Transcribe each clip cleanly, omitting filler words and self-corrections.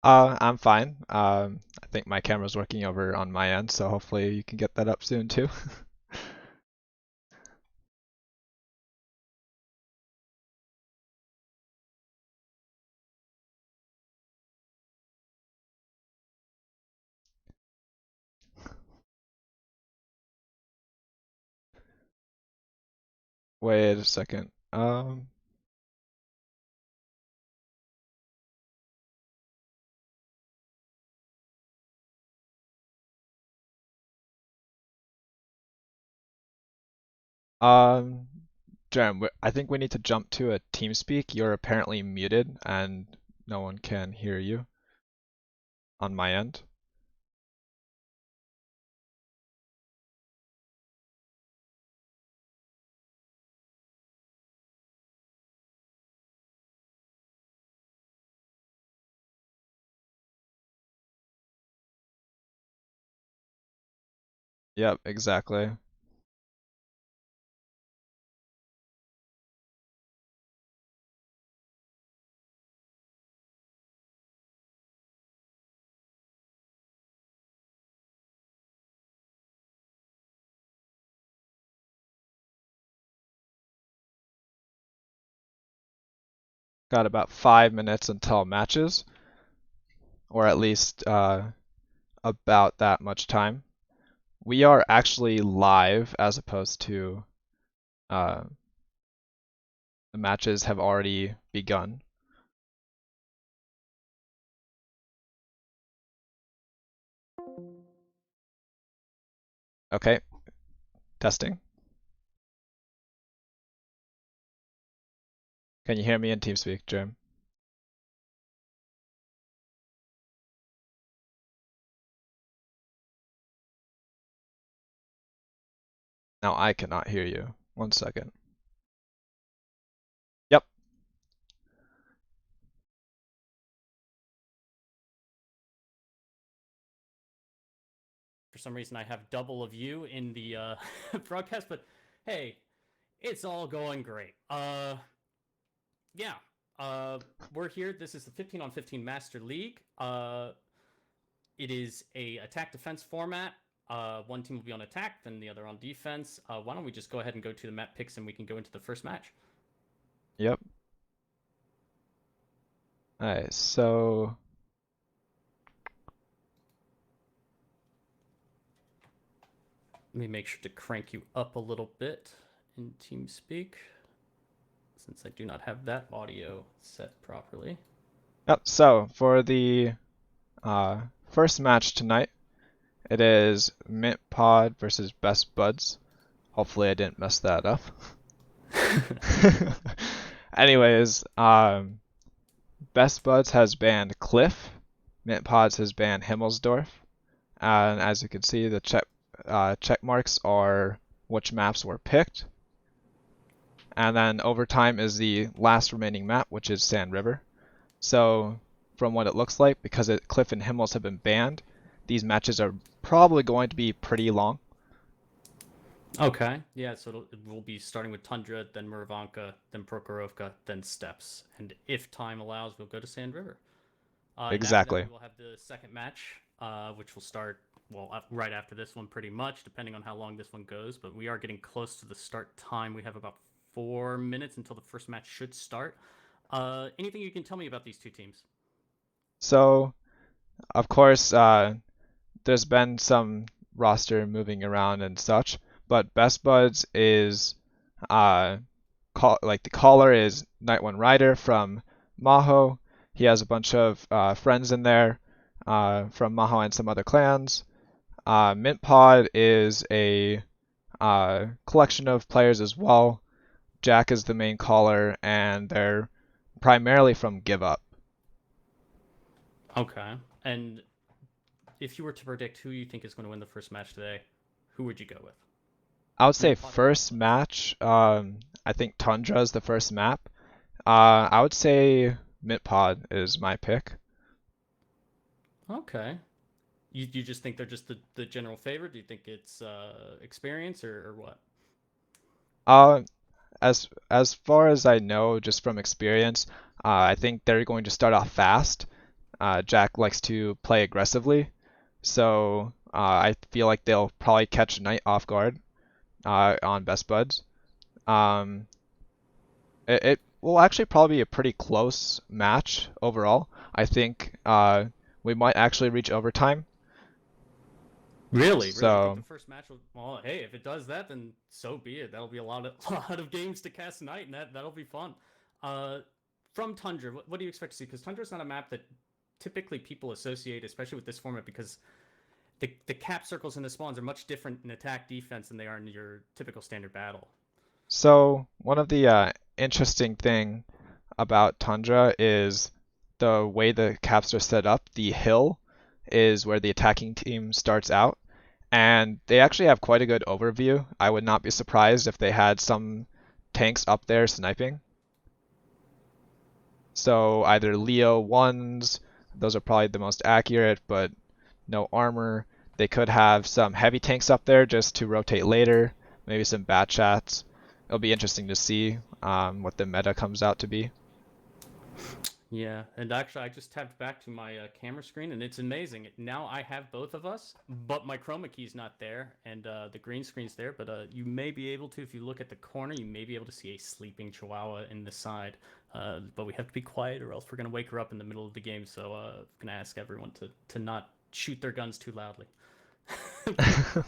I'm fine. I think my camera's working over on my end, so hopefully you can get that up soon too. Wait a second. Um, Jerm, I think we need to jump to a TeamSpeak. You're apparently muted and no one can hear you on my end. Yep, exactly. Got about 5 minutes until matches, or at least about that much time. We are actually live as opposed to uh, the matches have already begun. Okay, testing. Can you hear me in TeamSpeak, Jim? Now I cannot hear you. 1 second. Yep. For some reason, I have double of you in the broadcast, but hey, it's all going great. Yeah. We're here. This is the 15 on 15 Master League. It is a attack defense format. One team will be on attack, then the other on defense. Why don't we just go ahead and go to the map picks and we can go into the first match? Yep. Alright, so Let me make sure to crank you up a little bit in TeamSpeak, since I do not have that audio set properly. yep, so for the first match tonight, it is Mint Pod versus Best Buds. Hopefully I didn't mess that up. Anyways, Best Buds has banned Cliff. Mint Pods has banned Himmelsdorf. And as you can see, the check marks are which maps were picked. And then overtime is the last remaining map, which is Sand River. So from what it looks like, because Cliff and Himmels have been banned, these matches are probably going to be pretty long. Okay. Yeah, so we'll be starting with Tundra, then Murvanka, then Prokhorovka, then Steppes. And if time allows, we'll go to Sand River. And after that, Exactly. we will have the second match, which will start, well, right after this one, pretty much, depending on how long this one goes. But we are getting close to the start time. We have about 4 minutes until the first match should start. Anything you can tell me about these two teams? So, of course, there's been some roster moving around and such, but Best Buds is like the caller is Night One Rider from Maho. He has a bunch of friends in there from Maho and some other clans. Mint Pod is a collection of players as well. Jack is the main caller, and they're primarily from Give Up. Okay. And if you were to predict who you think is going to win the first match today, who would you go with? I would say Mint Pod or Best first Buds? match, I think Tundra is the first map. I would say Mint Pod is my pick. Okay. You just think they're just the general favorite? Do you think it's experience or what? Uh, as far as I know, just from experience, I think they're going to start off fast. Jack likes to play aggressively, so I feel like they'll probably catch Knight off guard on Best Buds. Um, it will actually probably be a pretty close match overall. I think we might actually reach overtime. Really? You think the So first match will? Well, hey, if it does that, then so be it. That'll be a lot of lot of games to cast tonight, and that'll be fun. Uh, from Tundra, what do you expect to see? Because Tundra's not a map that typically people associate, especially with this format, because the cap circles and the spawns are much different in attack defense than they are in your typical standard battle. so one of the interesting thing about Tundra is the way the caps are set up. The hill is where the attacking team starts out, and they actually have quite a good overview. I would not be surprised if they had some tanks up there sniping. So either Leo ones, those are probably the most accurate, but no armor. They could have some heavy tanks up there just to rotate later, maybe some bat chats. It'll be interesting to see what the meta comes out to be. Yeah, and actually, I just tapped back to my camera screen, and it's amazing. Now I have both of us, but my chroma key's not there, and the green screen's there. But you may be able to, if you look at the corner, you may be able to see a sleeping Chihuahua in the side. But we have to be quiet, or else we're gonna wake her up in the middle of the game. So I'm gonna ask everyone to not shoot their guns too loudly. We're getting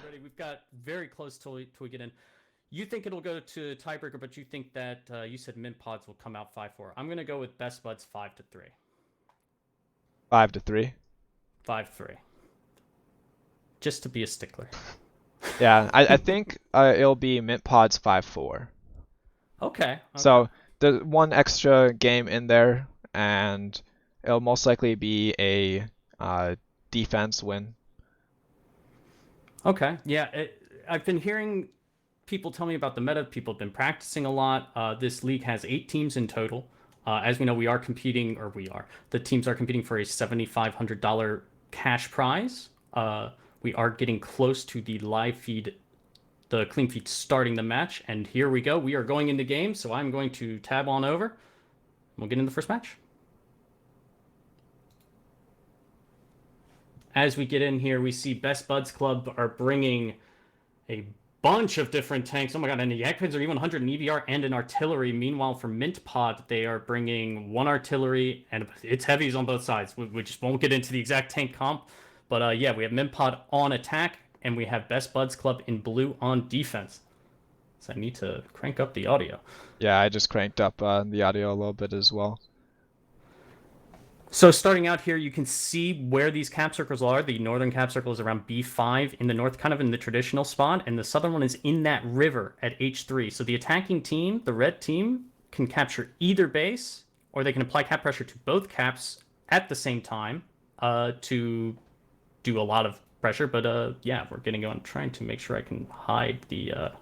ready. We've got very close till we get in. You think it'll go to tiebreaker, but you think that you said mint pods will come out 5-4. I'm gonna go with best buds 5-3. 5-3. 5-3. Just to be a stickler. Yeah, I think it'll be mint pods 5-4. Okay. So there's one extra game in there, and it'll most likely be a defense win. Okay. Yeah, I've been hearing people tell me about the meta. People have been practicing a lot. This league has 8 teams in total. As we know, the teams are competing for a $7,500 cash prize. We are getting close to the live feed, the clean feed starting the match. And here we go. We are going into game. So I'm going to tab on over. We'll get in the first match. As we get in here, we see Best Buds Club are bringing a bunch of different tanks. Oh my god, and the Yakpins are even 100 in EVR and an artillery. Meanwhile, for Mint Pod, they are bringing 1 artillery, and it's heavies on both sides. We just won't get into the exact tank comp. But yeah, we have Mint Pod on attack, and we have Best Buds Club in blue on defense. So I need to crank up the audio. Yeah, I just cranked up the audio a little bit as well. So starting out here, you can see where these cap circles are. The northern cap circle is around B5 in the north, kind of in the traditional spot, and the southern one is in that river at H3. So the attacking team, the red team, can capture either base, or they can apply cap pressure to both caps at the same time to do a lot of pressure. But yeah, we're getting on trying to make sure I can hide the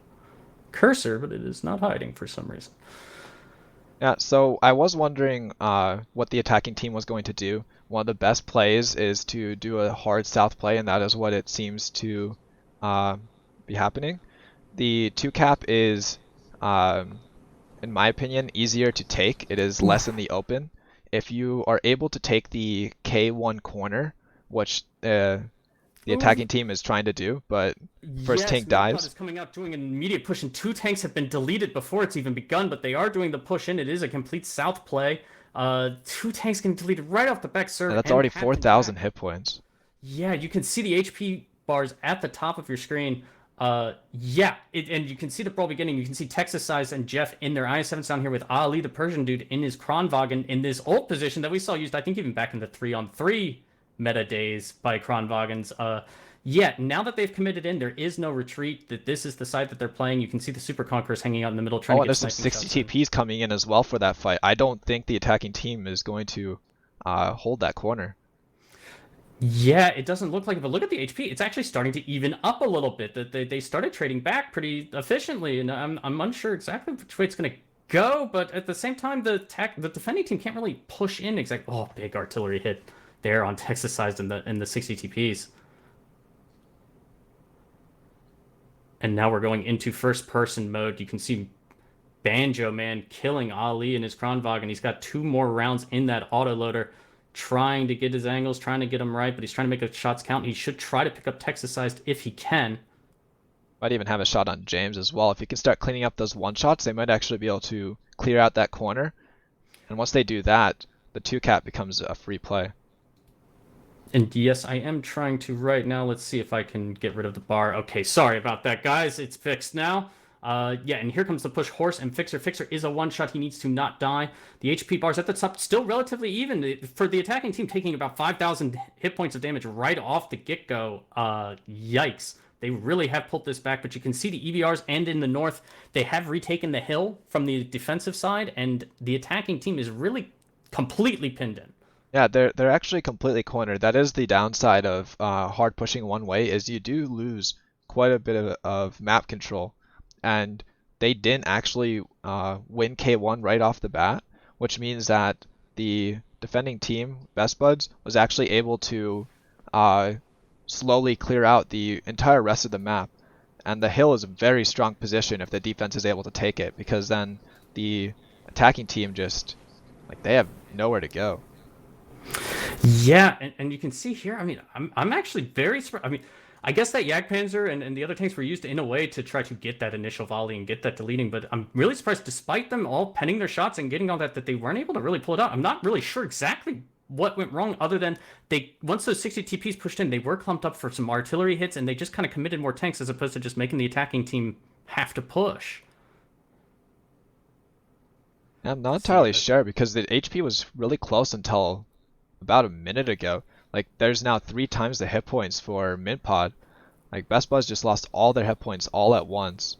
cursor, but it is not hiding for some reason. Yeah, so I was wondering what the attacking team was going to do. One of the best plays is to do a hard south play, and that is what it seems to be happening. The 2-cap is, in my opinion, easier to take. It is less in the open. If you are able to take the K1 corner, which the attacking team is trying to do, but first tank dies. Is coming out doing an immediate push, and 2 tanks have been deleted before it's even begun, but they are doing the push in. It is a complete south play. 2 tanks getting deleted right off the back serve. And that's already 4,000 hit points. Yeah, you can see the HP bars at the top of your screen. Yeah, and you can see the brawl beginning. You can see Texas Size and Jeff in their IS-7s down here with Ali, the Persian dude, in his Kronwagen in this old position that we saw used, I think, even back in the 3-on-3 meta days by Kronwagens. Yeah, now that they've committed in, there is no retreat. That this is the side that they're playing. You can see the Super Conquerors hanging out in the middle, trying to get there's some 60 TPs coming in as well for that fight. I don't think the attacking team is going to hold that corner. Yeah, it doesn't look like it, but look at the HP. It's actually starting to even up a little bit. That they started trading back pretty efficiently, and I'm unsure exactly which way it's going to go. But at the same time, the defending team can't really push in exactly. Oh, big artillery hit there on Texas Sized in the 60 TPs. And now we're going into first person mode. You can see Banjo Man killing Ali in his Kronwagen. He's got 2 more rounds in that autoloader. trying to get his angles, trying to get them right, but he's trying to make the shots count. He should try to pick up Texas-sized if he can. Might even have a shot on James as well. If he can start cleaning up those one shots, they might actually be able to clear out that corner. And once they do that, the 2-cap becomes a free play. And yes, I am trying to right now. Let's see if I can get rid of the bar. Okay, sorry about that, guys. It's fixed now. Yeah, and here comes the push horse and Fixer. Fixer is a one-shot. He needs to not die. The HP bars at the top still relatively even. For the attacking team, taking about 5,000 hit points of damage right off the get-go. Yikes. They really have pulled this back, but you can see the EVRs and in the north, they have retaken the hill from the defensive side, and the attacking team is really completely pinned in. Yeah, they're actually completely cornered. That is the downside of hard pushing one way, is you do lose quite a bit of map control. And they didn't actually win K1 right off the bat, which means that the defending team, Best Buds, was actually able to slowly clear out the entire rest of the map. And the hill is a very strong position if the defense is able to take it, because then the attacking team just, like, they have nowhere to go. Yeah, and you can see here, I mean, I'm actually very surprised. I mean, I guess that Jagdpanzer and the other tanks were used in a way to try to get that initial volley and get that deleting, but I'm really surprised, despite them all penning their shots and getting all that they weren't able to really pull it out. I'm not really sure exactly what went wrong, other than once those 60 TPs pushed in, they were clumped up for some artillery hits, and they just kind of committed more tanks as opposed to just making the attacking team have to push. I'm not entirely sure, because the HP was really close until about a minute ago. Like, there's now 3 times the hit points for Mintpod. Like, Best Buds just lost all their hit points all at once.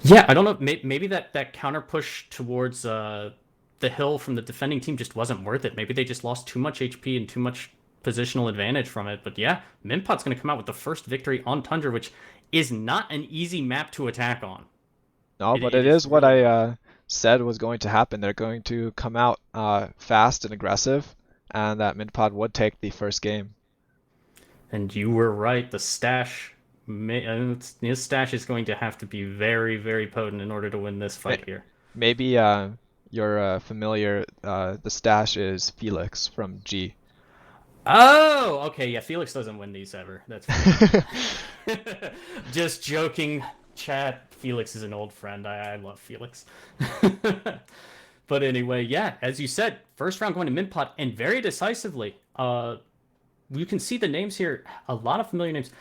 Yeah, I don't know. Maybe that counter push towards the hill from the defending team just wasn't worth it. Maybe they just lost too much HP and too much positional advantage from it. But yeah, Mintpod's going to come out with the first victory on Tundra, which is not an easy map to attack on. No, but it is what I said was going to happen. They're going to come out fast and aggressive, and that Mintpod would take the first game. And you were right. The stash, his stash is going to have to be very, very potent in order to win this fight here. Maybe you're familiar. The stash is Felix from G. Oh, okay. Yeah, Felix doesn't win these ever. That's fine. Just joking, chat. Felix is an old friend. I love Felix. But anyway, yeah, as you said, first round going to Mintpod, and very decisively. You can see the names here, a lot of familiar names.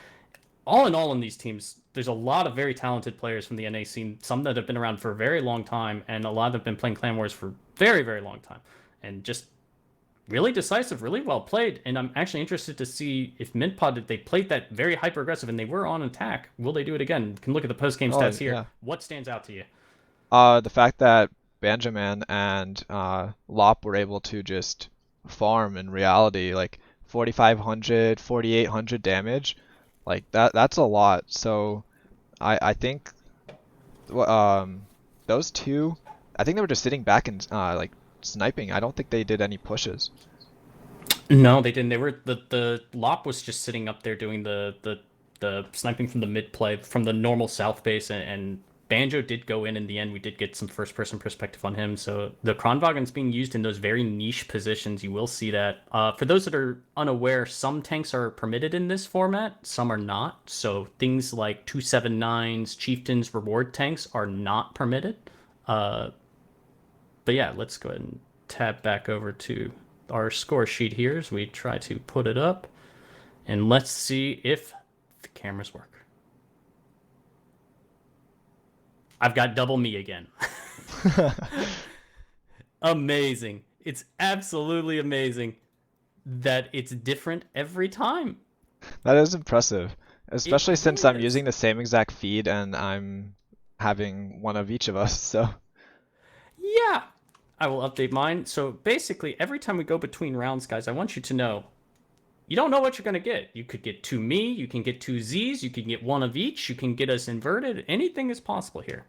All in all, in these teams, there's a lot of very talented players from the NA scene, some that have been around for a very long time, and a lot that have been playing Clan Wars for very, very long time. And just really decisive, really well played. And I'm actually interested to see if Mintpod, if they played that very hyper-aggressive and they were on attack, will they do it again? You can look at the post-game stats here. Yeah. What stands out to you? The fact that Benjamin and Lop were able to just farm in reality, like 4,500, 4,800 damage, like that's a lot. So I think those two, I think they were just sitting back and like sniping. I don't think they did any pushes. No, they didn't. They were the Lop was just sitting up there doing the sniping from the mid play from the normal south base, and Banjo did go in the end. We did get some first-person perspective on him. So the Kronwagen's being used in those very niche positions. You will see that. For those that are unaware, some tanks are permitted in this format. Some are not. So things like 279s, Chieftains, reward tanks are not permitted. But yeah, let's go ahead and tab back over to our score sheet here as we try to put it up. And let's see if the cameras work. I've got double me again. Amazing. It's absolutely amazing that it's different every time. That is impressive, especially since I'm using the same exact feed and I'm having one of each of us, so. Yeah, I will update mine. So basically, every time we go between rounds, guys, I want you to know, you don't know what you're going to get. You could get 2 me, you can get 2 Z's, you can get 1 of each, you can get us inverted. Anything is possible here.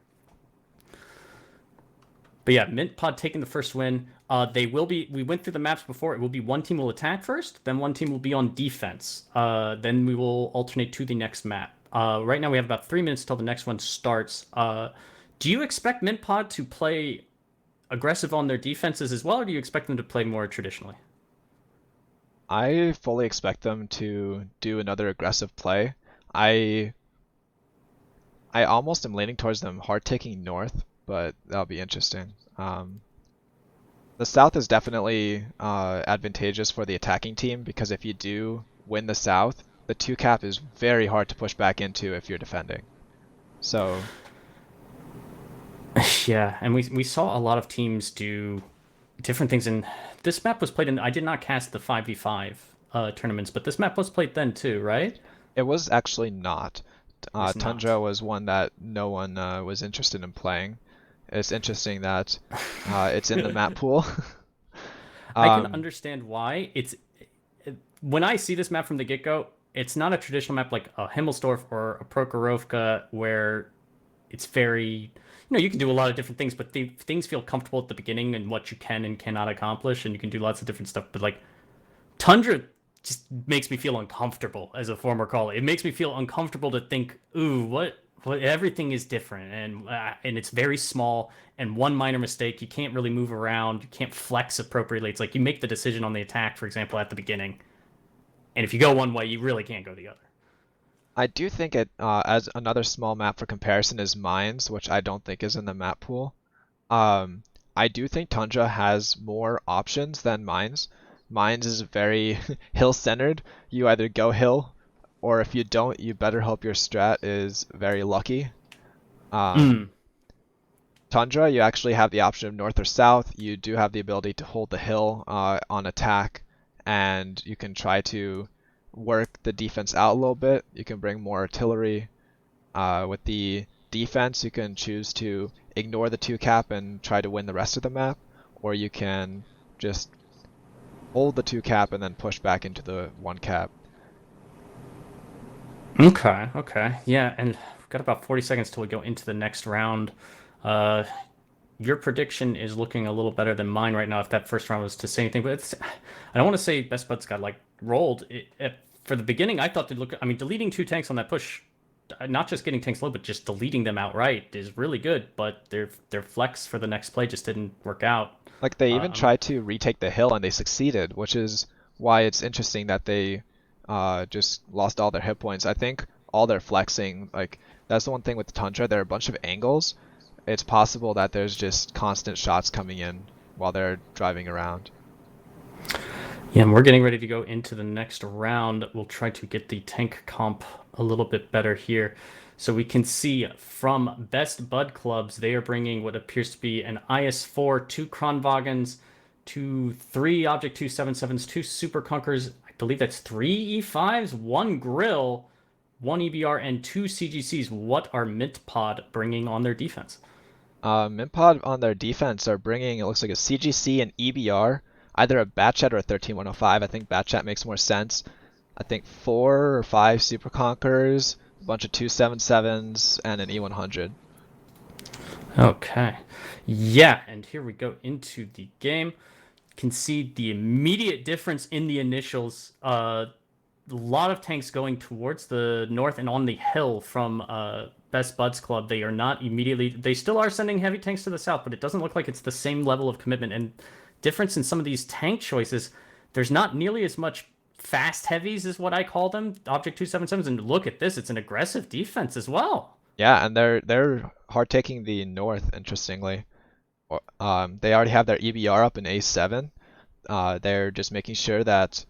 But yeah, Mintpod taking the first win. We went through the maps before. It will be one team will attack first, then one team will be on defense. Then we will alternate to the next map. Right now we have about 3 minutes till the next one starts. Do you expect Mintpod to play aggressive on their defenses as well, or do you expect them to play more traditionally? I fully expect them to do another aggressive play. I I almost am leaning towards them hard taking north, but that'll be interesting. The south is definitely advantageous for the attacking team because if you do win the south, the 2 cap is very hard to push back into if you're defending. So Yeah, and we saw a lot of teams do different things. And this map was played in. I did not cast the 5v5 tournaments, but this map was played then too, right? it was actually not. Was not. Tundra was one that no one was interested in playing. It's interesting that it's in the map pool. I can um, understand why. When I see this map from the get-go, it's not a traditional map like a Himmelsdorf or a Prokhorovka where it's very, you can do a lot of different things, but things feel comfortable at the beginning and what you can and cannot accomplish, and you can do lots of different stuff. But like Tundra just makes me feel uncomfortable as a former caller. It makes me feel uncomfortable to think, ooh, what everything is different, and it's very small. And one minor mistake, you can't really move around, you can't flex appropriately. It's like you make the decision on the attack, for example, at the beginning, and if you go one way, you really can't go the other. I do think it as another small map for comparison is Mines, which I don't think is in the map pool. Um, I do think Tundra has more options than Mines. Mines is very hill-centered. You either go hill, or if you don't, you better hope your strat is very lucky. Um, Mm. Tundra, you actually have the option of north or south. You do have the ability to hold the hill on attack, and you can try to work the defense out a little bit. You can bring more artillery. With the defense, you can choose to ignore the 2 cap and try to win the rest of the map, or you can just hold the 2 cap and then push back into the 1 cap. Okay, okay. Yeah, and we've got about 40 seconds till we go into the next round. Uh, your prediction is looking a little better than mine right now if that first round was to say anything, but I don't want to say Best Buds got like rolled. For the beginning, I thought they'd look, I mean, deleting 2 tanks on that push, not just getting tanks low, but just deleting them outright is really good, but their flex for the next play just didn't work out. Like they even Um, tried to retake the hill and they succeeded, which is why it's interesting that they just lost all their hit points. I think all their flexing, like that's the one thing with the Tundra, there are a bunch of angles. It's possible that there's just constant shots coming in while they're driving around. Yeah, and we're getting ready to go into the next round. We'll try to get the tank comp a little bit better here. So we can see from Best Bud Clubs, they are bringing what appears to be an IS-4, 2 Kronwagens, 3 Object 277s, 2 Super Conquerors. I believe that's 3 E5s, 1 Grill, 1 EBR, and 2 CGCs. What are Mint Pod bringing on their defense? Minpod on their defense are bringing, it looks like a CGC and EBR, either a Batchat or a 13105. I think Batchat makes more sense. I think 4 or 5 Super Conquerors, a bunch of 277s, and an E100. Okay. Yeah, and here we go into the game. Can see the immediate difference in the initials. A lot of tanks going towards the north and on the hill from Best Buds Club. They are not immediately. They still are sending heavy tanks to the south, but it doesn't look like it's the same level of commitment. And difference in some of these tank choices, there's not nearly as much fast heavies, is what I call them, Object 277s. And look at this, it's an aggressive defense as well. Yeah, and they're hard taking the north, interestingly. They already have their EBR up in A7. They're just making sure that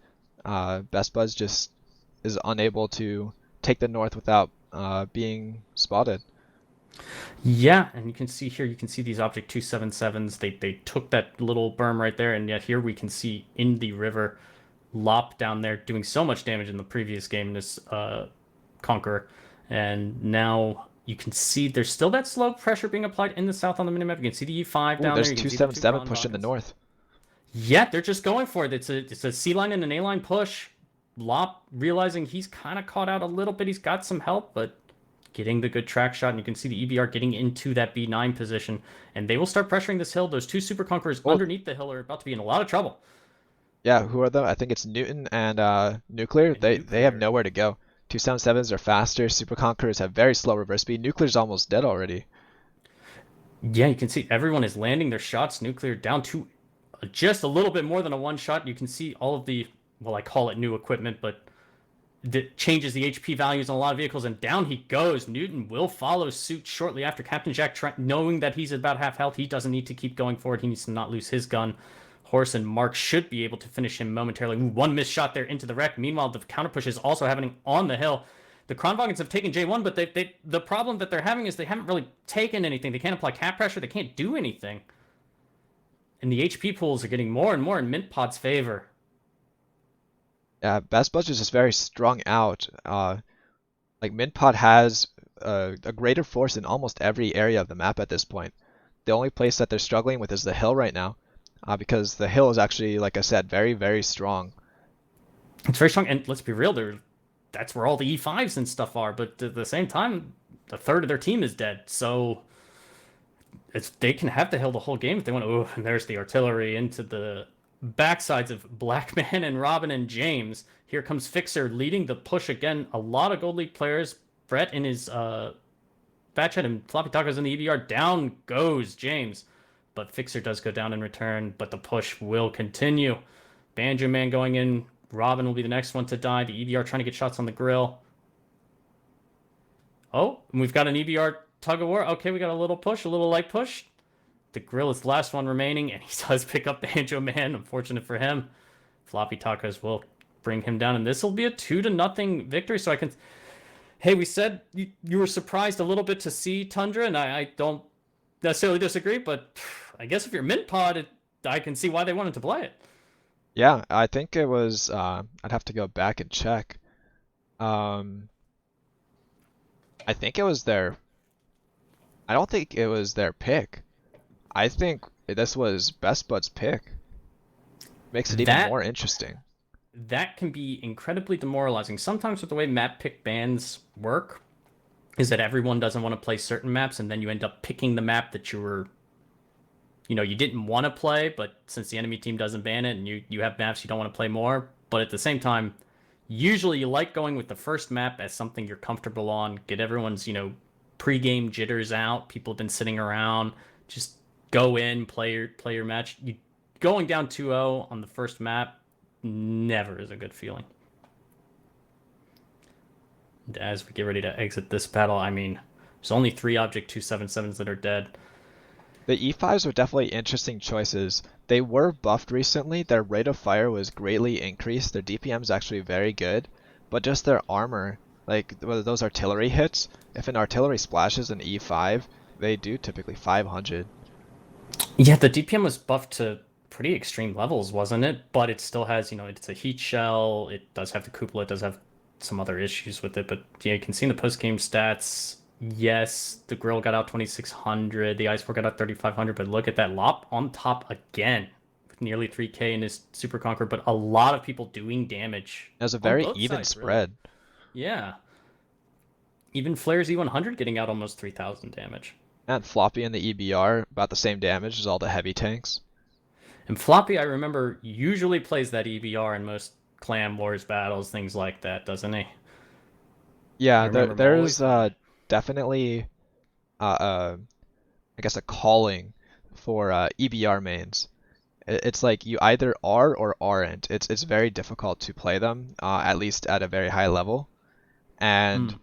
Best Buds just is unable to take the north without being spotted. Yeah, and you can see here, you can see these Object 277s. They took that little berm right there, and yet here we can see in the river Lop down there doing so much damage in the previous game, this Conqueror. And now you can see there's still that slow pressure being applied in the south on the minimap. You can see the E5 Ooh, down there. there's You can see the two 277 pushing the Kronwagens. north. Yeah, they're just going for it. It's a C line and an A line push. Lop realizing he's kind of caught out a little bit. He's got some help, but getting the good track shot, and you can see the EBR getting into that B9 position, and they will start pressuring this hill. Those 2 Super Conquerors Oh, underneath the hill are about to be in a lot of trouble. yeah, who are them? I think it's Newton and Nuclear. And They have Nuclear, nowhere to go. 277s are faster. Super Conquerors have very slow reverse speed. Nuclear's almost dead already. yeah, you can see everyone is landing their shots. Nuclear down to just a little bit more than a one shot. You can see all of the well, I call it new equipment, but that changes the HP values on a lot of vehicles, and down he goes. Newton will follow suit shortly after. Captain Jack, knowing that he's about half health, he doesn't need to keep going forward. He needs to not lose his gun. Horse and Mark should be able to finish him momentarily. One missed shot there into the wreck. Meanwhile, the counter push is also happening on the hill. The Kronwagens have taken J1, but the problem that they're having is they haven't really taken anything. They can't apply cap pressure. They can't do anything. And the HP pools are getting more and more in Mintpod's favor. Yeah, Best Buds is just very strung out. Like Mintpod has a greater force in almost every area of the map at this point. The only place that they're struggling with is the hill right now, because the hill is actually, like I said, very, very strong. It's very strong, and let's be real, that's where all the E5s and stuff are, but at the same time, a third of their team is dead, so they can have the hill the whole game if they want to. Ooh, and there's the artillery into the backsides of Blackman and Robin and James. Here comes Fixer leading the push again. A lot of Gold League players. Brett in his Batchet and Floppy Tacos in the EBR. Down goes James. But Fixer does go down in return, but the push will continue. Banjo Man going in. Robin will be the next one to die. The EBR trying to get shots on the grill. Oh, and we've got an EBR tug of war. Okay, we got a little push, a little light push. The grill is the last one remaining, and he does pick up Banjo Man. Unfortunate for him. Floppy Tacos will bring him down, and this will be a 2-0 victory. So I can... Hey, we said you were surprised a little bit to see Tundra, and I don't necessarily disagree, but I guess if you're Mintpod, I can see why they wanted to play it. Yeah, I think it was, I'd have to go back and check. I think it was I don't think it was their pick. I think this was Best Bud's pick. Makes it even more interesting. That can be incredibly demoralizing. Sometimes with the way map pick bans work, is that everyone doesn't want to play certain maps, and then you end up picking the map that you didn't want to play, but since the enemy team doesn't ban it, and you have maps you don't want to play more. But at the same time, usually you like going with the first map as something you're comfortable on, get everyone's, pre-game jitters out. People have been sitting around, just go in, play your match. Going down 2-0 on the first map never is a good feeling. And as we get ready to exit this battle, there's only 3 Object 277s that are dead. The E5s are definitely interesting choices. They were buffed recently, their rate of fire was greatly increased, their DPM is actually very good, but just their armor, like those artillery hits, if an artillery splashes an E5, they do typically 500. Yeah, the DPM was buffed to pretty extreme levels, wasn't it? But it still has, it's a heat shell, it does have the cupola, it does have some other issues with it, but yeah, you can see in the post-game stats, yes, the grill got out 2600, the Ice 4 got out 3500, but look at that Lop on top again with nearly 3k in his Super Conqueror, but a lot of people doing damage. It was a very even sides, spread. Really. Yeah. Even Flare's E100 getting out almost 3000 damage. And Floppy and the EBR, about the same damage as all the heavy tanks. And Floppy, I remember, usually plays that EBR in most Clan Wars battles, things like that, doesn't he? Yeah, there's definitely, I guess, a calling for EBR mains. It's like you either are or aren't. It's very difficult to play them, at least at a very high level. And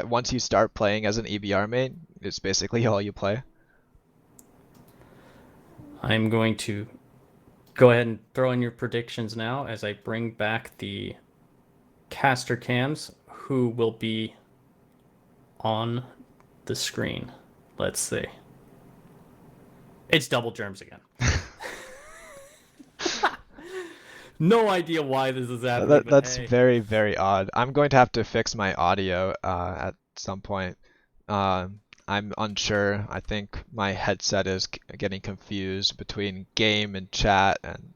once you start playing as an EBR main, it's basically all you play. I'm going to go ahead and throw in your predictions now as I bring back the caster cams who will be on the screen. Let's see. It's double Jerms again. No idea why this is happening. That's very, very odd. I'm going to have to fix my audio at some point. I'm unsure. I think my headset is getting confused between game and chat and...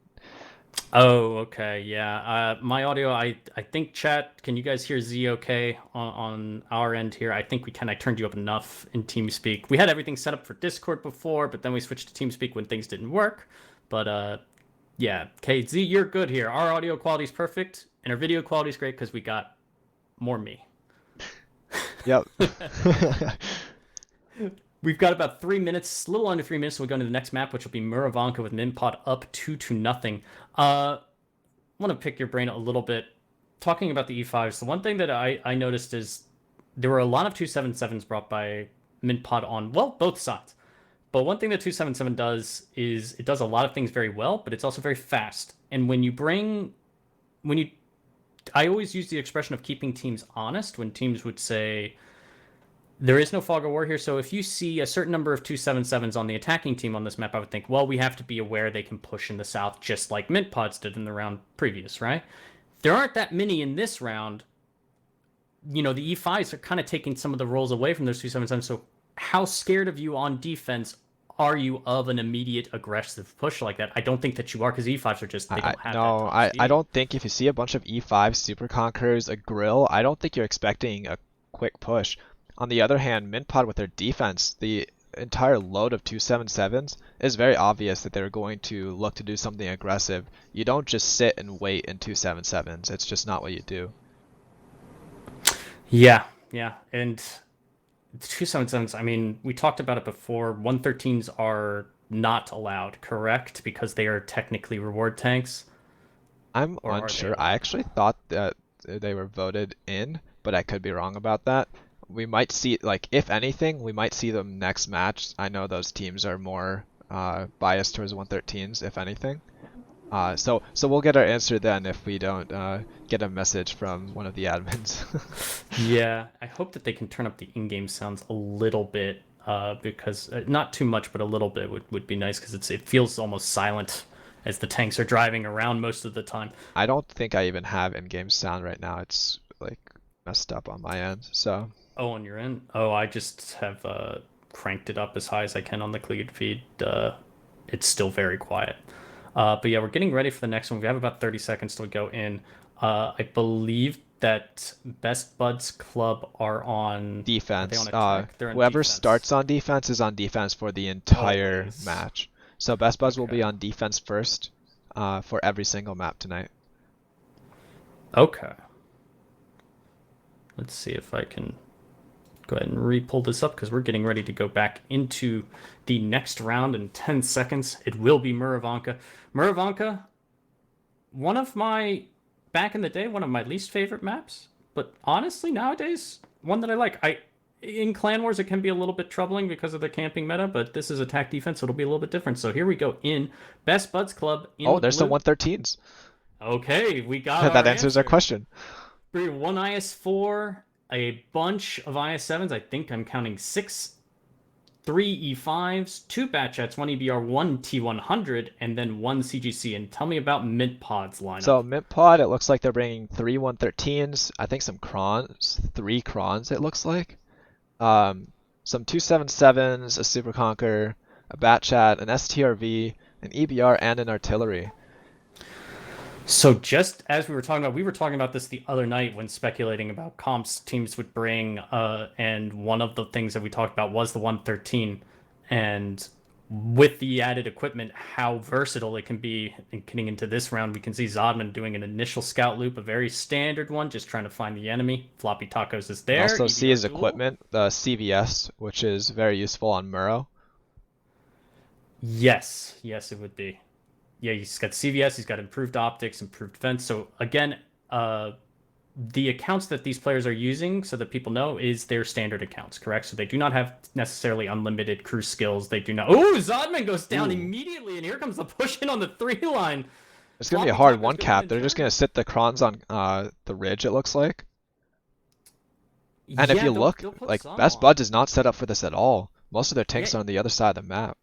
Oh, okay, yeah. My audio, I think chat, can you guys hear Z okay on our end here? I think we can. I turned you up enough in TeamSpeak. We had everything set up for Discord before, but then we switched to TeamSpeak when things didn't work. But yeah, okay, Z, you're good here. Our audio quality is perfect, and our video quality is great because we got more me. Yep. We've got about 3 minutes, a little under 3 minutes, so we'll go into the next map, which will be Muravanka with Minpod up 2-0. One want to pick your brain a little bit. Talking about the E5s, the one thing that I noticed is there were a lot of 277s brought by Mintpod on, well, both sides. But one thing that 277 does is it does a lot of things very well, but it's also very fast. And when you, I always use the expression of keeping teams honest when teams would say, there is no fog of war here. So if you see a certain number of 277s on the attacking team on this map, I would think, well, we have to be aware they can push in the south just like Mint Pods did in the round previous, right? There aren't that many in this round. The E5s are kind of taking some of the roles away from those 277s. So how scared of you on defense are you of an immediate aggressive push like that? I don't think that you are, because E5s are just, they don't have no, that I speed. don't think if you see a bunch of E5 Super Conquerors, a grill, I don't think you're expecting a quick push. On the other hand, Mintpod with their defense, the entire load of 277s is very obvious that they're going to look to do something aggressive. You don't just sit and wait in 277s. It's just not what you do. Yeah, and the 277s, I mean, we talked about it before. 113s are not allowed, correct? Because they are technically reward tanks, I'm or are they unsure. I allowed? actually thought that they were voted in, but I could be wrong about that. We might see, like, if anything, we might see them next match. I know those teams are more biased towards 113s, if anything. So we'll get our answer then if we don't get a message from one of the admins. Yeah, I hope that they can turn up the in-game sounds a little bit, because not too much, but a little bit would be nice, because it feels almost silent as the tanks are driving around most of the time. I don't think I even have in-game sound right now. It's like messed up on my end. So Oh, on your end? Oh, I just have cranked it up as high as I can on the cleared feed. It's still very quiet. But yeah, we're getting ready for the next one. We have about 30 seconds to go in. I believe that Best Buds Club are they on defense. attack? They're on Whoever defense. starts on defense is on defense for the entire Always. match. So Best Buds will Okay. be on defense first for every single map tonight. Okay. Let's see if I can go ahead and re-pull this up, because we're getting ready to go back into the next round in 10 seconds. It will be Muravanka. Muravanka, one of my, back in the day, one of my least favorite maps, but honestly nowadays one that I like. In Clan Wars it can be a little bit troubling because of the camping meta, but this is attack defense, so it'll be a little bit different. So here we go in Best Buds Club Oh, in there's some blue. 113s. Okay, we got That our answers our answer. question. One IS4, a bunch of IS7s. I think I'm counting six, three E5s, two Batchats, one EBR, one T100, and then one CGC. And tell me about Mint Pod's lineup. So Mint Pod, it looks like they're bringing three 113s, I think some Krons, three Krons it looks like. Some 277s, a Super Conquer, a Batchat, an STRV, an EBR, and an artillery. So just as we were talking about this the other night when speculating about comps teams would bring, and one of the things that we talked about was the 113, and with the added equipment, how versatile it can be. And getting into this round, we can see Zodman doing an initial scout loop, a very standard one, just trying to find the enemy. Floppy Tacos is You can there. also see EBR his duel. equipment, the CVS, which is very useful on Muro. Yes, it would be. Yeah, he's got CVS, he's got improved optics, improved defense. So again, the accounts that these players are using, so that people know, is their standard accounts, correct? So they do not have necessarily unlimited crew skills. They do not. Oh, Zodman goes down Ooh. immediately, and here comes the push in on the 3 line. It's gonna be a Floppy hard Taco's one going cap. in They're just turn. gonna sit the Krons on the ridge, it looks like. And if Yeah, you they'll look, they'll put like some Best on. Buds is not set up for this at all. Most of their Yeah, tanks are on the other side of the map.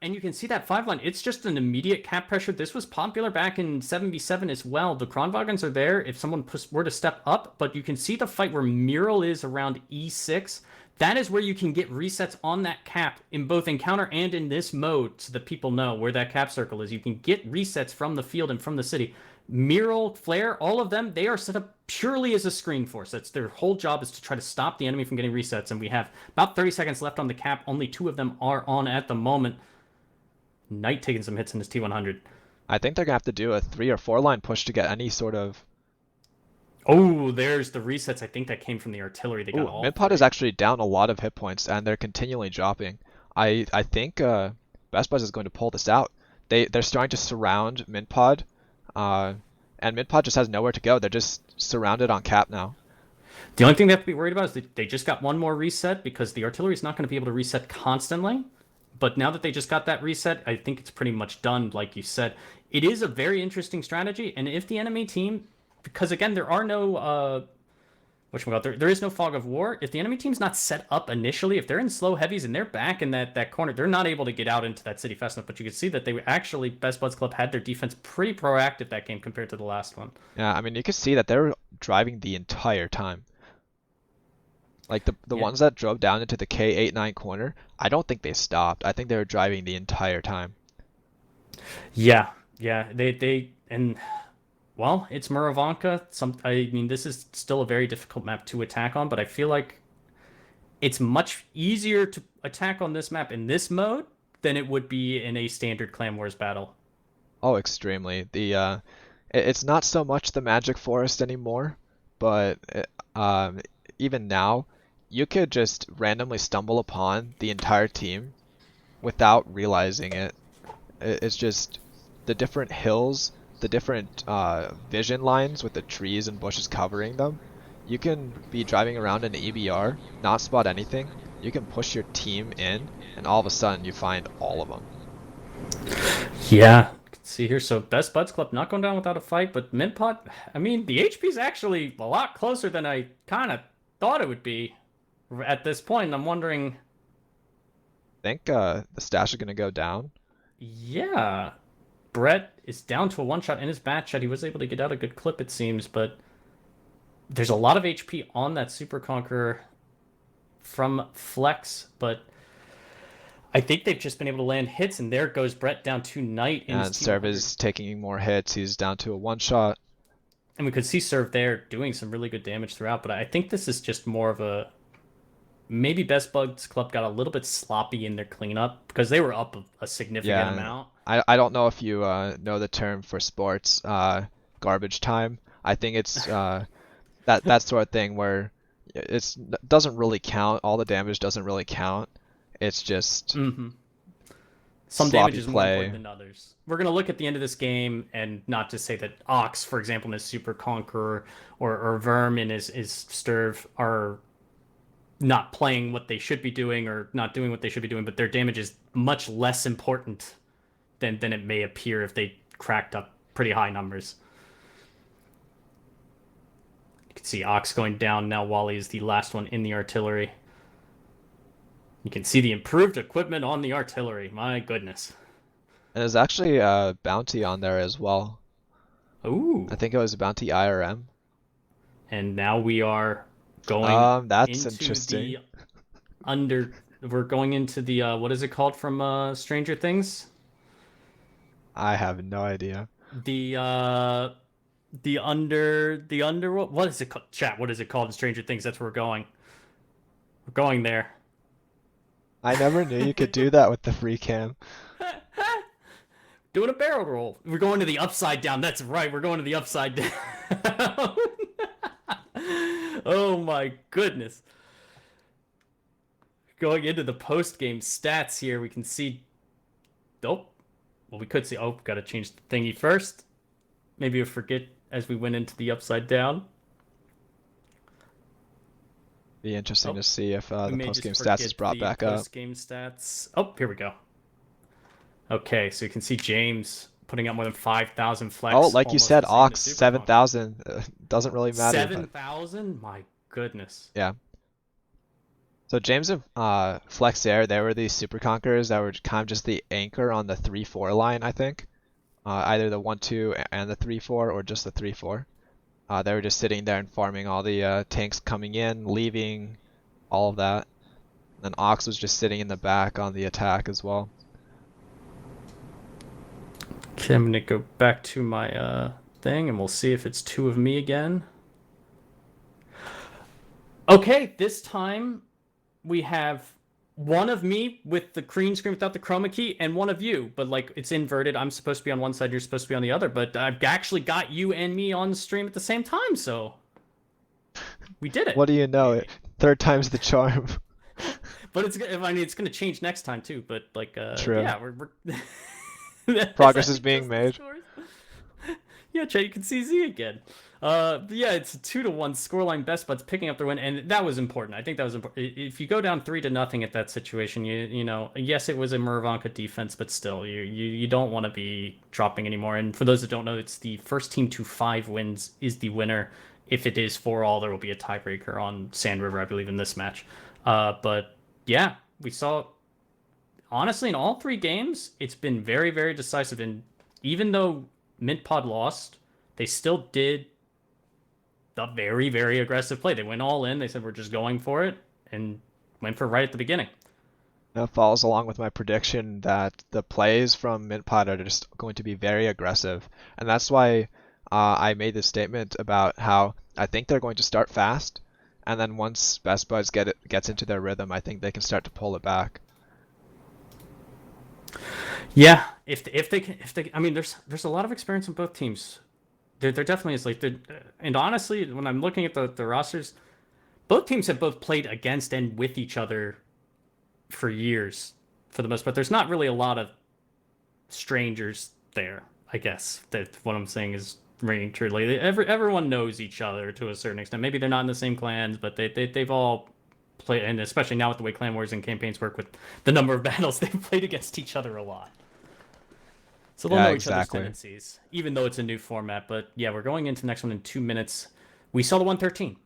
and you can see that 5 line. It's just an immediate cap pressure. This was popular back in 7v7 as well. The Kronwagens are there if someone were to step up, but you can see the fight where Mural is around E6. That is where you can get resets on that cap in both encounter and in this mode, so that people know where that cap circle is. You can get resets from the field and from the city. Mural, Flare, all of them, they are set up purely as a screen force. That's their whole job, is to try to stop the enemy from getting resets. And we have about 30 seconds left on the cap. Only 2 of them are on at the moment. Knight taking some hits in his T100. I think they're gonna have to do a 3 or 4 line push to get any sort of. Oh, there's the resets. I think that came from the artillery. They got Ooh, all Midpot is 3. actually down a lot of hit points, and they're continually dropping. I think Best Buys is going to pull this out. They're starting to surround Midpod. And mid pod just has nowhere to go. They're just surrounded on cap now. The only thing they have to be worried about is they just got one more reset because the artillery is not going to be able to reset constantly. But now that they just got that reset, I think it's pretty much done, like you said. It is a very interesting strategy, and if the enemy team, because again, there are no, there is no fog of war. If the enemy team's not set up initially, if they're in slow heavies and they're back in that corner, they're not able to get out into that city fast enough. But you can see that they actually, Best Buds Club had their defense pretty proactive that game compared to the last one. Yeah, I mean, you could see that they were driving the entire time. Like the ones that drove down into the K89 corner, I don't think they stopped. I think they were driving the entire time. Yeah, and well, it's Muravanka. I mean, this is still a very difficult map to attack on, but I feel like it's much easier to attack on this map in this mode than it would be in a standard Clan Wars battle. Oh, extremely. It's not so much the Magic Forest anymore, but even now, you could just randomly stumble upon the entire team without realizing it. It's just the different hills, the different vision lines with the trees and bushes covering them. You can be driving around in an EBR, not spot anything. You can push your team in, and all of a sudden you find all of them. Yeah, you can see here. So Best Buds Club not going down without a fight, but Mintpot, I mean, the HP is actually a lot closer than I kind of thought it would be at this point. I'm wondering. I think the stash is going to go down. Yeah, Brett is down to a one-shot in his batch shot. He was able to get out a good clip, it seems, but there's a lot of HP on that Super Conqueror from Flex, but I think they've just been able to land hits, and there goes Brett down to Knight. And Serv is taking more hits. He's down to a one-shot. And we could see Serv there doing some really good damage throughout, but I think this is just more of a... Maybe Best Buds Club got a little bit sloppy in their cleanup because they were up a significant amount. I don't know if you know the term for sports, garbage time. I think it's that sort of thing where it doesn't really count. All the damage doesn't really count. It's just some damage is more important than others. We're gonna look at the end of this game and not just say that Ox, for example, in his Super Conqueror or Verm in his Sturv are not playing what they should be doing or not doing what they should be doing, but their damage is much less important than it may appear if they cracked up pretty high numbers. You can see Ox going down now. Wally is the last one in the artillery. You can see the improved equipment on the artillery. My goodness. And there's actually a bounty on there as well. Ooh. I think it was a bounty IRM. And now we are going that's into interesting. we're going into the what is it called from Stranger Things? I have no idea. The underworld. What is it called? Chat, what is it called in Stranger Things? That's where we're going. We're going there. I never knew you could do that with the free cam. Doing a barrel roll. We're going to the upside down. That's right. We're going to the upside down. Oh my goodness. Going into the post-game stats here, we can see... Oh, well, we could see... Oh, gotta change the thingy first. Maybe we'll forget as we went into the upside down. Be interesting to see if the post-game stats is brought back up. Post-game stats. Oh, here we go. Okay, so you can see James putting up more than 5,000 flex. Oh, like you said, Ox 7,000 doesn't really matter. 7,000? My goodness. Yeah. So James and Flex there, they were these Super Conquerors that were kind of just the anchor on the 3-4 line, I think. Either the 1-2 and the 3-4 or just the 3-4. They were just sitting there and farming all the tanks coming in, leaving, all of that. And then Ox was just sitting in the back on the attack as well. Okay, I'm gonna go back to my thing and we'll see if it's two of me again. Okay, this time we have one of me with the green screen without the chroma key and one of you, but like it's inverted. I'm supposed to be on one side, you're supposed to be on the other, but I've actually got you and me on the stream at the same time, so we did it. What do you know? Third time's the charm. But it's gonna change next time too, but like True. yeah, we're Progress is being made. Yeah, chat, you can see Z again. Yeah, it's a 2-1 scoreline. Best Buds picking up the win, and that was important. I think that was important. If you go down 3-0 at that situation, you know, yes, it was a Muravanka defense, but still, you don't want to be dropping anymore. And for those that don't know, it's the first team to 5 wins is the winner. If it is 4-all, there will be a tiebreaker on Sand River, I believe, in this match. But yeah, we saw. Honestly, in all 3 games, it's been very, very decisive. And even though Mint Pod lost, they still did a very, very aggressive play. They went all in. They said, we're just going for it, and went for it right at the beginning. That falls along with my prediction that the plays from Mintpod are just going to be very aggressive. And that's why I made this statement about how I think they're going to start fast. And then once Best Buds gets into their rhythm, I think they can start to pull it back. Yeah, if they, I mean, there's a lot of experience on both teams. There definitely is. Like, and honestly, when I'm looking at the rosters, both teams have both played against and with each other for years, for the most part. There's not really a lot of strangers there, I guess. That what I'm saying is ringing true. Like, everyone knows each other to a certain extent. Maybe they're not in the same clans, but they've all played, and especially now with the way clan wars and campaigns work, with the number of battles they've played against each other a lot. So they'll know each other's tendencies, even though it's a new format. But yeah, we're going into the next one in 2 minutes. We saw the 113.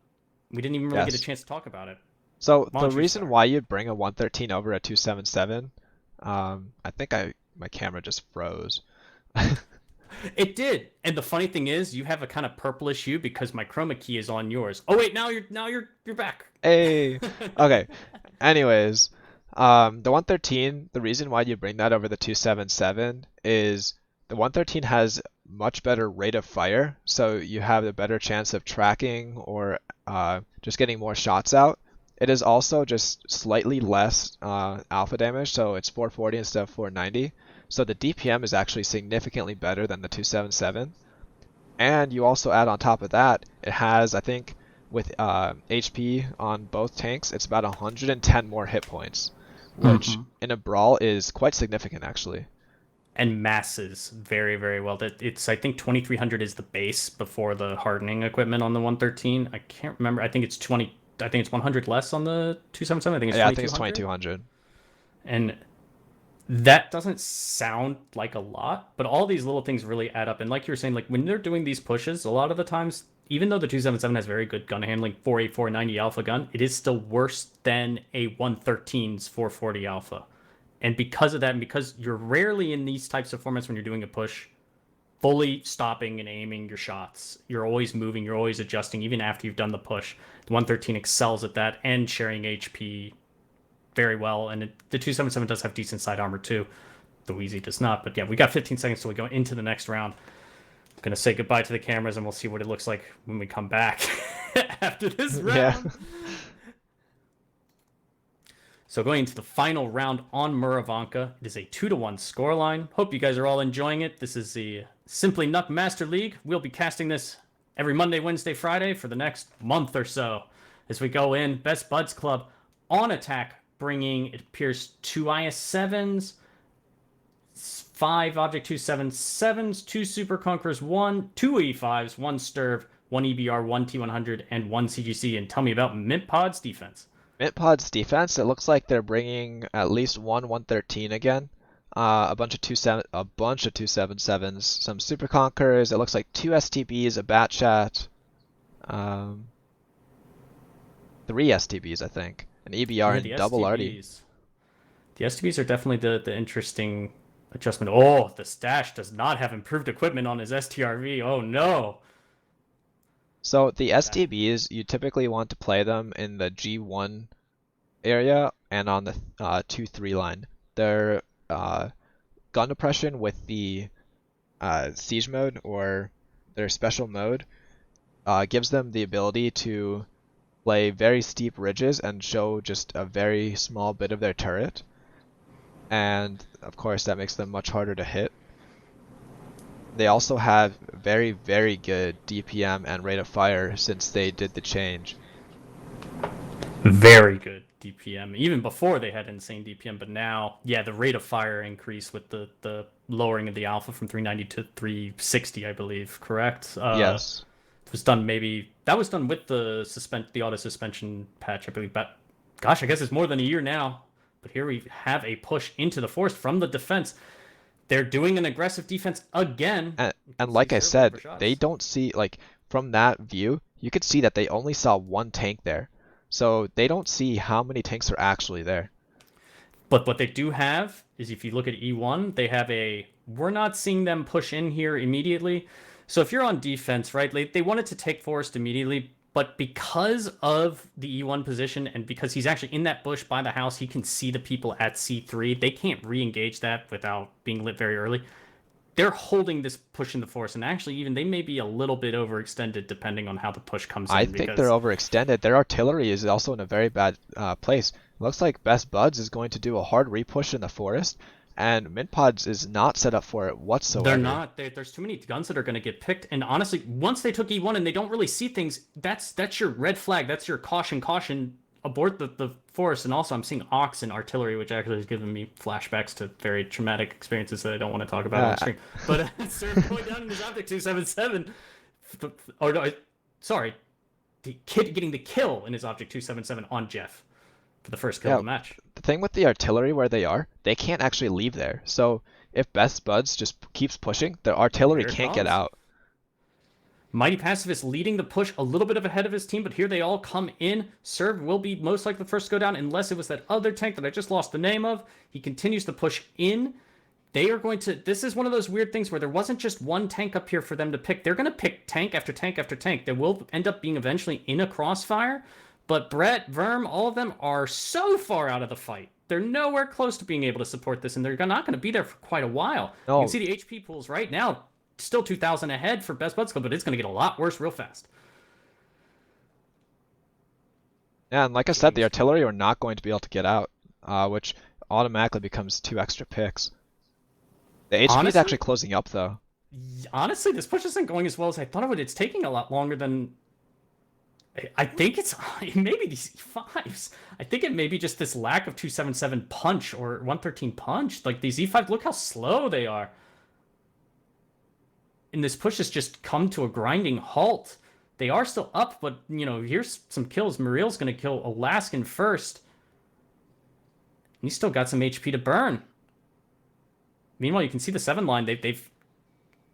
We didn't even really get a chance to talk about it. So the reason why you'd bring a 113 over a 277, I think my camera just froze. It did, and the funny thing is, you have a kind of purplish hue because my chroma key is on yours. Oh wait, now you're back. Hey, okay. Anyways, the 113, the reason why you bring that over the 277 is the 113 has much better rate of fire, so you have a better chance of tracking or just getting more shots out. It is also just slightly less alpha damage, so it's 440 instead of 490. So the DPM is actually significantly better than the 277. And you also add on top of that, it has, I think, with HP on both tanks, it's about 110 more hit points, which in a brawl is quite significant, actually. And masses very, very well. It's, I think 2300 is the base before the hardening equipment on the 113. I can't remember. I think it's 20. I think it's 100 less on the 277. I think it's 2200. Yeah, I think it's 2200. And that doesn't sound like a lot, but all these little things really add up. And like you were saying, like when they're doing these pushes, a lot of the times, even though the 277 has very good gun handling, 48490 alpha gun, it is still worse than a 113's 440 alpha. And because of that, and because you're rarely in these types of formats when you're doing a push, fully stopping and aiming your shots. You're always moving, you're always adjusting, even after you've done the push. The 113 excels at that and sharing HP very well. And the 277 does have decent side armor too. The Wheezy does not. But yeah, we got 15 seconds till we go into the next round. I'm going to say goodbye to the cameras and we'll see what it looks like when we come back after this round. Yeah. So going into the final round on Muravanka, it is a 2-1 scoreline. Hope you guys are all enjoying it. This is the Simply NUC Master League. We'll be casting this every Monday, Wednesday, Friday for the next month or so. As we go in, Best Buds Club on attack, bringing, it appears, 2 IS-7s, 5 Object 277s, 2 Super Conquerors, 2 E5s, 1 Sturv, 1 EBR, 1 T100, and 1 CGC. And tell me about Mint Pod's defense. Mintpod's defense, it looks like they're bringing at least one 113 again, a bunch of 277s, some Super Conquerors. It looks like 2 STBs, a Bat Chat, 3 STBs, I think, an EBR and double RD. The STBs are definitely the interesting adjustment. Oh, the Stash does not have improved equipment on his STRV. Oh no. So the STBs, you typically want to play them in the G1 area and on the 2-3 line. Their gun depression with the siege mode or their special mode gives them the ability to play very steep ridges and show just a very small bit of their turret. And of course that makes them much harder to hit. They also have very, very good DPM and rate of fire since they did the change. Very good. DPM, even before they had insane DPM. But now, yeah, the rate of fire increased with the lowering of the alpha from 390 to 360, I believe. Correct? Yes. It was done that was done with the auto suspension patch, I believe. But gosh, I guess it's more than a year now. But here we have a push into the forest from the defense. They're doing an aggressive defense again. And like I said, they don't see, like, from that view, you could see that they only saw one tank there. So they don't see how many tanks are actually there. But what they do have is, if you look at E1, they have we're not seeing them push in here immediately. So if you're on defense, right, they wanted to take forest immediately, but because of the E1 position and because he's actually in that bush by the house, he can see the people at C3. They can't re-engage that without being lit very early. They're holding this push in the forest, and actually even they may be a little bit overextended depending on how the push comes in. I think they're overextended. Their artillery is also in a very bad place. Looks like Best Buds is going to do a hard repush in the forest, and Mintpods is not set up for it whatsoever. They're not. There's too many guns that are going to get picked, and honestly, once they took E1 and they don't really see things, that's your red flag. That's your caution. Abort the forest. And also I'm seeing Ox and artillery, which actually is giving me flashbacks to very traumatic experiences that I don't want to talk about on stream. But Serb going down in his Object 277, or no, sorry, the kid getting the kill in his Object 277 on Jeff for the first kill of the match. The thing with the artillery where they can't actually leave there. So if Best Buds just keeps pushing, the artillery can't get out. Mighty Pacifist leading the push a little bit ahead of his team, but here they all come in. Serb will be most likely the first to go down, unless it was that other tank that I just lost the name of. He continues to push in. They are going to... This is one of those weird things where there wasn't just one tank up here for them to pick. They're going to pick tank after tank after tank. They will end up being eventually in a crossfire, but Brett, Verm, all of them are so far out of the fight. They're nowhere close to being able to support this, and they're not going to be there for quite a while. No. You can see the HP pools right now. Still 2,000 ahead for Best Buds Club, but it's going to get a lot worse real fast. Yeah, and like I said, the artillery are not going to be able to get out, which automatically becomes 2 extra picks. The HP is actually closing up, though. Honestly, this push isn't going as well as I thought it would. It's taking a lot longer than... I think it's maybe these E5s. I think it may be just this lack of 277 punch or 113 punch. Like, these E5s, look how slow they are. And this push has just come to a grinding halt. They are still up, but, you know, here's some kills. Muriel's going to kill Alaskan first. And he's still got some HP to burn. Meanwhile, you can see the 7 line. They've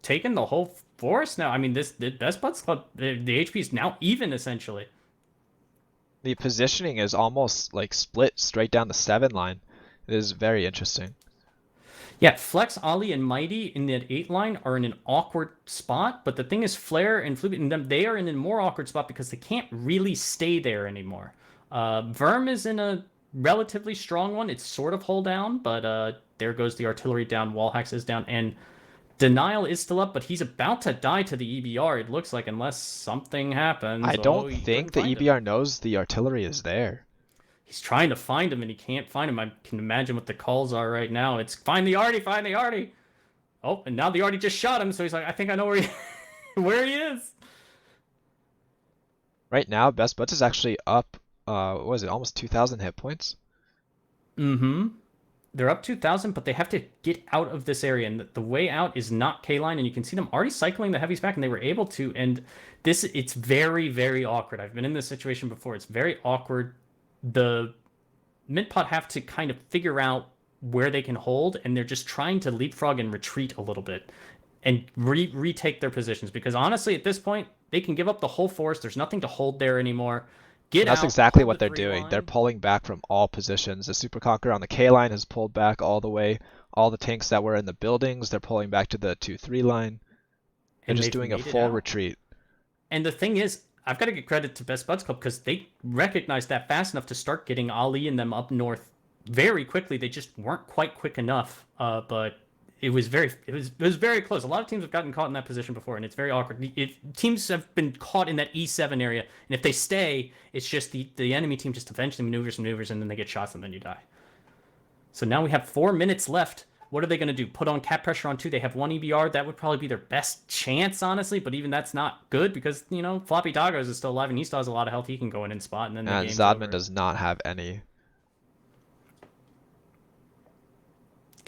taken the whole forest now. I mean, the Best Buds Club, the HP is now even, essentially. The positioning is almost, like, split straight down the 7 line. It is very interesting. Yeah, Flex, Ali, and Mighty in that 8 line are in an awkward spot, but the thing is, Flare and Fluid and them, they are in a more awkward spot because they can't really stay there anymore. Verm is in a relatively strong one. It's sort of hold down, but there goes the artillery down, Wallhacks is down, and Denial is still up, but he's about to die to the EBR, it looks like, unless something happens. I don't think the EBR knows the artillery is there. He's trying to find him, and he can't find him. I can imagine what the calls are right now. It's, find the Artie, find the Artie. Oh, and now the Artie just shot him, so he's like, I think I know where he is. Right now, Best Buds is actually up, what was it, almost 2,000 hit points? Mm-hmm. They're up 2,000, but they have to get out of this area, and the way out is not K-line, and you can see them already cycling the heavies back, and they were able to, and it's very, very awkward. I've been in this situation before. It's very awkward. The Mintpot have to kind of figure out where they can hold, and they're just trying to leapfrog and retreat a little bit and retake their positions, because honestly, at this point, they can give up the whole force. There's nothing to hold there anymore. That's exactly what they're doing. They're pulling back from all positions. The Super Conqueror on the K line has pulled back all the way. All the tanks that were in the buildings, they're pulling back to the 2-3 line. They're just doing a full retreat. And the thing is, I've got to give credit to Best Buds Club because they recognized that fast enough to start getting Ali and them up north very quickly. They just weren't quite quick enough, but it was very close. A lot of teams have gotten caught in that position before, and it's very awkward. Teams have been caught in that E7 area, and if they stay, it's just the enemy team just eventually maneuvers, and then they get shots, and then you die. So now we have 4 minutes left. What are they going to do? Put on cap pressure on 2. They have 1 EBR. That would probably be their best chance, honestly. But even that's not good because, you know, Floppy Doggos is still alive and he still has a lot of health. He can go in and spot. And then Zodman does not have any.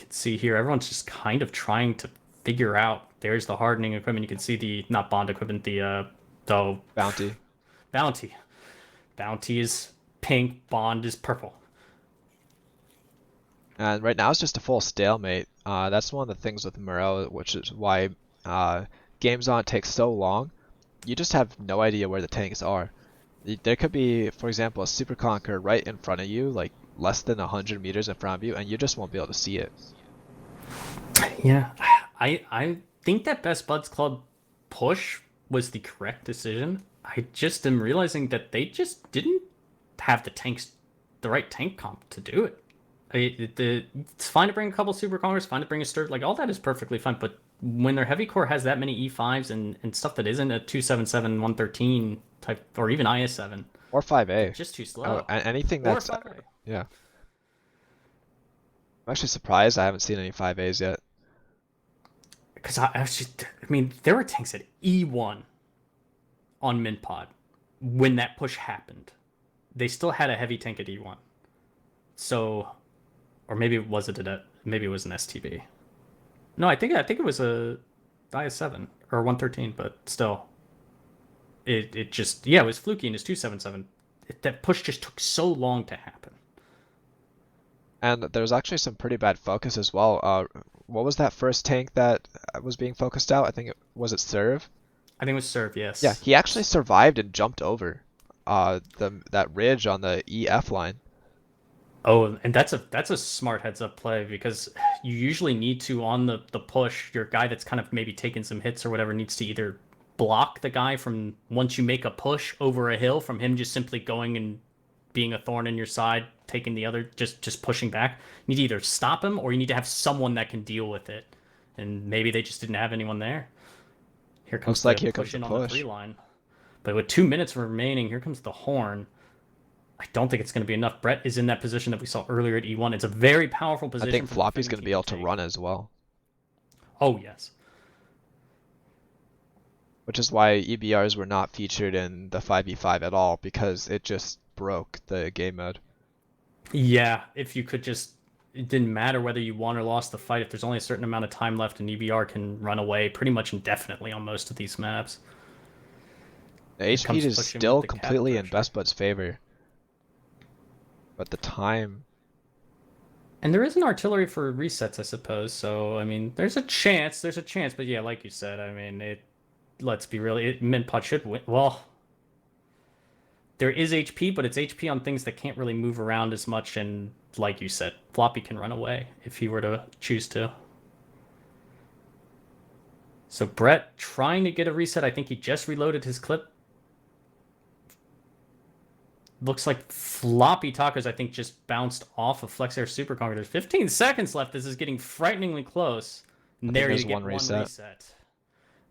can see here, everyone's just kind of trying to figure out. There's the hardening equipment. You can see the, not bond equipment, the Bounty. bounty. Bounty is pink, bond is purple. And right now it's just a full stalemate. That's one of the things with Moreau, which is why games on it take so long. You just have no idea where the tanks are. There could be, for example, a Super Conqueror right in front of you, like less than 100 meters in front of you, and you just won't be able to see it. Yeah, I think that Best Buds Club push was the correct decision. I just am realizing that they just didn't have the right tank comp to do it. It's fine to bring a couple Super Conquerors, fine to bring a Sturge, like all that is perfectly fine, but when their heavy core has that many E5s and stuff that isn't a 277, 113 type, or even IS7, Or 5A. just too slow. Anything Or that's 5A. yeah. I'm actually surprised I haven't seen any 5As yet. Because I mean, there were tanks at E1 on Minpod when that push happened. They still had a heavy tank at E1. So, or maybe it was maybe it was an STB. No, I think it was a IS7 or 113, but still, it just, yeah, it was fluky in his 277. That push just took so long to happen. And there was actually some pretty bad focus as well. What was that first tank that was being focused out? I think was it Serve? I think it was Serve, yes. Yeah, he actually survived and jumped over that ridge on the EF line. Oh, and that's a smart heads up play, because you usually need to, on the push, your guy that's kind of maybe taking some hits or whatever needs to either block the guy from, once you make a push over a hill, from him just simply going and being a thorn in your side, taking the other, just pushing back. You need to either stop him or you need to have someone that can deal with it. And maybe they just didn't have anyone there. Here comes Looks like here comes the on the push. 3 line. But with 2 minutes remaining, here comes the horn. I don't think it's going to be enough. Brett is in that position that we saw earlier at E1. It's a very powerful position. I think Floppy's going to be able to run as well. Oh, yes. Which is why EBRs were not featured in the 5v5 at all, because it just broke the game mode. Yeah, if you could just, it didn't matter whether you won or lost the fight. If there's only a certain amount of time left, an EBR can run away pretty much indefinitely on most of these maps. The HP is still completely in Best Bud's favor. But the time... And there is an artillery for resets, I suppose, so, I mean, there's a chance, but yeah, like you said, I mean, let's be real, Minpod should win. Well, there is HP, but it's HP on things that can't really move around as much, and like you said, Floppy can run away if he were to choose to. So Brett trying to get a reset. I think he just reloaded his clip. Looks like Floppy Tacos, I think, just bounced off of Flex Air Super Conqueror. There's 15 seconds left. This is getting frighteningly close. And there you get one reset.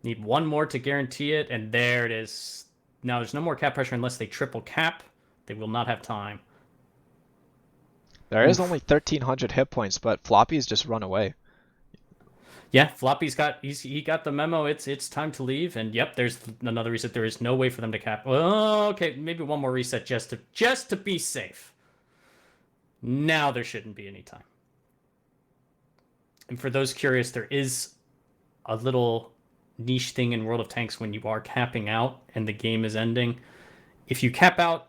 Need one more to guarantee it, and there it is. Now there's no more cap pressure unless they triple cap. They will not have time. There is only 1,300 hit points, but Floppy's just run away. Yeah, Floppy's he got the memo. It's time to leave, and yep, there's another reset. There is no way for them to cap. Oh, okay, maybe one more reset just to be safe. Now there shouldn't be any time. And for those curious, there is a little niche thing in World of Tanks when you are capping out and the game is ending. If you cap out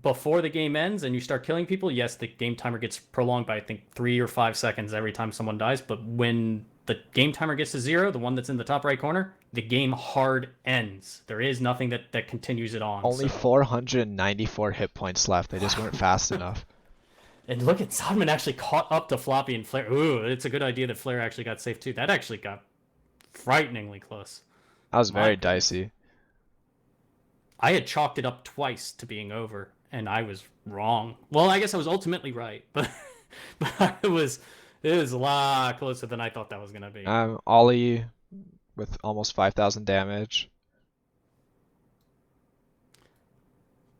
before the game ends and you start killing people, yes, the game timer gets prolonged by, I think, 3 or 5 seconds every time someone dies. But when the game timer gets to 0, the one that's in the top right corner, the game hard ends. There is nothing that continues it on. Only 494 hit points left. They just weren't fast enough. And look at Zodman actually caught up to Floppy and Flare. Ooh, it's a good idea that Flare actually got safe too. That actually got frighteningly close. That was very dicey. I had chalked it up twice to being over, and I was wrong. Well, I guess I was ultimately right, but it was a lot closer than I thought that was gonna be. Ollie with almost 5,000 damage.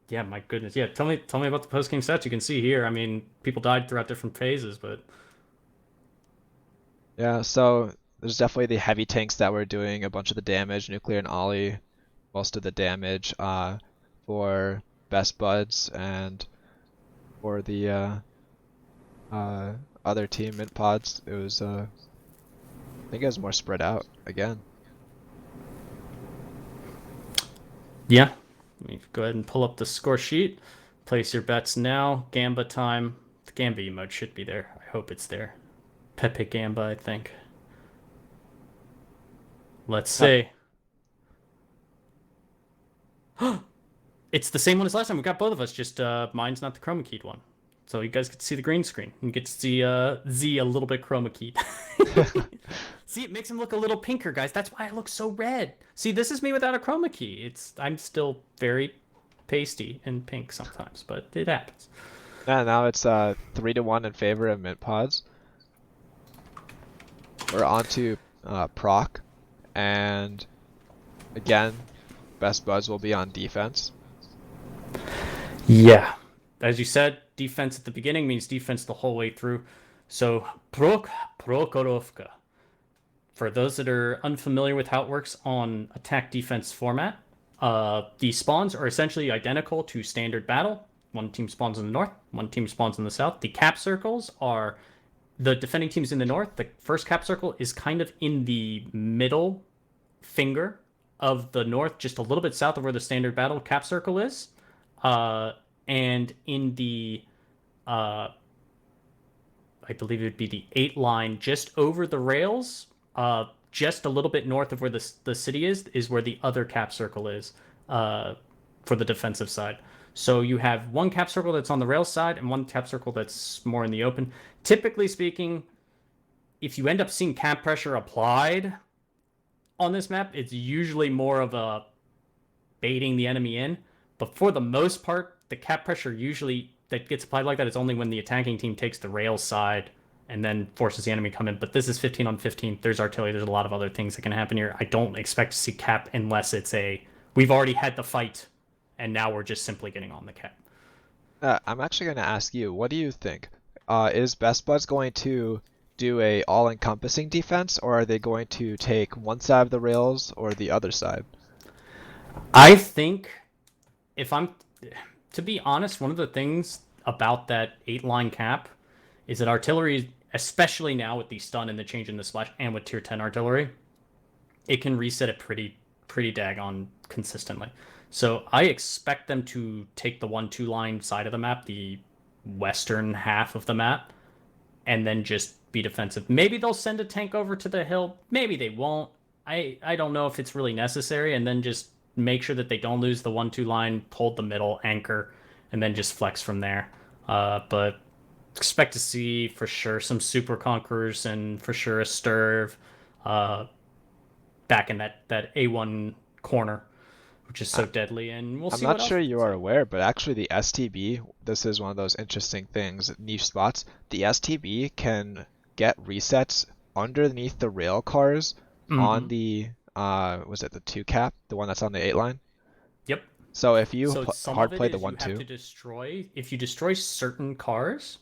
Yeah, my goodness. Yeah, tell me about the post-game stats. You can see here, I mean, people died throughout different phases, but... Yeah, so there's definitely the heavy tanks that were doing a bunch of the damage. Nuclear and Ollie, most of the damage for Best Buds, and for the other team mint pods, it was I think it was more spread out again. Yeah. Let me go ahead and pull up the score sheet. Place your bets now. Gamba time. The Gamba emote should be there. I hope it's there. Pepe Gamba, I think. Let's see. It's the same one as last time. We got both of us, just mine's not the chroma keyed one. So you guys get to see the green screen. You get to see Z a little bit chroma keyed. See, it makes him look a little pinker, guys. That's why I look so red. See, this is me without a chroma key. I'm still very pasty and pink sometimes, but it happens. Yeah, now it's 3-1 in favor of mint pods. We're on to proc, and again, best buds will be on defense. Yeah. As you said, defense at the beginning means defense the whole way through. So, Prokhorovka. For those that are unfamiliar with how it works on attack defense format, the spawns are essentially identical to standard battle. One team spawns in the north, one team spawns in the south. The cap circles are the defending teams in the north. The first cap circle is kind of in the middle finger of the north, just a little bit south of where the standard battle cap circle is. And in the, I believe it would be the 8 line, just over the rails, just a little bit north of where the city is where the other cap circle is for the defensive side. So you have one cap circle that's on the rail side and one cap circle that's more in the open. Typically speaking, if you end up seeing cap pressure applied on this map, it's usually more of a baiting the enemy in. But for the most part, the cap pressure usually that gets applied like that is only when the attacking team takes the rail side and then forces the enemy to come in. But this is 15 on 15. There's artillery. There's a lot of other things that can happen here. I don't expect to see cap unless it's we've already had the fight and now we're just simply getting on the cap. I'm actually going to ask you, what do you think? Is Best Buds going to do a all-encompassing defense, or are they going to take one side of the rails or the other side? I think to be honest, one of the things about that 8-line cap is that artillery, especially now with the stun and the change in the splash and with tier 10 artillery, it can reset it pretty daggone consistently. So I expect them to take the 1-2 line side of the map, the western half of the map, and then just be defensive. Maybe they'll send a tank over to the hill. Maybe they won't. I don't know if it's really necessary, and then just make sure that they don't lose the 1-2 line, hold the middle, anchor, and then just flex from there. But expect to see for sure some Super Conquerors and for sure a Sturv back in that A1 corner, which is so deadly, and we'll see what else. I'm not sure you are aware, but actually the STB, this is one of those interesting things, niche spots. The STB can get resets underneath the rail cars on the, was it the 2 cap? The one that's on the 8 line? Yep. So if you hard play the 1-2. You have to destroy, if you destroy certain cars,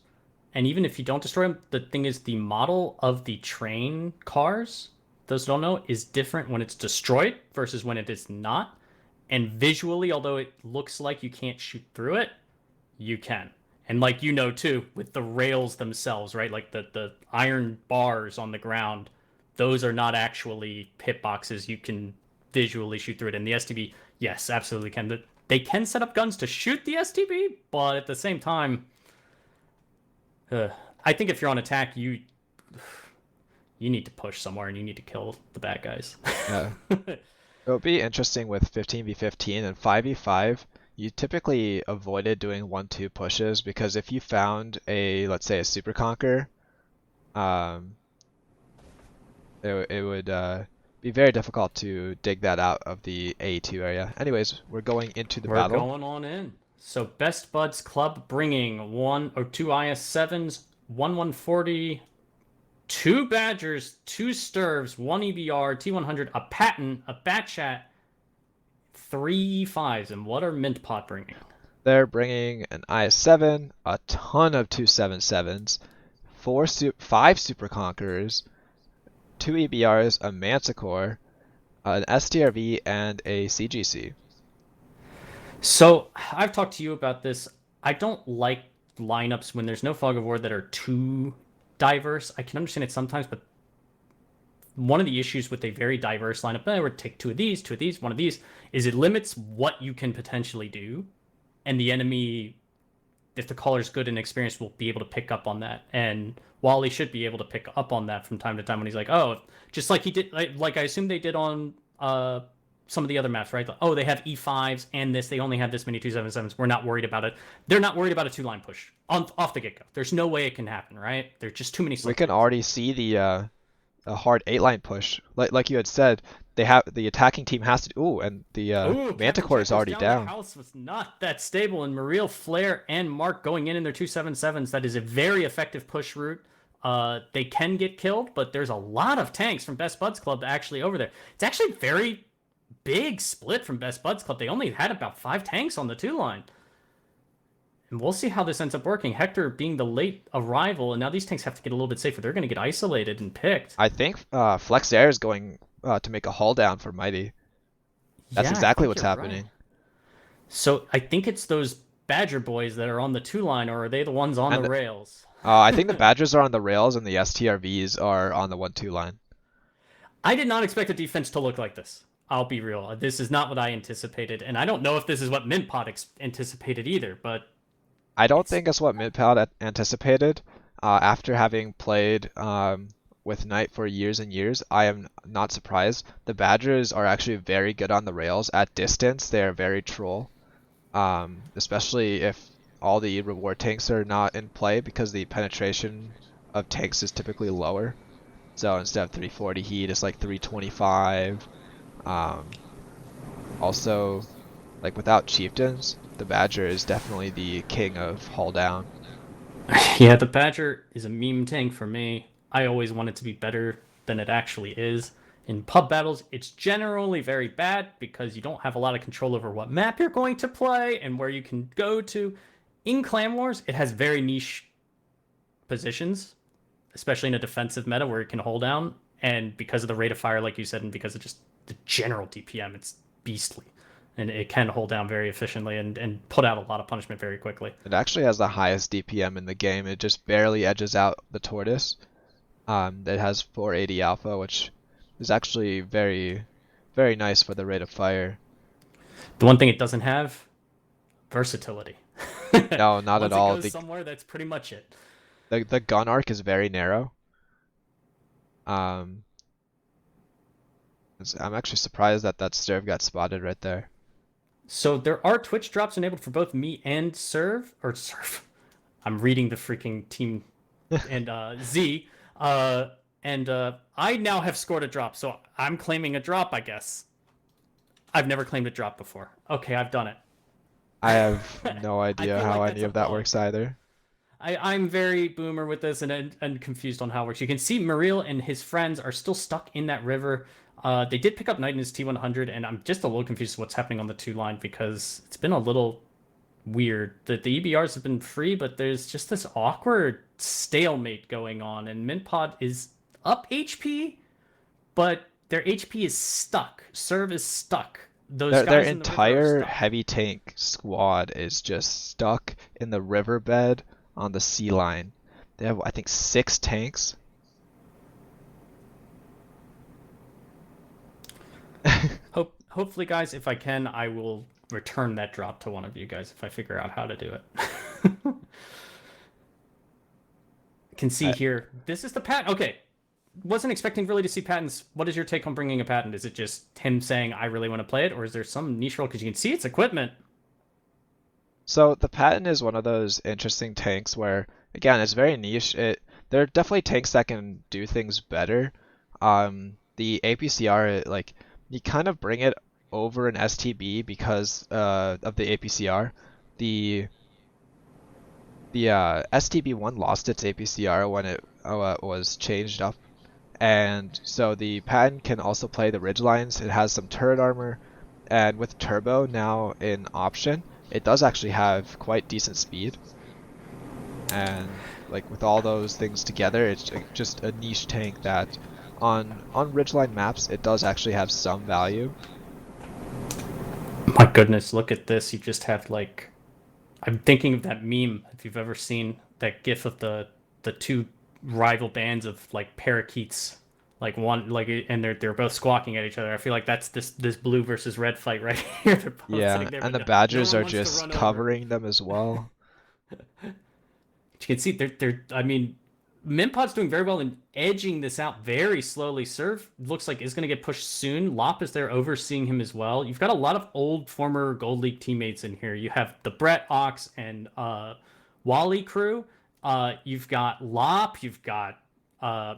and even if you don't destroy them, the thing is the model of the train cars, those who don't know, is different when it's destroyed versus when it is not. And visually, although it looks like you can't shoot through it, you can. And like you know too, with the rails themselves, right? Like the iron bars on the ground, those are not actually pit boxes. You can visually shoot through it. And the STB, yes, absolutely can. They can set up guns to shoot the STB, but at the same time, I think if you're on attack, you need to push somewhere and you need to kill the bad guys. Yeah. It would be interesting with 15v15 and 5v5. You typically avoided doing 1-2 pushes because if you found let's say a Super Conquer, it would be very difficult to dig that out of the A2 area. Anyways, we're going into the battle. We're going on in. So Best Buds Club bringing 1 or 2 IS-7s, 140, 2 Badgers, 2 Sturvs, 1 EBR, T100, a Patton, a Batchat, 3 5s. And what are Mint Pot bringing? They're bringing an IS-7, a ton of 277s, 5 Super Conquerors, 2 EBRs, a Manticore, an STRV, and a CGC. So I've talked to you about this. I don't like lineups when there's no fog of war that are too diverse. I can understand it sometimes, but one of the issues with a very diverse lineup, we're take two of these, one of these, is it limits what you can potentially do, and the enemy, if the caller's good and experienced, will be able to pick up on that. And Wally should be able to pick up on that from time to time when he's like, oh, just like he did, like I assume they did on some of the other maps, right? Like, oh, they have E5s and this, they only have this many 277s. We're not worried about it. They're not worried about a two-line push off the get-go. There's no way it can happen, right? There's just too many. We can already see the a hard 8-line push. Like you had said, the attacking team has to. Ooh, and the Manticore is already down. The house was not that stable, and Mariel, Flair, and Mark going in their 277s. That is a very effective push route. They can get killed, but there's a lot of tanks from Best Buds Club actually over there. It's actually very big split from Best Buds Club. They only had about 5 tanks on the 2-line. And we'll see how this ends up working. Hector being the late arrival, and now these tanks have to get a little bit safer. They're going to get isolated and picked. I think Flex Air is going to make a hull down for Mighty. That's exactly what's happening. Right. So I think it's those Badger boys that are on the 2-line, or are they the ones on the rails? I think the Badgers are on the rails and the STRVs are on the 1-2 line. I did not expect the defense to look like this. I'll be real. This is not what I anticipated, and I don't know if this is what Mintpod anticipated either, but I don't think it's what Mintpod anticipated. After having played with Knight for years and years, I am not surprised. The Badgers are actually very good on the rails. At distance, they are very troll, especially if all the reward tanks are not in play, because the penetration of tanks is typically lower. So instead of 340 heat, it's like 325. Also, like without chieftains, the Badger is definitely the king of hull down. Yeah, the Badger is a meme tank for me. I always want it to be better than it actually is. In pub battles, it's generally very bad because you don't have a lot of control over what map you're going to play and where you can go to. In Clan Wars, it has very niche positions, especially in a defensive meta where it can hold down. And because of the rate of fire, like you said, and because of just the general DPM, it's beastly. And it can hold down very efficiently and put out a lot of punishment very quickly. It actually has the highest DPM in the game. It just barely edges out the Tortoise. It has 480 alpha, which is actually very, very nice for the rate of fire. The one thing it doesn't have, versatility. No, not at all. Once it goes somewhere, that's pretty much it. The gun arc is very narrow. I'm actually surprised that Serve got spotted right there. So there are Twitch drops enabled for both me and Serve. I'm reading the freaking team and Z. And I now have scored a drop, so I'm claiming a drop, I guess. I've never claimed a drop before. Okay, I've done it. I have no idea how any of that works either. I'm very boomer with this and confused on how it works. You can see Mariel and his friends are still stuck in that river. They did pick up Knight in his T100, and I'm just a little confused with what's happening on the 2-line because it's been a little weird. The EBRs have been free, but there's just this awkward stalemate going on, and Mintpod is up HP, but their HP is stuck. Serve is stuck. Their entire heavy tank squad is just stuck in the riverbed on the sea line. They have, I think, 6 tanks. Hopefully, guys, if I can, I will return that drop to one of you guys if I figure out how to do it. Can see here. This is the patent. Okay. Wasn't expecting really to see patents. What is your take on bringing a patent? Is it just him saying, I really want to play it? Or is there some niche role? Because you can see it's equipment. So the patent is one of those interesting tanks where, again, it's very niche. There are definitely tanks that can do things better. The APCR, like, you kind of bring it over an STB because of the APCR. The STB1 lost its APCR when it was changed up. And so the patent can also play the ridge lines. It has some turret armor, and with turbo now in option, it does actually have quite decent speed. And like with all those things together, it's just a niche tank that on ridgeline maps it does actually have some value. My goodness, look at this. You just have like, I'm thinking of that meme, if you've ever seen that gif of the two rival bands of like parakeets, like one like, and they're both squawking at each other. I feel like that's this blue versus red fight right here. They're both Yeah, sitting there, and but the no Badgers one are wants to just run over. covering them as well. You can see they're I mean, Minpod's doing very well in edging this out very slowly. Serve looks like is going to get pushed soon. Lop is there overseeing him as well. You've got a lot of old former Gold League teammates in here. You have the Brett Ox and Wally crew. You've got Lop. You've got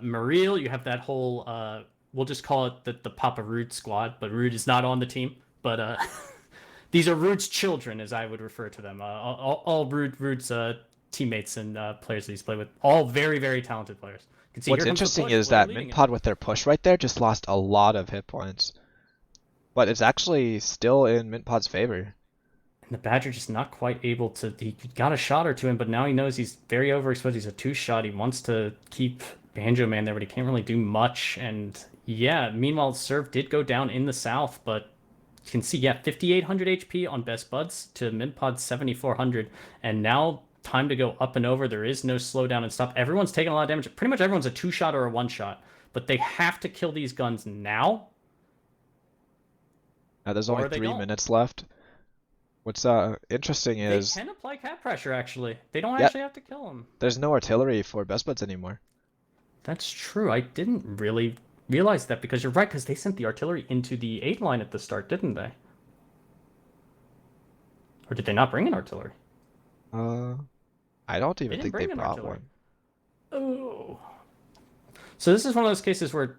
Mariel. You have that whole we'll just call it the Papa Rude squad, but Rude is not on the team. But these are Rude's children, as I would refer to them. All Rude's teammates and players that he's played with, all very, very talented players. You can see What's here comes the interesting push, is Blair that leading it. Minpod with their push right there just lost a lot of hit points. But it's actually still in Minpod's favor. And the Badger just not quite able to. He got a shot or two in, but now he knows he's very overexposed. He's a 2-shot. He wants to keep Banjo Man there, but he can't really do much. And yeah, meanwhile, Serve did go down in the south, but you can see, yeah, 5,800 HP on Best Buds to Minpod 7,400. And now time to go up and over. There is no slowdown and stop. Everyone's taking a lot of damage. Pretty much everyone's a 2-shot or a 1-shot, but they have to kill these guns now. There's Or only they 3 don't. minutes left. What's interesting They is can apply cap pressure, actually. They don't yeah, actually have to kill them. there's no artillery for Best Buds anymore. That's true. I didn't really realize that, because you're right, because they sent the artillery into the 8 line at the start, didn't they? Or did they not bring an artillery? I don't even They didn't think they bring an brought artillery. one. Oh. So this is one of those cases where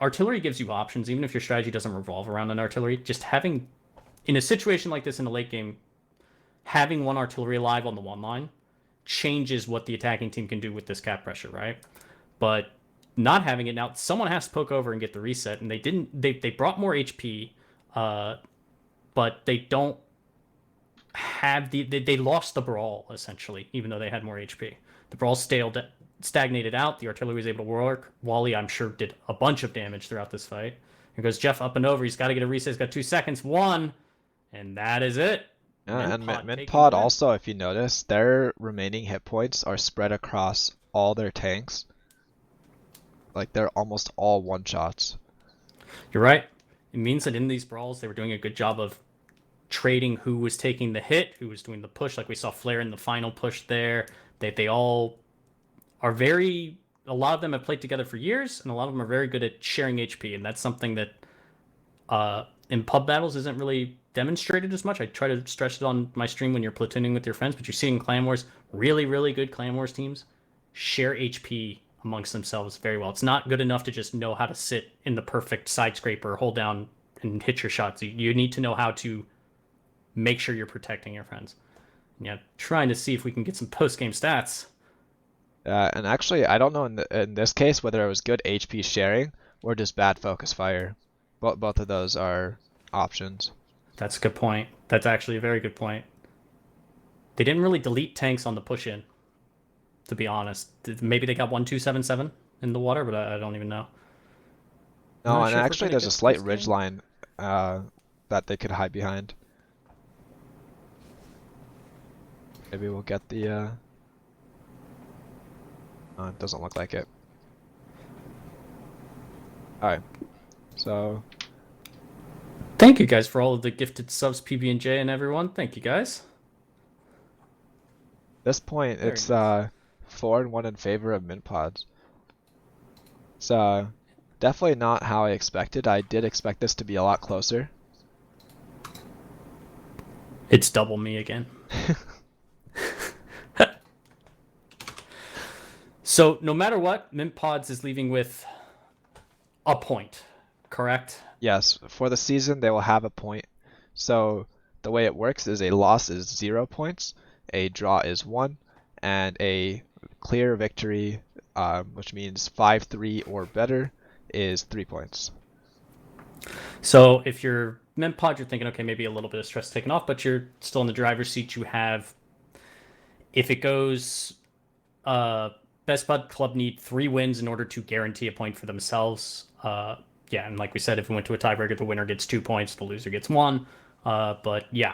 artillery gives you options, even if your strategy doesn't revolve around an artillery. Just having, in a situation like this in a late game, having one artillery alive on the 1 line changes what the attacking team can do with this cap pressure, right? But not having it now, someone has to poke over and get the reset, and they didn't. They brought more HP, but they don't have they lost the brawl essentially, even though they had more HP. The brawl stagnated out. The artillery was able to work. Wally, I'm sure, did a bunch of damage throughout this fight. Here goes Jeff up and over. He's got to get a reset. He's got 2 seconds. 1, and that is it. And Minpod Minpod also, if you notice, their remaining hit points are spread across all their tanks. Like they're almost all 1-shots. You're right. It means that in these brawls, they were doing a good job of trading who was taking the hit, who was doing the push. Like we saw Flair in the final push there. They all are very. A lot of them have played together for years, and a lot of them are very good at sharing HP, and that's something that in pub battles isn't really demonstrated as much. I try to stress it on my stream when you're platooning with your friends, but you're seeing Clan Wars, really, really good Clan Wars teams share HP amongst themselves very well. It's not good enough to just know how to sit in the perfect side scraper, hold down, and hit your shots. You need to know how to make sure you're protecting your friends. Yeah, trying to see if we can get some post-game stats. And actually, I don't know in this case whether it was good HP sharing or just bad focus fire. Both of those are options. That's a good point. That's actually a very good point. They didn't really delete tanks on the push-in, to be honest. Maybe they got 1277 in the water, but I don't even know. No, and actually there's a slight ridge line that they could hide behind. Maybe we'll get the it doesn't look like it. Alright. So thank you guys for all of the gifted subs, PB&J and everyone. Thank you guys. At this point Very it's nice. 4-1 in favor of Minpods. It's definitely not how I expected. I did expect this to be a lot closer. It's double me again. So no matter what, Minpods is leaving with a point, correct? Yes, for the season they will have a point. So the way it works is a loss is 0 points, a draw is 1, and a clear victory, which means 5-3 or better, is 3 points. So if you're Minpod, you're thinking, okay, maybe a little bit of stress taken off, but you're still in the driver's seat. You have, if it goes, Best Bud Club need 3 wins in order to guarantee a point for themselves. And like we said, if we went to a tiebreaker, the winner gets 2 points, the loser gets 1. But yeah,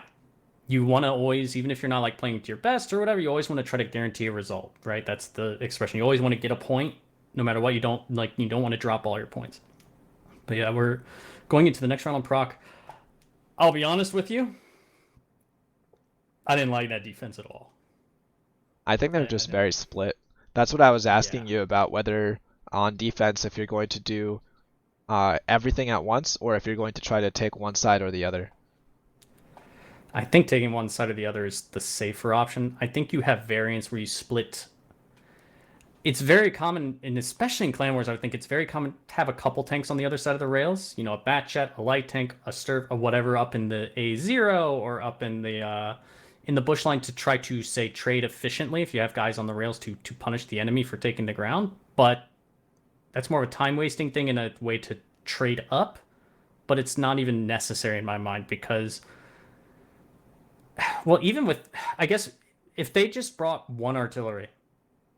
you want to always, even if you're not like playing to your best or whatever, you always want to try to guarantee a result, right? That's the expression. You always want to get a point, no matter what. You don't want to drop all your points. But yeah, we're going into the next round on proc. I'll be honest with you, I didn't like that defense at all. I think they're just very split. That's what I was asking Yeah. you about, whether on defense if you're going to do everything at once or if you're going to try to take one side or the other. I think taking one side or the other is the safer option. I think you have variants where you split. It's very common, and especially in Clan Wars, I think it's very common to have a couple tanks on the other side of the rails. You know, a bat jet, a light tank, a stir, a whatever up in the A0 or up in the bush line to try to say trade efficiently. If you have guys on the rails to punish the enemy for taking the ground, but that's more of a time wasting thing and a way to trade up. But it's not even necessary in my mind because, well, even with, I guess, if they just brought one artillery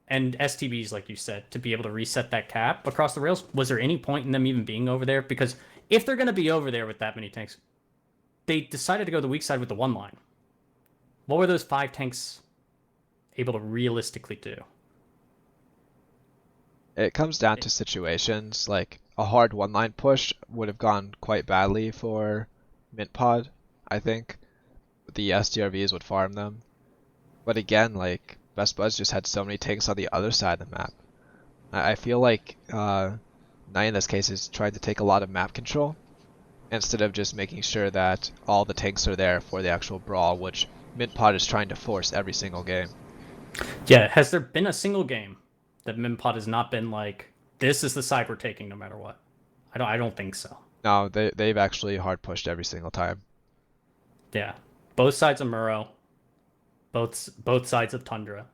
and STBs, like you said, to be able to reset that cap across the rails, was there any point in them even being over there? Because if they're going to be over there with that many tanks, they decided to go the weak side with the one line. What were those 5 tanks able to realistically do? It comes down to situations, like a hard one-line push would have gone quite badly for Mint Pod, I think. The STRVs would farm them. But again, like, Best Buds just had so many tanks on the other side of the map. I feel like Knight in this case is trying to take a lot of map control instead of just making sure that all the tanks are there for the actual brawl, which Mint Pod is trying to force every single game. Yeah, has there been a single game that Mimpod has not been like, this is the side we're taking no matter what? I don't think so. No, they've actually hard pushed every single time. Yeah, both sides of Murrow, both sides of Tundra,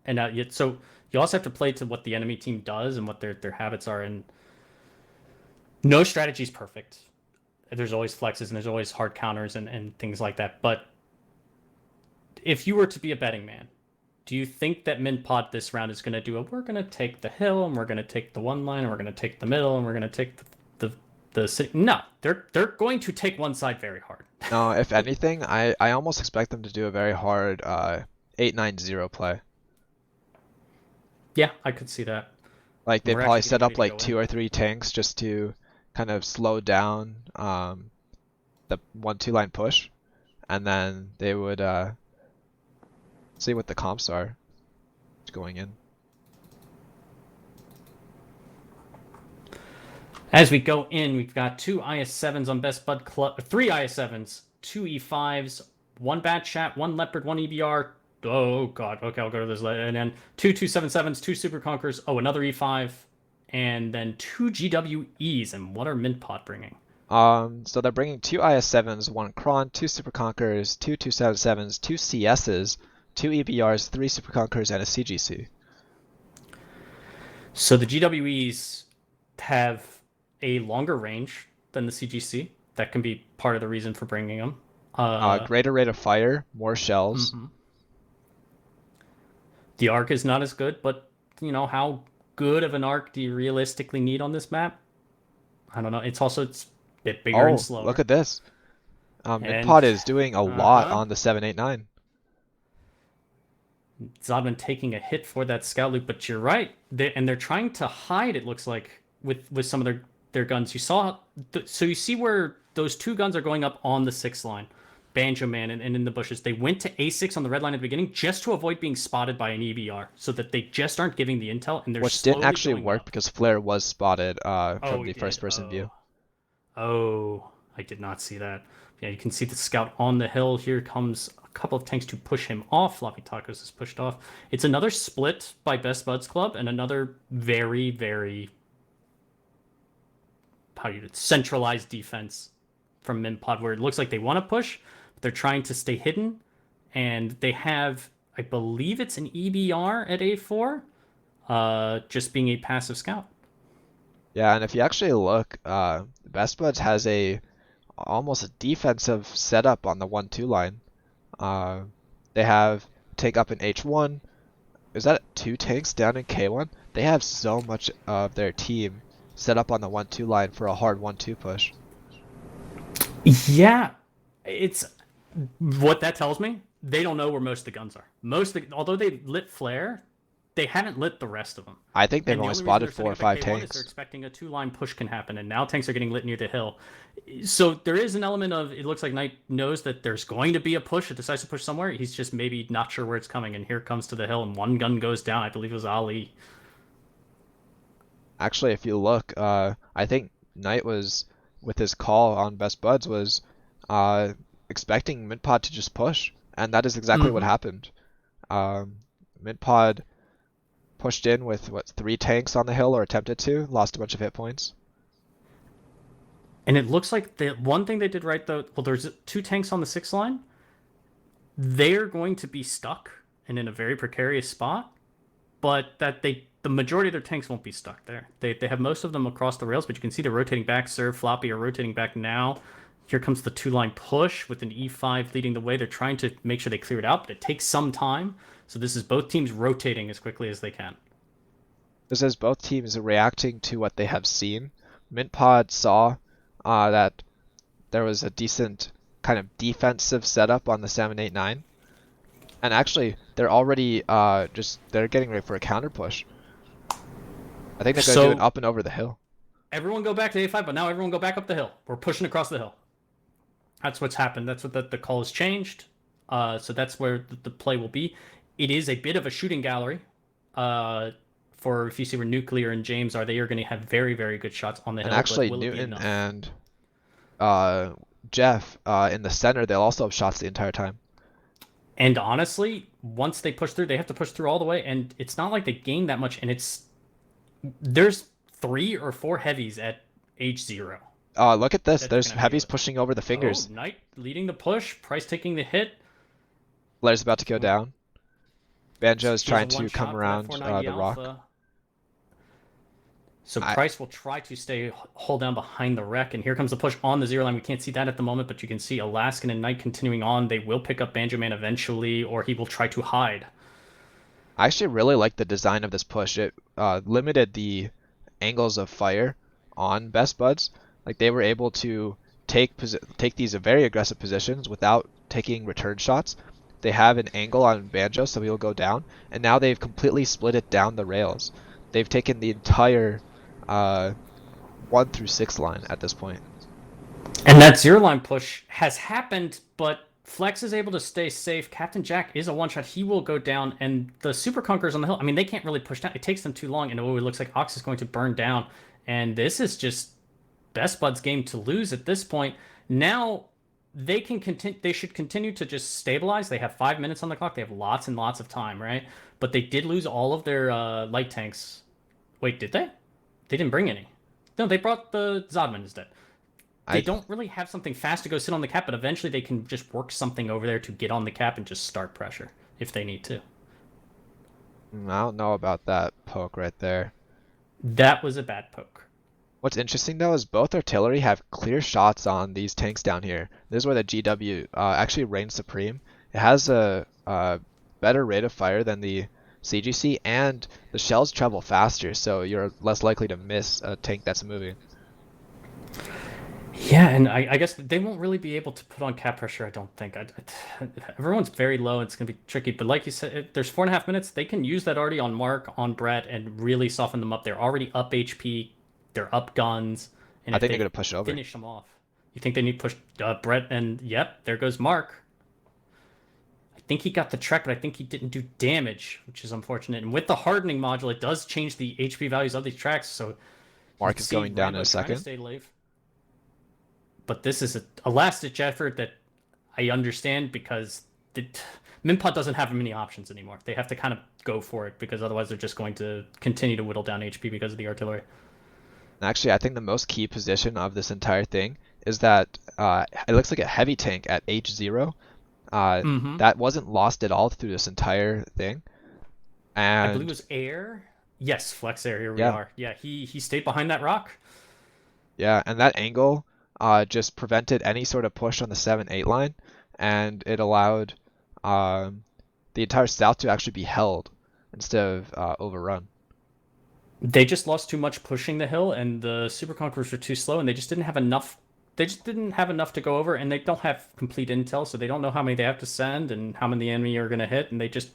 and so you also have to play to what the enemy team does and what their habits are. And no strategy is perfect. There's always flexes and there's always hard counters and things like that. But if you were to be a betting man, do you think that Minpod this round is going to do we're going to take the hill and we're going to take the one line and we're going to take the middle and we're going to take the city? No, they're going to take one side very hard. No, if anything, I almost expect them to do a very hard 8-9-0 play. Yeah, I could see that. Like they We're probably actually set getting up ready to like go 2 in. or 3 tanks just to kind of slow down the 1-2 line push, and then they would see what the comps are going in. As we go in, we've got 2 IS7s on Best Bud Club, 3 IS7s, 2 E5s, 1 Bat Chat, 1 Leopard, 1 EBR. Oh god, okay, I'll go to this later. And then 2 277s, 2 Super Conquerors, oh, another E5, and then 2 GWEs. And what are Mintpot bringing? So they're bringing 2 IS7s, 1 Kron, 2 Super Conquerors, 2 277s, 2 CSs, 2 EBRs, 3 Super Conquerors, and a CGC. So the GWEs have a longer range than the CGC. That can be part of the reason for bringing them. Greater rate of fire, more shells. Mm-hmm. The arc is not as good, but how good of an arc do you realistically need on this map? I don't know. It's a bit bigger and Oh, slower. look at this. And Minpod is doing a lot on the 789. Zodman taking a hit for that scout loop, but you're right. They're trying to hide. It looks like with some of their guns. You saw so you see where those 2 guns are going up on the 6 line. Banjo Man and in the bushes. They went to A6 on the red line at the beginning just to avoid being spotted by an EBR, so that they just aren't giving the intel, and they're Which didn't slowly actually going work up. because Flare was spotted from the He first did. person view. Oh, I did not see that. Yeah, you can see the scout on the hill. Here comes a couple of tanks to push him off. Floppy Tacos is pushed off. It's another split by Best Buds Club and another very, very centralized defense from Minpod, where it looks like they want to push, but they're trying to stay hidden. And they have, I believe it's an EBR at A4, just being a passive scout. Yeah, and if you actually look, Best Buds has almost a defensive setup on the 1-2 line. They have tank up in H1. Is that 2 tanks down in K1? They have so much of their team set up on the 1-2 line for a hard 1-2 push. Yeah, it's What that tells me, they don't know where most of the guns are. Although they lit flare, they haven't lit the rest of them. I think they've And the only only reason spotted they're four setting or up at five K1 is they're tanks. expecting a 2-line push can happen, and now tanks are getting lit near the hill. So there is an element of, it looks like Knight knows that there's going to be a push, a decisive push somewhere. He's just maybe not sure where it's coming, and here it comes to the hill, and one gun goes down. I believe it was Ali. Actually, if you look, I think Knight was, with his call on Best Buds, was uh, expecting Midpod to just push, and that is exactly what Mm-hmm. happened. Midpod pushed in with, what, 3 tanks on the hill, or attempted to, lost a bunch of hit points. And it looks like the one thing they did right, though, well, there's 2 tanks on the 6 line. They're going to be stuck and in a very precarious spot, but the majority of their tanks won't be stuck there. They have most of them across the rails, but you can see they're rotating back. Serve, Floppy are rotating back now. Here comes the 2-line push with an E5 leading the way. They're trying to make sure they clear it out, but it takes some time. So this is both teams rotating as quickly as they can. This is both teams reacting to what they have seen. Midpod saw that there was a decent kind of defensive setup on the 789. And actually, they're already they're getting ready for a counter push. I think they're going to do it So up and over the hill. everyone go back to A5, but now everyone go back up the hill. We're pushing across the hill. That's what's happened. That's what the call has changed. So that's where the play will be. It is a bit of a shooting gallery. For if you see where Nuclear and James are, they are going to have very, very good shots on the And hill. actually, But will it be Newton enough? and Jeff in the center, they'll also have shots the entire time. And honestly, once they push through, they have to push through all the way, and it's not like they gain that much. And there's 3 or 4 heavies at H0 Look at this. that they're There's going to have to deal heavies with. pushing over the Oh, fingers. Knight leading the push, Price taking the hit. Blair's about to go down. Banjo is He has a trying one to come shot for that around 490 the rock. alpha. So I, Price will try to hold down behind the wreck, and here comes the push on the 0 line. We can't see that at the moment, but you can see Alaskan and Knight continuing on. They will pick up Banjo Man eventually, or he will try to hide. I actually really like the design of this push. It limited the angles of fire on Best Buds. Like they were able to take these very aggressive positions without taking return shots. They have an angle on Banjo, so he'll go down, and now they've completely split it down the rails. They've taken the entire 1 through 6 line at this point. And that 0 line push has happened, but Flex is able to stay safe. Captain Jack is a one shot. He will go down, and the Super Conquerors on the hill, I mean, they can't really push down. It takes them too long, and it looks like Ox is going to burn down. And this is just Best Bud's game to lose at this point. Now they can continue. They should continue to just stabilize. They have 5 minutes on the clock. They have lots and lots of time, right? But they did lose all of their light tanks. Wait, did they? They didn't bring any. No, they brought the Zodman instead. They I don't really have something fast to go sit on the cap, but eventually they can just work something over there to get on the cap and just start pressure if they need to. I don't know about that poke right there. That was a bad poke. What's interesting though is both artillery have clear shots on these tanks down here. This is where the GW actually reigns supreme. It has a better rate of fire than the CGC, and the shells travel faster, so you're less likely to miss a tank that's moving. Yeah, and I guess they won't really be able to put on cap pressure, I don't think. Everyone's very low. It's going to be tricky. But like you said, there's 4.5 minutes. They can use that already on Mark, on Brett, and really soften them up. They're already up HP. They're up guns. And I if think they're they gonna push over. finish them off, you think they need to push Brett? And yep, there goes Mark. I think he got the track, but I think he didn't do damage, which is unfortunate. And with the hardening module, it does change the HP values of these tracks. So Mark is going down in a Rambo trying to second. stay live. But this is a last-ditch effort that I understand because Minpot doesn't have many options anymore. They have to kind of go for it because otherwise they're just going to continue to whittle down HP because of the artillery. Actually, I think the most key position of this entire thing is that it looks like a heavy tank at H0. Mm-hmm. That wasn't lost at all through this entire thing. I believe it And was air. Yes, flex air. Here we yeah, are. Yeah, he stayed behind that rock. yeah, and that angle just prevented any sort of push on the 7-8 line, and it allowed the entire south to actually be held instead of overrun. They just lost too much pushing the hill, and the Super Conquerors were too slow, and they just didn't have enough they just didn't have enough to go over, and they don't have complete intel, so they don't know how many they have to send and how many the enemy are going to hit, and they just,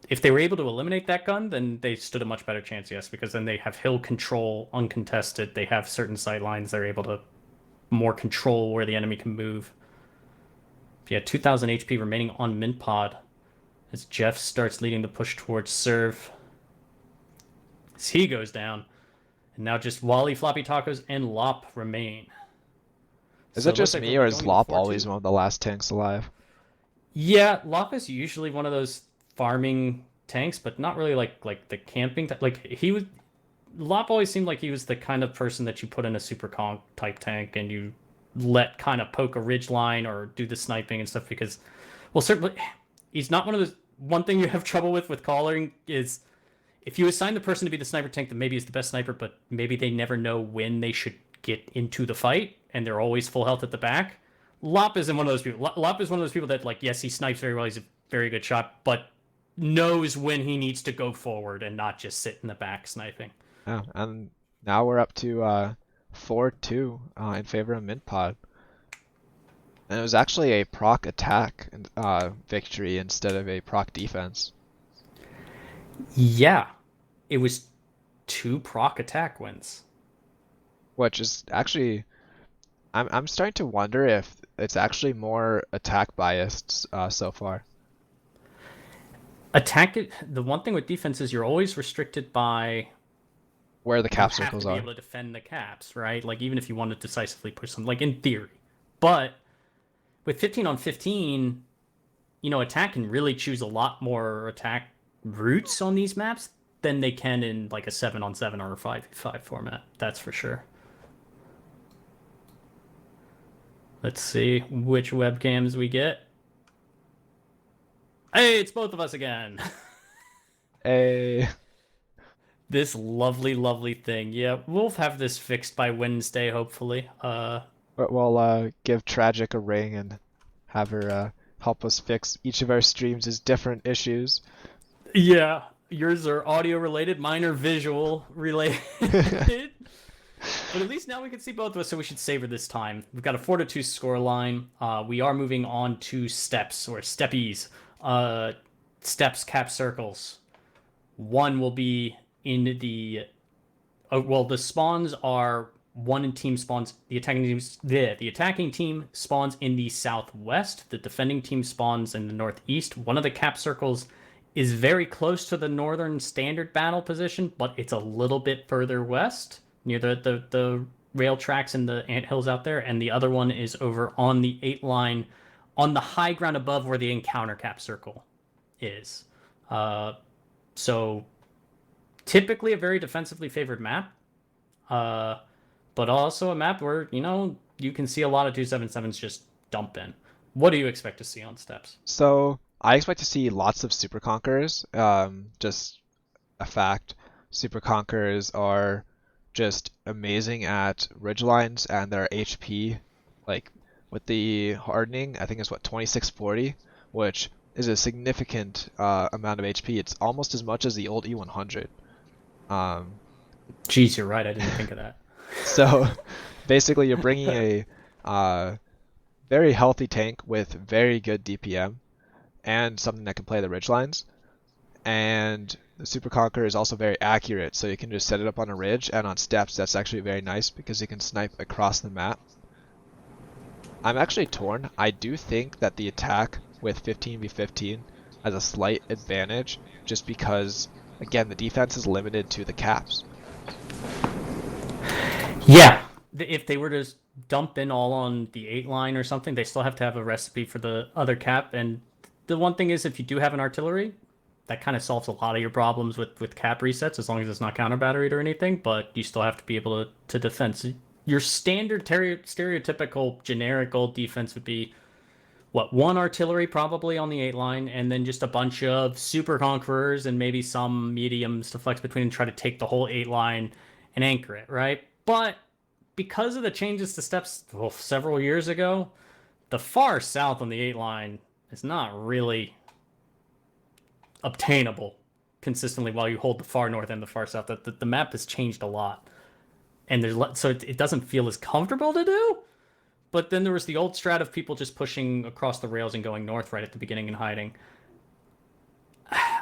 if they were able to eliminate that gun, then they stood a much better chance, yes, because then they have hill control uncontested, they have certain sight lines, they're able to more control where the enemy can move. Yeah, 2,000 HP remaining on Mint Pod as Jeff starts leading the push towards Serve. As he goes down, and now just Wally, Floppy Tacos, and Lop remain. Is So it just like me, or is Lop always one of the last tanks alive? Yeah, Lop is usually one of those farming tanks, but not really like the camping. Like he was, Lop always seemed like he was the kind of person that you put in a super conk type tank and you let kind of poke a ridge line or do the sniping and stuff because, well, certainly he's not one of those. One thing you have trouble with calling is if you assign the person to be the sniper tank that maybe is the best sniper, but maybe they never know when they should get into the fight and they're always full health at the back. Lop isn't one of those people. Lop is one of those people that, like, yes, he snipes very well. He's a very good shot, but knows when he needs to go forward and not just sit in the back sniping. Yeah, and now we're up to 4-2 in favor of Mint Pod. And it was actually a proc attack victory instead of a proc defense. Yeah, it was 2 proc attack wins. Which is actually, I'm starting to wonder if it's actually more attack biased so far. The one thing with defense is you're always restricted by where the cap you have circles to be are. able to defend the caps, right? Like even if you want to decisively push them, like in theory. But with 15 on 15, attack can really choose a lot more attack routes on these maps than they can in like a 7 on 7 or a 5v5 format. That's for sure. Let's see which webcams we get. Hey, it's both of us again. Hey. This lovely, lovely thing. Yeah, we'll have this fixed by Wednesday, hopefully. We'll give Tragic a ring and have her help us fix each of our streams' different issues. Yeah, yours are audio related, mine are visual related. But at least now we can see both of us, so we should savor this time. We've got a 4-2 score line. We are moving on to steps, or steppies. Steps, cap circles. One will be in the... the spawns are one in team spawns. The attacking team spawns in the southwest. The defending team spawns in the northeast. One of the cap circles is very close to the northern standard battle position, but it's a little bit further west, near the rail tracks and the anthills out there. And the other one is over on the 8 line, on the high ground above where the encounter cap circle is. So typically a very defensively favored map, but also a map where, you can see a lot of 277s just dump in. What do you expect to see on steps? So I expect to see lots of Super Conquerors. Just a fact. Super Conquerors are just amazing at ridgelines, and their HP, like with the hardening, I think it's 2640, which is a significant amount of HP. It's almost as much as the old E100. Jeez, you're right. I didn't think of that. So basically, you're bringing a very healthy tank with very good DPM and something that can play the ridgelines. And the Super Conqueror is also very accurate, so you can just set it up on a ridge, and on steps that's actually very nice because you can snipe across the map. I'm actually torn. I do think that the attack with 15v15 has a slight advantage just because, again, the defense is limited to the caps. Yeah, if they were to dump in all on the 8 line or something, they still have to have a recipe for the other cap. And the one thing is, if you do have an artillery, that kind of solves a lot of your problems with cap resets, as long as it's not counter batteried or anything, but you still have to be able to defend. So your standard stereotypical generic gold defense would be, one artillery probably on the 8 line, and then just a bunch of Super Conquerors and maybe some mediums to flex between and try to take the whole 8 line and anchor it, right? But because of the changes to steps several years ago, the far south on the 8 line is not really obtainable consistently while you hold the far north and the far south. The map has changed a lot, and so it doesn't feel as comfortable to do, But then there was the old strat of people just pushing across the rails and going north right at the beginning and hiding.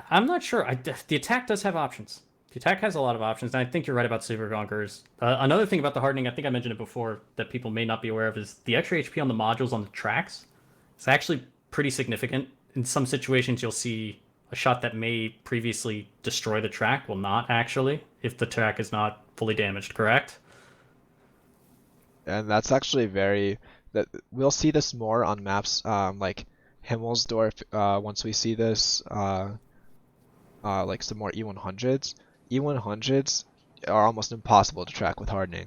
I'm not sure. The attack does have options. The attack has a lot of options, and I think you're right about Super Conquerors. Another thing about the hardening, I think I mentioned it before, that people may not be aware of is the extra HP on the modules on the tracks. It's actually pretty significant. In some situations, you'll see a shot that may previously destroy the track will not actually, if the track is not fully damaged, correct? And that's actually that we'll see this more on maps like Himmelsdorf once we see this like some more E100s. E100s are almost impossible to track with hardening.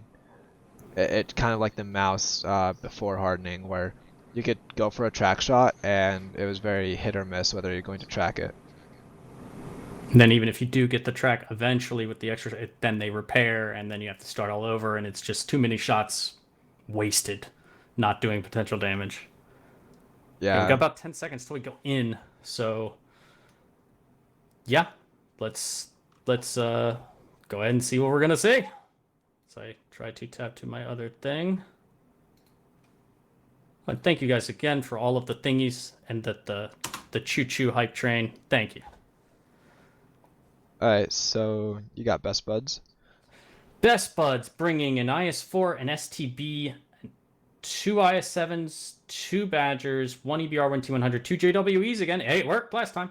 It kind of like the mouse before hardening, where you could go for a track shot and it was very hit or miss whether you're going to track it. And then even if you do get the track eventually with the extra, then they repair, and then you have to start all over, and it's just too many shots wasted, not doing potential damage. Okay, we got Yeah. about 10 seconds till we go in, so yeah, let's go ahead and see what we're gonna see. So I try to tap to my other thing. And thank you guys again for all of the thingies and the choo-choo hype train. Thank you. Alright, so you got best buds. Best Buds bringing an IS-4, an STB, two IS-7s, two Badgers, one EBR 1T100, two JWEs again. Hey, it worked last time.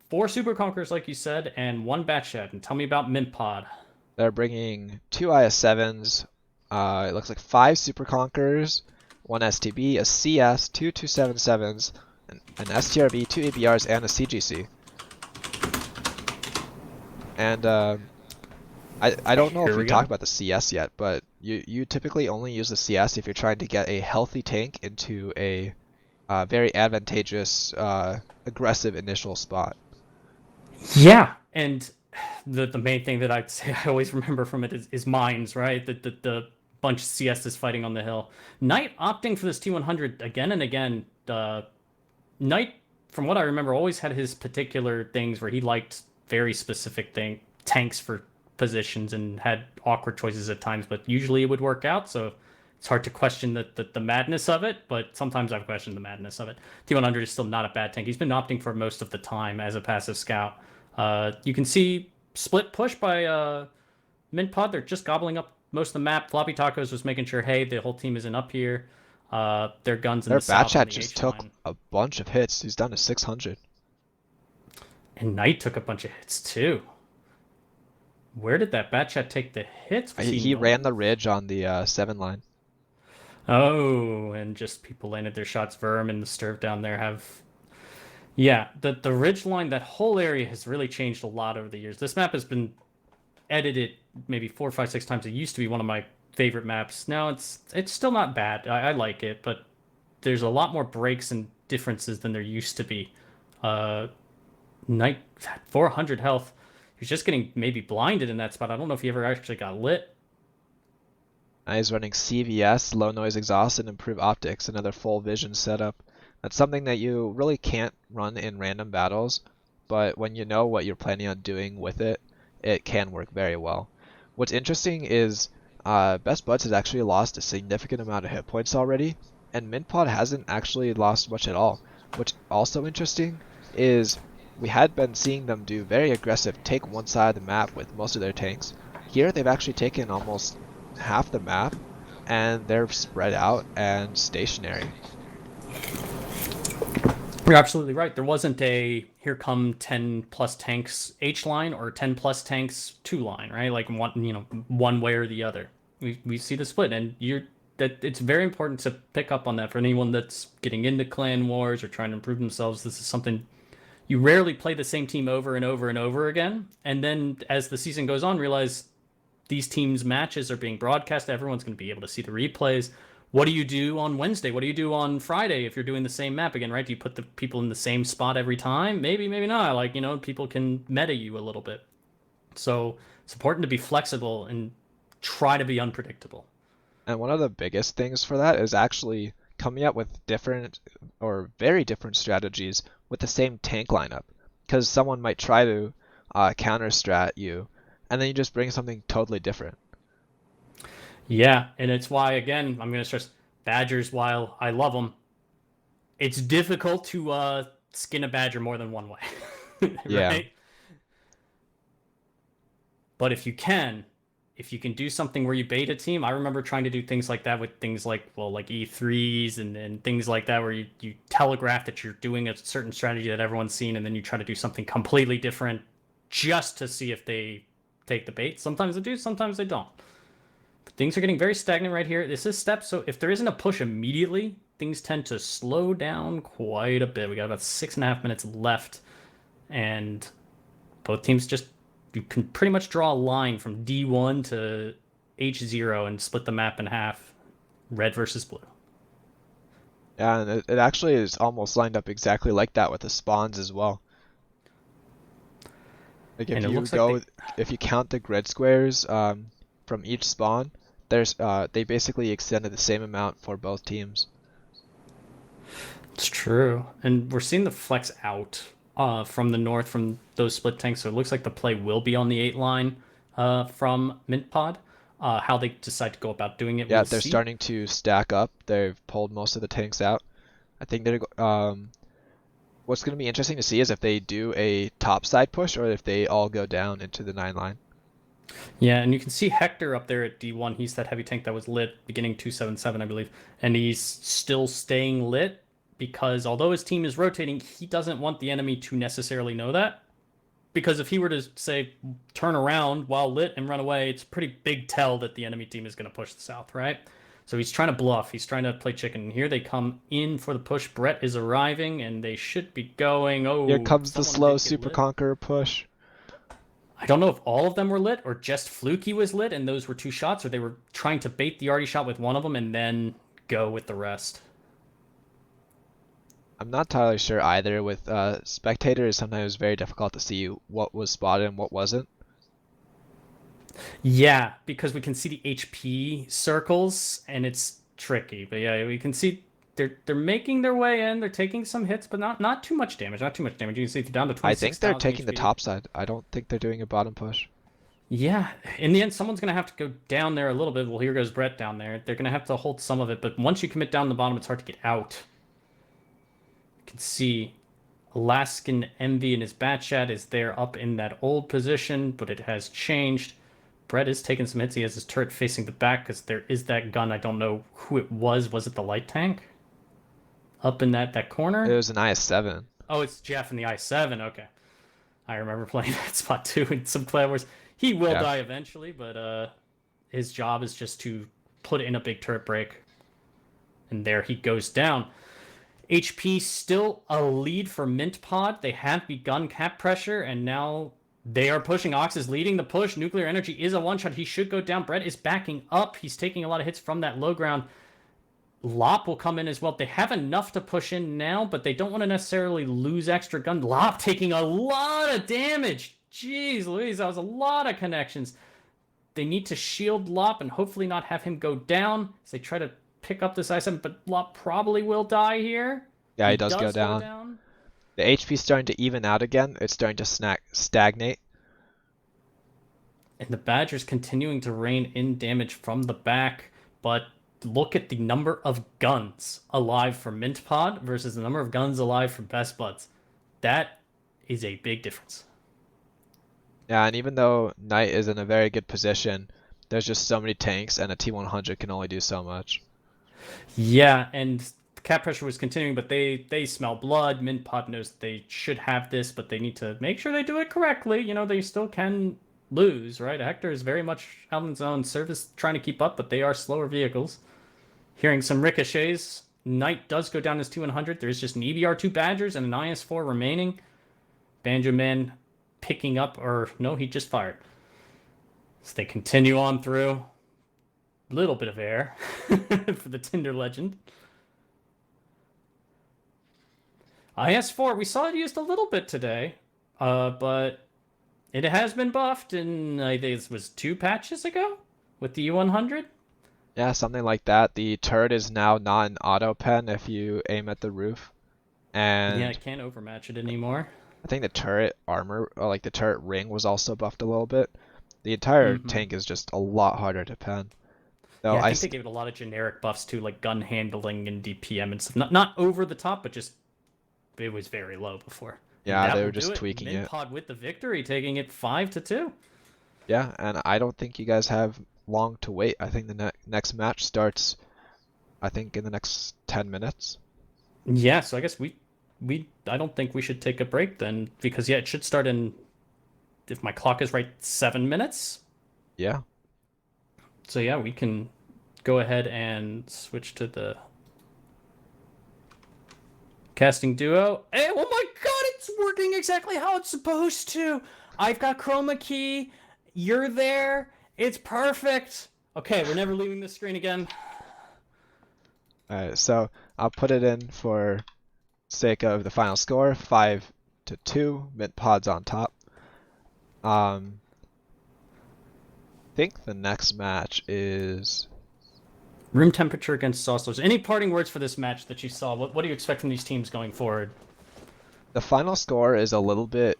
Four Super Conquerors, like you said, and one Batchat. And tell me about Mint Pod. They're bringing two IS-7s, it looks like five Super Conquerors, one STB, a CS, two 277s, an STRV, two EBRs, and a CGC. And I don't know if we talked about the CS yet, but you typically only use the CS if you're trying to get a healthy tank into a very advantageous, aggressive initial spot. Yeah, and the main thing that I'd say I always remember from it is mines, right? The bunch of CS is fighting on the hill. Knight opting for this T100 again and again. Knight, from what I remember, always had his particular things where he liked very specific tanks for positions and had awkward choices at times, but usually it would work out. So it's hard to question the madness of it, but sometimes I've questioned the madness of it. T100 is still not a bad tank. He's been opting for most of the time as a passive scout. You can see split push by Mint Pod. They're just gobbling up most of the map. Floppy Tacos was making sure, hey, the whole team isn't up here. Their guns in Their the south on Batchat the just H took line. a bunch of hits. He's down to 600. And Knight took a bunch of hits too. Where did that Batchat take the hits? He ran the ridge on the 7 line. Oh, and just people landed their shots. Verm and the Sturv down there have. Yeah, the ridge line, that whole area has really changed a lot over the years. This map has been edited maybe 4, 5, 6 times. It used to be one of my favorite maps. Now it's still not bad. I like it, but there's a lot more breaks and differences than there used to be. Knight 400 health. He was just getting maybe blinded in that spot. I don't know if he ever actually got lit. Now he's running CVS, low noise exhaust, and improved optics, another full vision setup. That's something that you really can't run in random battles, but when you know what you're planning on doing with it, it can work very well. What's interesting is Best Buds has actually lost a significant amount of hit points already, and Mintpod hasn't actually lost much at all. What's also interesting is we had been seeing them do very aggressive take one side of the map with most of their tanks. Here they've actually taken almost half the map, and they're spread out and stationary. You're absolutely right. There wasn't a here come 10 plus tanks H line or 10 plus tanks 2 line, right? Like one way or the other. We see the split, and it's very important to pick up on that for anyone that's getting into clan wars or trying to improve themselves. This is something you rarely play the same team over and over and over again, and then as the season goes on, realize these teams' matches are being broadcast. Everyone's going to be able to see the replays. What do you do on Wednesday? What do you do on Friday if you're doing the same map again, right? Do you put the people in the same spot every time? Maybe, maybe not. Like, people can meta you a little bit. So it's important to be flexible and try to be unpredictable. And one of the biggest things for that is actually coming up with different or very different strategies with the same tank lineup. Because someone might try to counter strat you, and then you just bring something totally different. Yeah, and it's why, again, I'm going to stress Badgers, while I love them, it's difficult to skin a badger more than one way, Yeah. right? But if you can do something where you bait a team, I remember trying to do things like that with things like, well, like E3s and things like that, where you telegraph that you're doing a certain strategy that everyone's seen, and then you try to do something completely different just to see if they take the bait. Sometimes they do, sometimes they don't. But things are getting very stagnant right here. This is step, so if there isn't a push immediately, things tend to slow down quite a bit. We got about 6.5 minutes left, and both teams just, you can pretty much draw a line from D1 to H0 and split the map in half. Red versus blue. Yeah, and it actually is almost lined up exactly like that with the spawns as well. Like And it looks like if you count the grid squares from each spawn, they basically extended the same amount for both teams. it's true. And we're seeing the flex out from the north from those split tanks, so it looks like the play will be on the 8 line from Mint Pod. How they decide to go about doing it, Yeah, we'll they're see. starting to stack up. They've pulled most of the tanks out. I think what's going to be interesting to see is if they do a top side push or if they all go down into the 9 line. Yeah, and you can see Hector up there at D1. He's that heavy tank that was lit beginning 277, I believe. And he's still staying lit because although his team is rotating, he doesn't want the enemy to necessarily know that. Because if he were to, say, turn around while lit and run away, it's a pretty big tell that the enemy team is going to push the south, right? So he's trying to bluff. He's trying to play chicken. And here they come in for the push. Brett is arriving, and they should be going. Here Oh, comes the someone slow did get Super lit. Conqueror push. I don't know if all of them were lit or just Fluky was lit and those were 2 shots, or they were trying to bait the arty shot with one of them and then go with the rest. I'm not entirely sure either. With spectators, sometimes it's very difficult to see what was spotted and what wasn't. Yeah, because we can see the HP circles and it's tricky. But yeah, we can see they're making their way in. They're taking some hits, but not too much damage. Not too much damage. You can see if you're down to I think they're 26,000 taking the HP. top side. I don't think they're doing a bottom push. Yeah, in the end, someone's going to have to go down there a little bit. Well, here goes Brett down there. They're going to have to hold some of it, but once you commit down the bottom, it's hard to get out. You can see Alaskan Envy in his Batchat is there up in that old position, but it has changed. Brett is taking some hits. He has his turret facing the back because there is that gun. I don't know who it was. Was it the light tank? Up in that corner? It was an IS-7. Oh, it's Jeff in the I-7. Okay. I remember playing that spot too in some Clan Wars. He will die eventually, but his job is just to put in a big turret break. And there he goes down. HP still a lead for Mint Pod. They have begun cap pressure, and now they are pushing. Ox is leading the push. Nuclear Energy is a one-shot. He should go down. Brett is backing up. He's taking a lot of hits from that low ground. Lop will come in as well. They have enough to push in now, but they don't want to necessarily lose extra gun. Lop taking a lot of damage. Jeez Louise, that was a lot of connections. They need to shield Lop and hopefully not have him go down as they try to pick up this I-7, but Lop probably will die here. Yeah, he does go down. The HP's starting to even out again. It's starting to stagnate. And the Badger's continuing to rain in damage from the back, but look at the number of guns alive for Mint Pod versus the number of guns alive for Best Buds. That is a big difference. Yeah, and even though Knight is in a very good position, there's just so many tanks, and a T100 can only do so much. Yeah, and the cap pressure was continuing, but they smell blood. Mint Pod knows they should have this, but they need to make sure they do it correctly. You know, they still can lose, right? Hector is very much out in his own service trying to keep up, but they are slower vehicles. Hearing some ricochets. Knight does go down as T100. There's just an EBR2 Badgers and an IS4 remaining. Banjo Man picking up, or no, he just fired. So they continue on through. Little bit of air for the Tinder legend. IS4, we saw it used a little bit today, but it has been buffed, and I think it was 2 patches ago with the U100. Yeah, something like that. The turret is now not an auto pen if you aim at the roof. And yeah, I can't overmatch it anymore. I think the turret armor, or like the turret ring, was also buffed a little bit. The entire tank is just a lot harder to pen. Though Yeah, I think they gave it a lot of generic buffs too, like gun handling and DPM and stuff. Not over the top, but just it was very low before. And yeah, that they will were do just it. tweaking Mid it. pod with the victory, taking it 5-2. Yeah, and I don't think you guys have long to wait. I think the next match starts, I think, in the next 10 minutes. Yeah, so I guess we I don't think we should take a break then, because yeah, it should start in, if my clock is right, 7 minutes. Yeah. So yeah, we can go ahead and switch to the casting duo. Hey, oh my god, it's working exactly how it's supposed to. I've got chroma key. You're there. It's perfect. Okay, we're never leaving this screen again. Alright, so I'll put it in for sake of the final score, 5-2, mid pods on top. Think the next match is Room temperature against Saucers. Any parting words for this match that you saw? What do you expect from these teams going forward? the final score is a little bit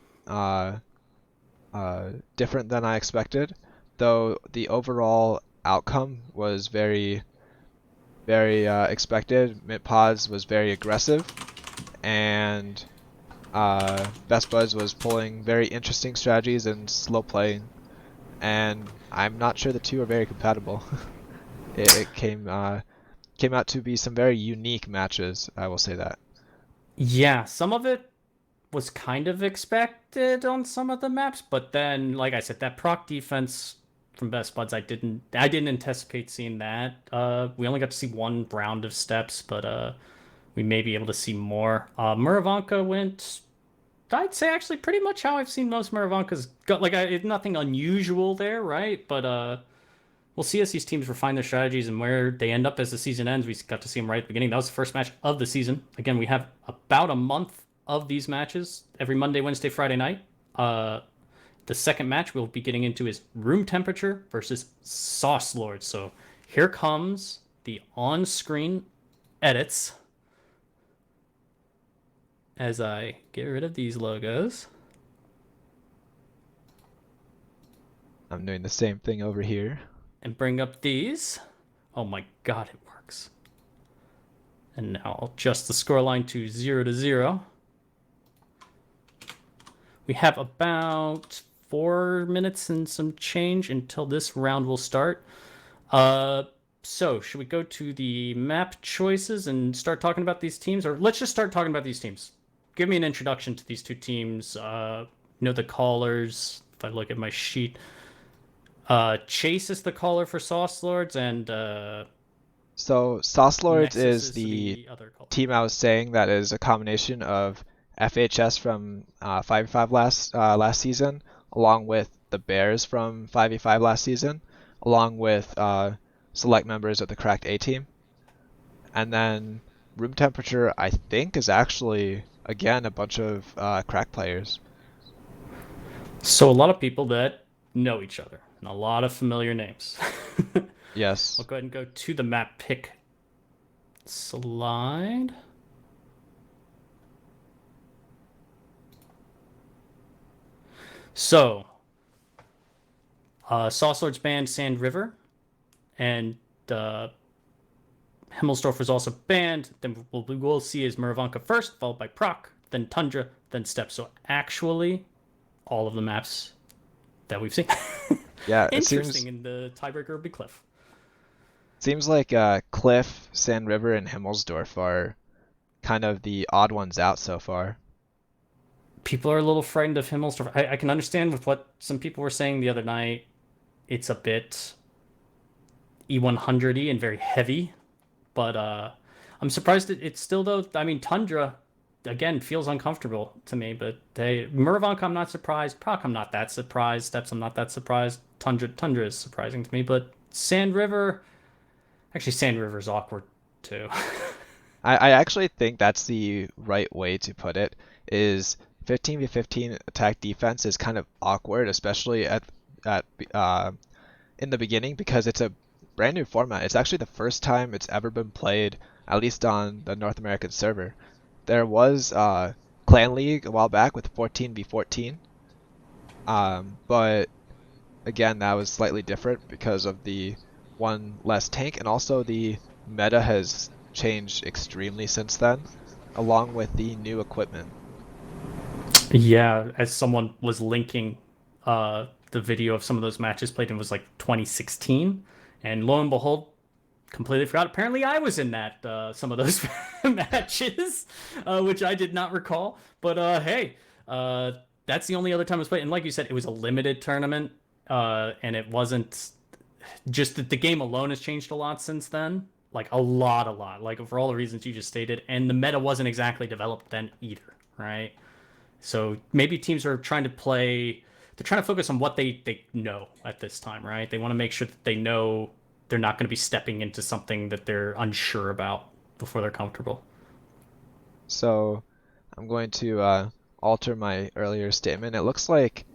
different than I expected, though the overall outcome was very expected. Mid pods was very aggressive, and Best Buds was pulling very interesting strategies and slow playing, and I'm not sure the two are very compatible. It came out to be some very unique matches, I will say that. Yeah, some of it was kind of expected on some of the maps, but then, like I said, that proc defense from Best Buds, I didn't anticipate seeing that. We only got to see one round of steps, but we may be able to see more. Muravanka went, I'd say, actually pretty much how I've seen most Muravankas go. Like, nothing unusual there, right? But we'll see as these teams refine their strategies and where they end up as the season ends. We got to see them right at the beginning. That was the first match of the season. Again, we have about a month of these matches every Monday, Wednesday, Friday night. The second match we'll be getting into is Room Temperature versus Sauce Lords. So here comes the on-screen edits as I get rid of these logos. I'm doing the same thing over here. And bring up these. Oh my god, it works. And now I'll adjust the scoreline to 0-0. We have about 4 minutes and some change until this round will start. So should we go to the map choices and start talking about these teams? Or let's just start talking about these teams. Give me an introduction to these two teams. The callers. If I look at my sheet, Chase is the caller for Sauce Lords, and So Sauce Lords Nexus is the other caller. team I was saying that is a combination of FHS from 5v5 last season, along with the Bears from 5v5 last season, along with select members of the Cracked A team. And then Room Temperature, I think, is actually, again, a bunch of Crack players. So a lot of people that know each other, and a lot of familiar names. Yes. I'll go ahead and go to the map pick slide. So, Sauce Lords banned Sand River, and Himmelsdorf was also banned. Then what we will see is Muravanka first, followed by Proc, then Tundra, then Steppe. So actually, all of the maps that we've seen. Yeah, it Interesting, seems and the tiebreaker would be Cliff. seems like Cliff, Sand River, and Himmelsdorf are kind of the odd ones out so far. People are a little frightened of Himmelsdorf. I can understand with what some people were saying the other night. It's a bit E100y and very heavy, but I'm surprised it's still, though. I mean, Tundra again feels uncomfortable to me, but Muravanka, I'm not surprised. Proc, I'm not that surprised. Steps, I'm not that surprised. Tundra is surprising to me, but Sand River, actually, Sand River's awkward too. I actually think that's the right way to put it, is 15v15 attack defense is kind of awkward, especially at in the beginning, because it's a brand new format. It's actually the first time it's ever been played, at least on the North American server. There was Clan League a while back with 14v14, but again, that was slightly different because of the one less tank, and also the meta has changed extremely since then, along with the new equipment. Yeah, as someone was linking the video of some of those matches played in was like 2016, and lo and behold, completely forgot. Apparently, I was in that some of those matches, which I did not recall. But hey, that's the only other time it was played. And like you said, it was a limited tournament, and it wasn't just that the game alone has changed a lot since then. Like a lot. Like for all the reasons you just stated, and the meta wasn't exactly developed then either, right? So maybe teams are trying to play. They're trying to focus on what they know at this time, right? They want to make sure that they know they're not going to be stepping into something that they're unsure about before they're comfortable. So I'm going to alter my earlier statement. It looks like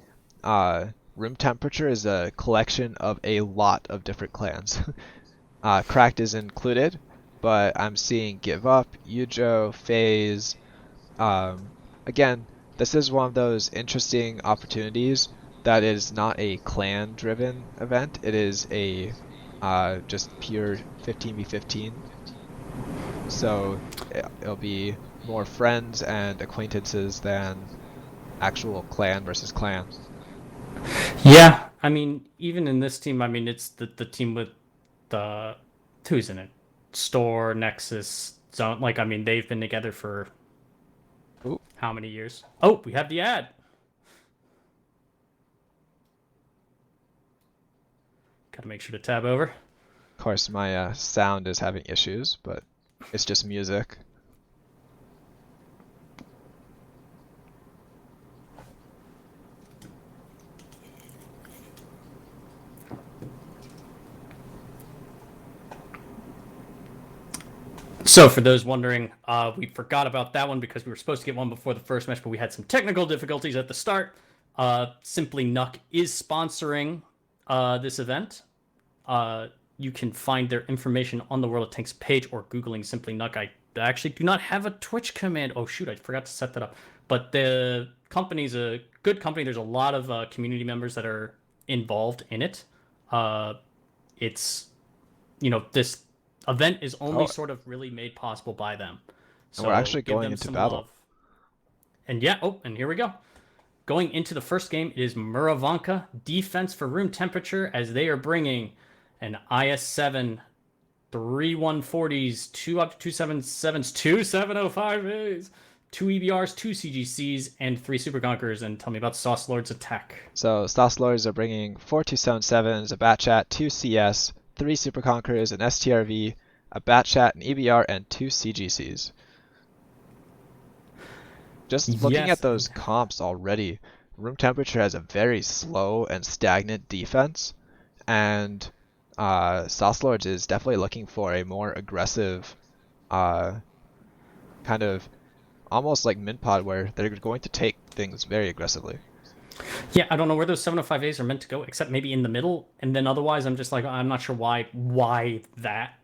room temperature is a collection of a lot of different clans. Cracked is included, but I'm seeing Give Up, Yujo, FaZe. Again, this is one of those interesting opportunities that is not a clan-driven event. It is a just pure 15v15. So it'll be more friends and acquaintances than actual clan versus clan. Yeah, I mean, even in this team, I mean, it's the team with the who's in it, Store, Nexus, Zone. Like, I mean, they've been together for Ooh, how many years? Oh, we have the ad. Gotta make sure to tab over. of course, my sound is having issues, but it's just music. So, for those wondering, we forgot about that one because we were supposed to get one before the first match, but we had some technical difficulties at the start. Simply NUC is sponsoring this event. You can find their information on the World of Tanks page or Googling Simply NUC. I actually do not have a Twitch command. Oh, shoot, I forgot to set that up. But the company's a good company. There's a lot of community members that are involved in it. It's, this event is only Oh, sort of really made possible by them. and we're So actually give going them into some battle. love. And yeah, and here we go. Going into the first game, it is Muravanka defense for room temperature as they are bringing an IS-7 3140s, 2 up to 277s, 2 705As, 2 EBRs, 2 CGCs, and 3 Super Conquerors. And tell me about Sauce Lord's attack. So Sauce Lords are bringing 4 277s, a Batchat, 2 CS, 3 Super Conquerors, an STRV, a Batchat, an EBR, and 2 CGCs. Just looking at Yes. those comps already, room temperature has a very slow and stagnant defense, and Sauce Lords is definitely looking for a more aggressive, uh, kind of almost like Minpod, where they're going to take things very aggressively. Yeah, I don't know where those 705As are meant to go, except maybe in the middle. And then otherwise, I'm just like, I'm not sure why that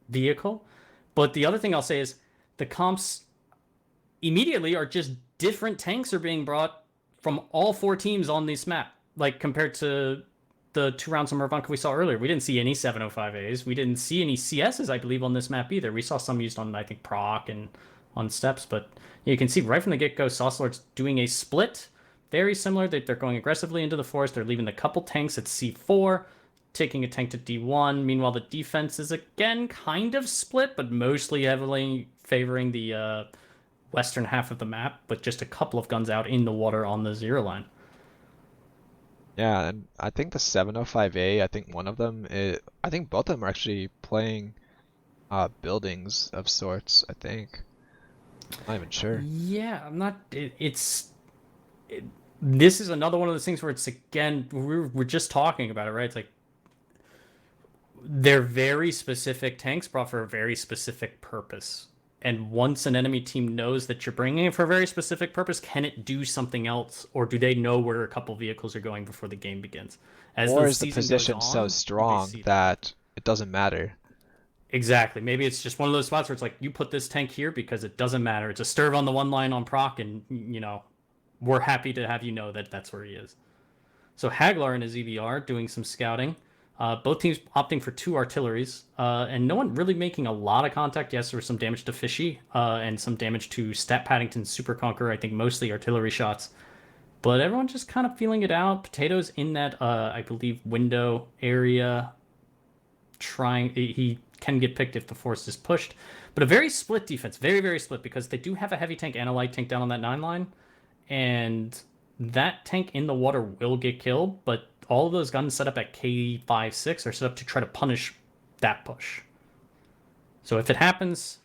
vehicle. But the other thing I'll say is the comps immediately are just different tanks are being brought from all 4 teams on this map. Like compared to the 2 rounds of Muravanka we saw earlier, we didn't see any 705As. We didn't see any CSs, I believe, on this map either. We saw some used on, I think, Proc and on Steps. But you can see right from the get-go, Sauce Lord's doing a split. Very similar. They're going aggressively into the forest. They're leaving the couple tanks at C4, taking a tank to D1. Meanwhile, the defense is again kind of split, but mostly heavily favoring the western half of the map, with just a couple of guns out in the water on the 0 line. Yeah, and I think the 705A, I think one of them I think both of them are actually playing buildings of sorts, I think. I'm not even sure. Yeah, I'm not. This is another one of those things where it's again we're just talking about it, right? It's like they're very specific tanks brought for a very specific purpose. And once an enemy team knows that you're bringing it for a very specific purpose, can it do something else, or do they know where a couple vehicles are going before the game begins? As Or the is the season goes position so on, they strong see that. that it doesn't matter? Exactly. Maybe it's just one of those spots where it's like you put this tank here because it doesn't matter. It's a stirve on the 1 line on proc, and we're happy to have you know that that's where he is. So Haglar in his EVR doing some scouting. Both teams opting for 2 artilleries, and no one really making a lot of contact. Yes, there was some damage to Fishy, and some damage to Stat Paddington's Super Conqueror. I think mostly artillery shots. But everyone just kind of feeling it out. Potatoes in that, I believe, window area. He can get picked if the force is pushed. But a very split defense, very, very split, because they do have a heavy tank and a light tank down on that 9 line. And that tank in the water will get killed, but all of those guns set up at K5-6 are set up to try to punish that push. So if it happens,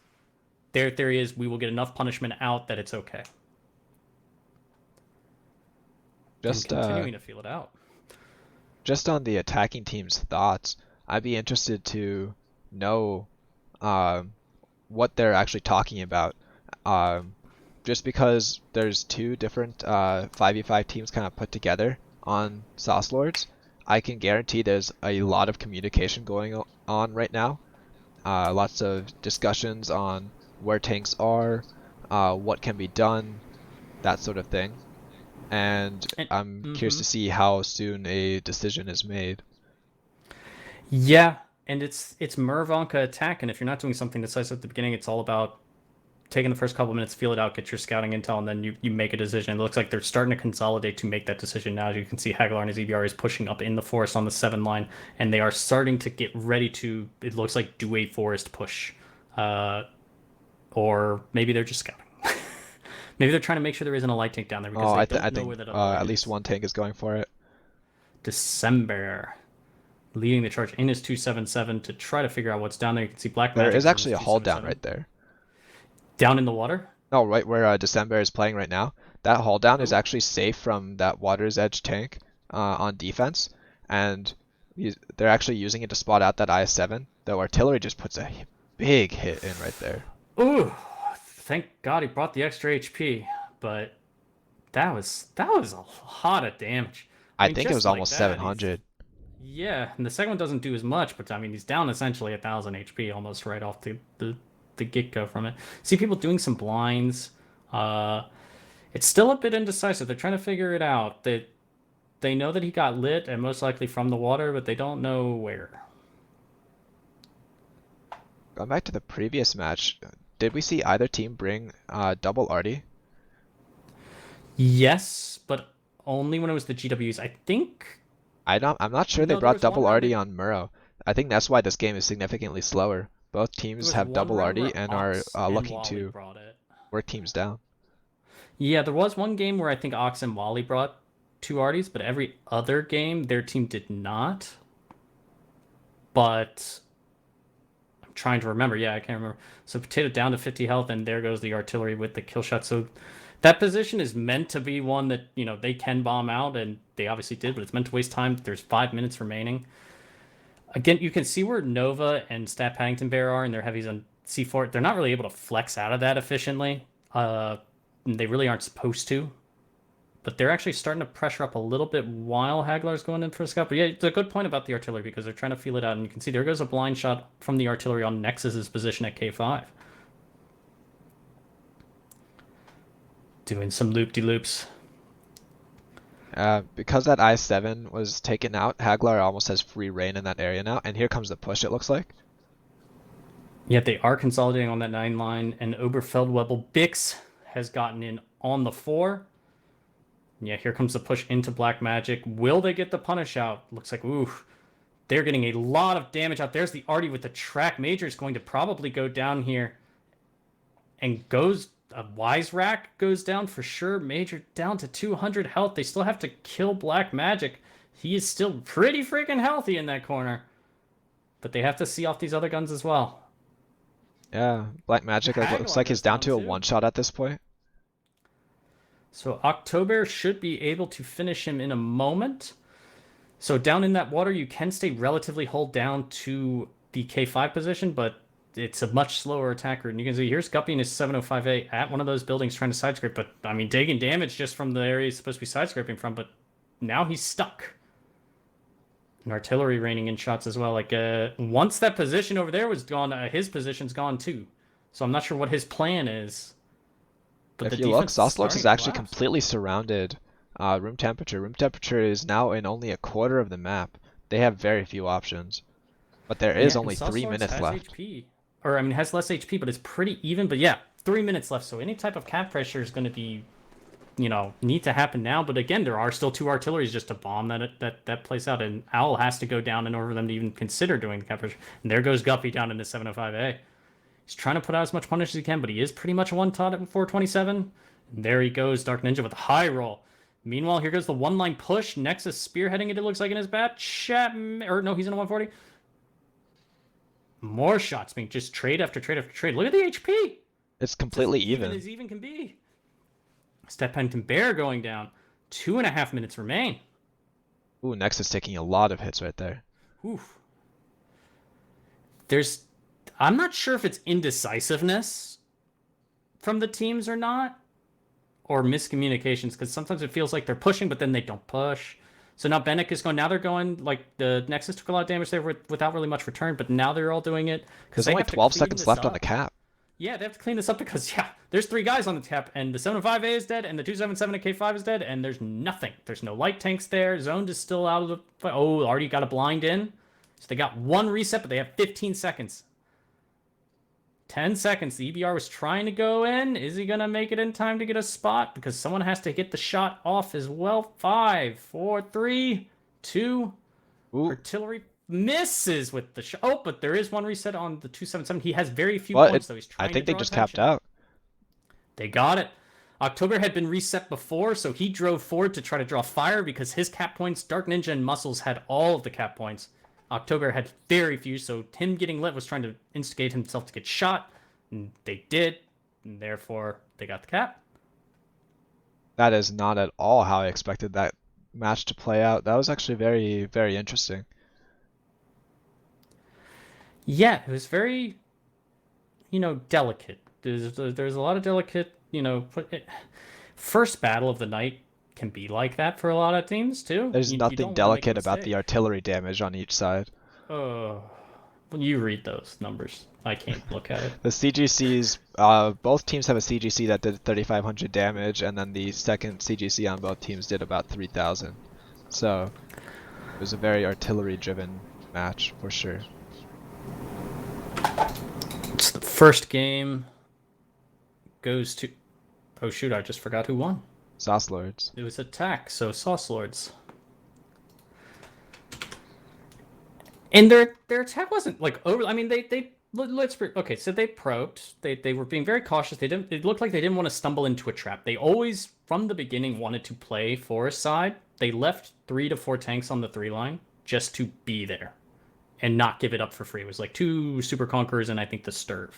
their theory is we will get enough punishment out that it's okay. Just and continuing to feel it out. Just on the attacking team's thoughts, I'd be interested to know what they're actually talking about. Just because there's 2 different 5v5 teams kind of put together on Sauce Lords, I can guarantee there's a lot of communication going on right now. Lots of discussions on where tanks are, what can be done, that sort of thing. And I'm curious to see how soon a decision is made. Yeah, and it's Mervanka attack, and if you're not doing something decisive at the beginning, it's all about taking the first couple of minutes, feel it out, get your scouting intel, and then you make a decision. It looks like they're starting to consolidate to make that decision now. As you can see, Hagglar and his EBR is pushing up in the forest on the 7 line, and they are starting to get ready to, it looks like, do a forest push. Or maybe they're just scouting. Maybe they're trying to make sure there isn't a light tank down there because I don't know think where that at least one tank is going for it. December leading the charge in his 277 to try to figure out what's down there. You can see Black Magic. There is actually a hull down right there. Down in the water? No, right where December is playing right now. That hull down is actually safe from that water's edge tank on defense, and they're actually using it to spot out that IS-7. The artillery just puts a big hit in right there. Ooh, thank God he brought the extra HP, but that was a lot of damage. I think it was almost 700. Yeah, and the second one doesn't do as much, but I mean he's down essentially 1,000 HP almost right off the get-go from it. See people doing some blinds. It's still a bit indecisive. They're trying to figure it out. They know that he got lit and most likely from the water, but they don't know where. Going back to the previous match, did we see either team bring double arty? Yes, but only when it was the GWs. I think. I'm not sure they brought double arty on Murrow. I think that's why this game is significantly slower. Both teams have double arty and are looking to work teams down. Yeah, there was one game where I think Ox and Wally brought 2 arties, but every other game their team did not. But I'm trying to remember. Yeah, I can't remember. So Potato down to 50 health, and there goes the artillery with the kill shot. So that position is meant to be one that, you know, they can bomb out, and they obviously did, but it's meant to waste time. There's 5 minutes remaining. Again, you can see where Nova and Stat Paddington Bear are, and their heavies on C4. They're not really able to flex out of that efficiently. They really aren't supposed to. But they're actually starting to pressure up a little bit while Hagglar's going in for a scout. But yeah, it's a good point about the artillery because they're trying to feel it out. And you can see there goes a blind shot from the artillery on Nexus's position at K5. Doing some loop-de-loops. Because that I-7 was taken out, Hagglar almost has free reign in that area now. And here comes the push, it looks like. Yet they are consolidating on that 9 line. And Oberfeldwebel Bix has gotten in on the 4. Yeah, here comes the push into Black Magic. Will they get the punish out? Looks like, ooh, they're getting a lot of damage out. There's the arty with the track. Major is going to probably go down here. And goes, a Wise Rack goes down for sure. Major down to 200 health. They still have to kill Black Magic. He is still pretty freaking healthy in that corner. But they have to see off these other guns as well. Yeah, Black Magic looks like he's down to a 1-shot at this point. So October should be able to finish him in a moment. So down in that water, you can stay relatively hold down to the K5 position, but it's a much slower attacker. And you can see here's Guppy in his 705A at one of those buildings trying to side scrape. But, I mean, taking damage just from the area he's supposed to be side scraping from. But now he's stuck. And artillery raining in shots as well. Like, once that position over there was gone, his position's gone too. So I'm not sure what his plan is. But if you look, Sauce Lords is actually completely surrounded room temperature. Room temperature is now in only a quarter of the map. they have very few options. But there is Yeah, and only 3 Saucelords minutes has left. HP. Or, I mean, has less HP, but it's pretty even. But yeah, 3 minutes left. So any type of cap pressure is going to be, need to happen now. But again, there are still 2 artilleries just to bomb that place out. And Owl has to go down in order for them to even consider doing the cap pressure. And there goes Guppy down into 705A. He's trying to put out as much punish as he can, but he is pretty much a one-tot at 427. And there he goes, Dark Ninja with a high roll. Meanwhile, here goes the one-line push. Nexus spearheading it looks like in his bat. Or no, he's in a 140. More shots being just trade after trade after trade. Look at the HP. It's completely Even as even can be. Step Pennington Bear going down. 2.5 minutes remain. Ooh, Nexus taking a lot of hits right there. Oof. I'm not sure if it's indecisiveness from the teams or not, or miscommunications, because sometimes it feels like they're pushing, but then they don't push. So now Bennick is going. Now they're going like the Nexus took a lot of damage there without really much return, but now they're all doing it because There's only 12 seconds left on the cap. Yeah, they have to clean this up because there's 3 guys on the cap, and the 705A is dead, and the 277 and K5 is dead, and there's nothing. There's no light tanks there. Zoned is still out of the. Oh, already got a blind in. So they got 1 reset, but they have 15 seconds. 10 seconds. The EBR was trying to go in. Is he going to make it in time to get a spot? Because someone has to get the shot off as well. 5, 4, 3, 2. Ooh. Artillery misses with the shot. Oh, but there is 1 reset on the 277. He has very few Well, points, though. He's trying I think to they draw just attention. tapped out. They got it. October had been reset before, so he drove forward to try to draw fire because his cap points, Dark Ninja and Muscles had all of the cap points. October had very few, so him getting lit was trying to instigate himself to get shot. And they did, and therefore they got the cap. That is not at all how I expected that match to play out. That was actually very, very interesting. Yeah, it was very, delicate. There's a lot of delicate, first battle of the night can be like that for a lot of teams too. There's You nothing don't wanna make a delicate about the mistake. artillery damage on each side. Oh, when you read those numbers, I can't look at it. The CGCs, both teams have a CGC that did 3,500 damage, and then the second CGC on both teams did about 3,000. So it was a very artillery-driven match for sure. It's the first game goes to. Oh shoot! I just forgot who won. Sauce Lords. It was attack, so Sauce Lords. And their attack wasn't like over. I mean, okay. So they probed. They were being very cautious. They didn't. It looked like they didn't want to stumble into a trap. They always, from the beginning, wanted to play forest side. They left 3 to 4 tanks on the 3 line just to be there, and not give it up for free. It was like 2 Super Conquerors and I think the Sturv.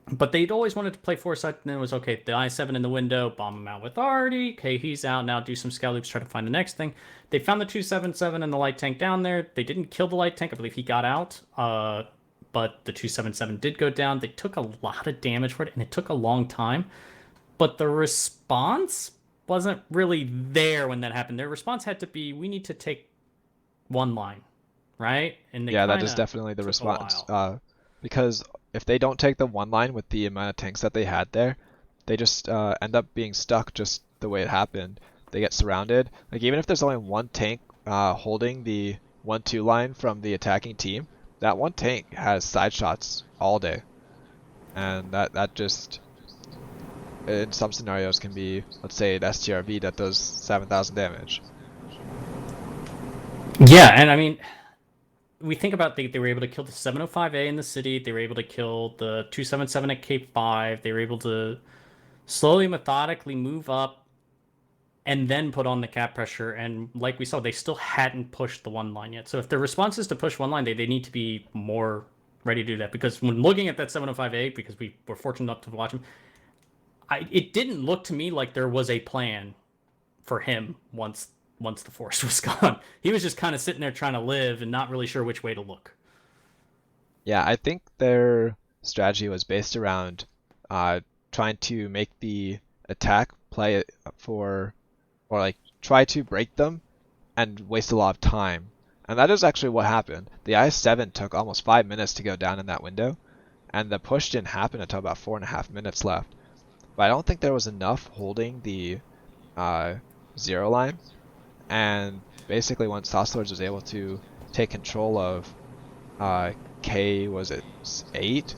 But they'd always wanted to play forest side, and then it was okay. The I7 in the window, bomb him out with Artie. Okay, he's out now. Do some scout loops, try to find the next thing. They found the 277 and the light tank down there. They didn't kill the light tank. I believe he got out. But the 277 did go down. They took a lot of damage for it, and it took a long time. But the response wasn't really there when that happened. Their response had to be, we need to take 1 line, right? And Yeah, that is definitely the response. Because if they don't take the 1 line with the amount of tanks that they had there, they just end up being stuck just the way it happened. They get surrounded. Like, even if there's only 1 tank holding the 1-2 line from the attacking team, that 1 tank has side shots all day. And that just, in some scenarios, can be, let's say, an STRV that does 7,000 damage. Yeah, and I mean, we think about they were able to kill the 705A in the city. They were able to kill the 277 at K5. They were able to slowly, methodically move up and then put on the cap pressure. And like we saw, they still hadn't pushed the 1 line yet. So if their response is to push 1 line, they need to be more ready to do that. Because when looking at that 705A, because we were fortunate enough to watch him, it didn't look to me like there was a plan for him once the force was gone. He was just kind of sitting there trying to live and not really sure which way to look. Yeah, I think their strategy was based around trying to make the attack play for, or like try to break them and waste a lot of time. And that is actually what happened. The I7 took almost 5 minutes to go down in that window, and the push didn't happen until about 4.5 minutes left. But I don't think there was enough holding the 0 line. And basically, once Sauce Lords was able to take control of K, was it 8?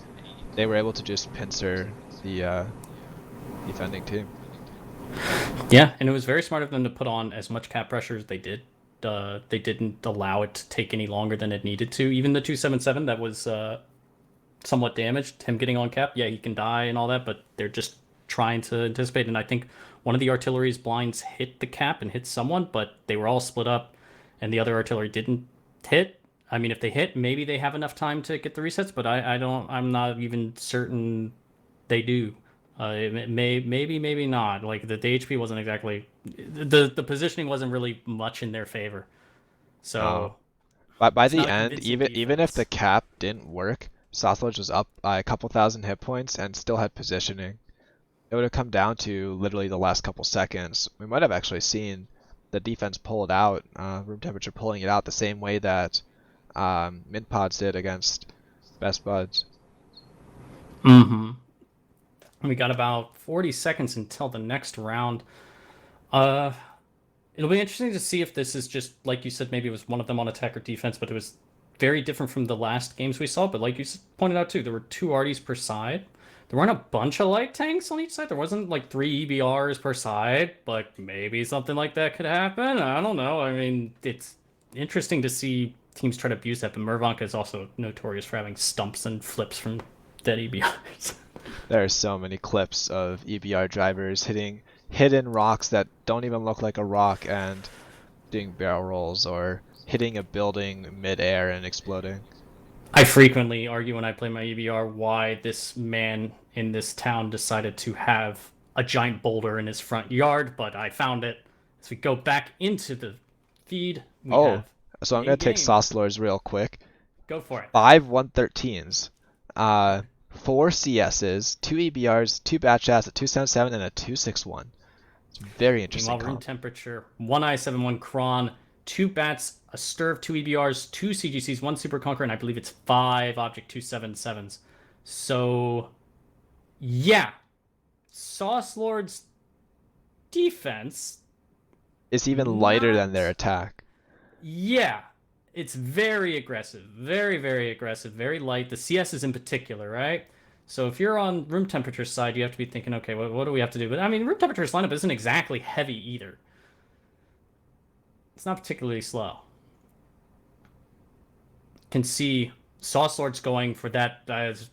They were able to just pincer the defending team. Yeah, and it was very smart of them to put on as much cap pressure as they did. They didn't allow it to take any longer than it needed to. Even the 277 that was somewhat damaged, him getting on cap, yeah, he can die and all that, but they're just trying to anticipate. And I think one of the artillery's blinds hit the cap and hit someone, but they were all split up, and the other artillery didn't hit. I mean, if they hit, maybe they have enough time to get the resets, but I don't. I'm not even certain they do. Maybe not. Like the HP wasn't exactly the positioning wasn't really much in their favor. No. So But by it's the not a end, convincing even if the defense. cap didn't work, Sauce Lords was up by a couple thousand hit points and still had positioning. It would have come down to literally the last couple seconds. We might have actually seen the defense pull it out, room temperature pulling it out the same way that Mint Pods did against Best Buds. Mm-hmm. We got about 40 seconds until the next round. Uh, it'll be interesting to see if this is just like you said. Maybe it was one of them on attack or defense, but it was very different from the last games we saw. But like you pointed out too, there were 2 arties per side. There weren't a bunch of light tanks on each side. There wasn't like 3 EBRs per side, but maybe something like that could happen. I don't know. I mean, it's interesting to see teams try to abuse that, but Mervanka is also notorious for having stumps and flips from dead EBRs. There are so many clips of EBR drivers hitting hidden rocks that don't even look like a rock and doing barrel rolls or hitting a building mid-air and exploding. I frequently argue when I play my EBR why this man in this town decided to have a giant boulder in his front yard, but I found it. As we go back into the feed, we Oh, have so I'm in gonna take game. Sauce Lords real quick. Go for it. 5 113s, 4 CSs, 2 EBRs, 2 Batchats, a 277, and a 261. It's a very interesting Meanwhile, room comp. temperature, one I-71 Kron, 2 bats, a Sturv, 2 EBRs, 2 CGCs, one Super Conqueror, and I believe it's 5 Object 277s. So, yeah, Sauce Lord's defense, It's even lighter than their not. attack. Yeah, it's very aggressive, very aggressive, very light. The CSs in particular, right? So if you're on room temperature side, you have to be thinking, okay, what do we have to do? But I mean, room temperature's lineup isn't exactly heavy either. It's not particularly slow. Can see Sauce Lord's going for that.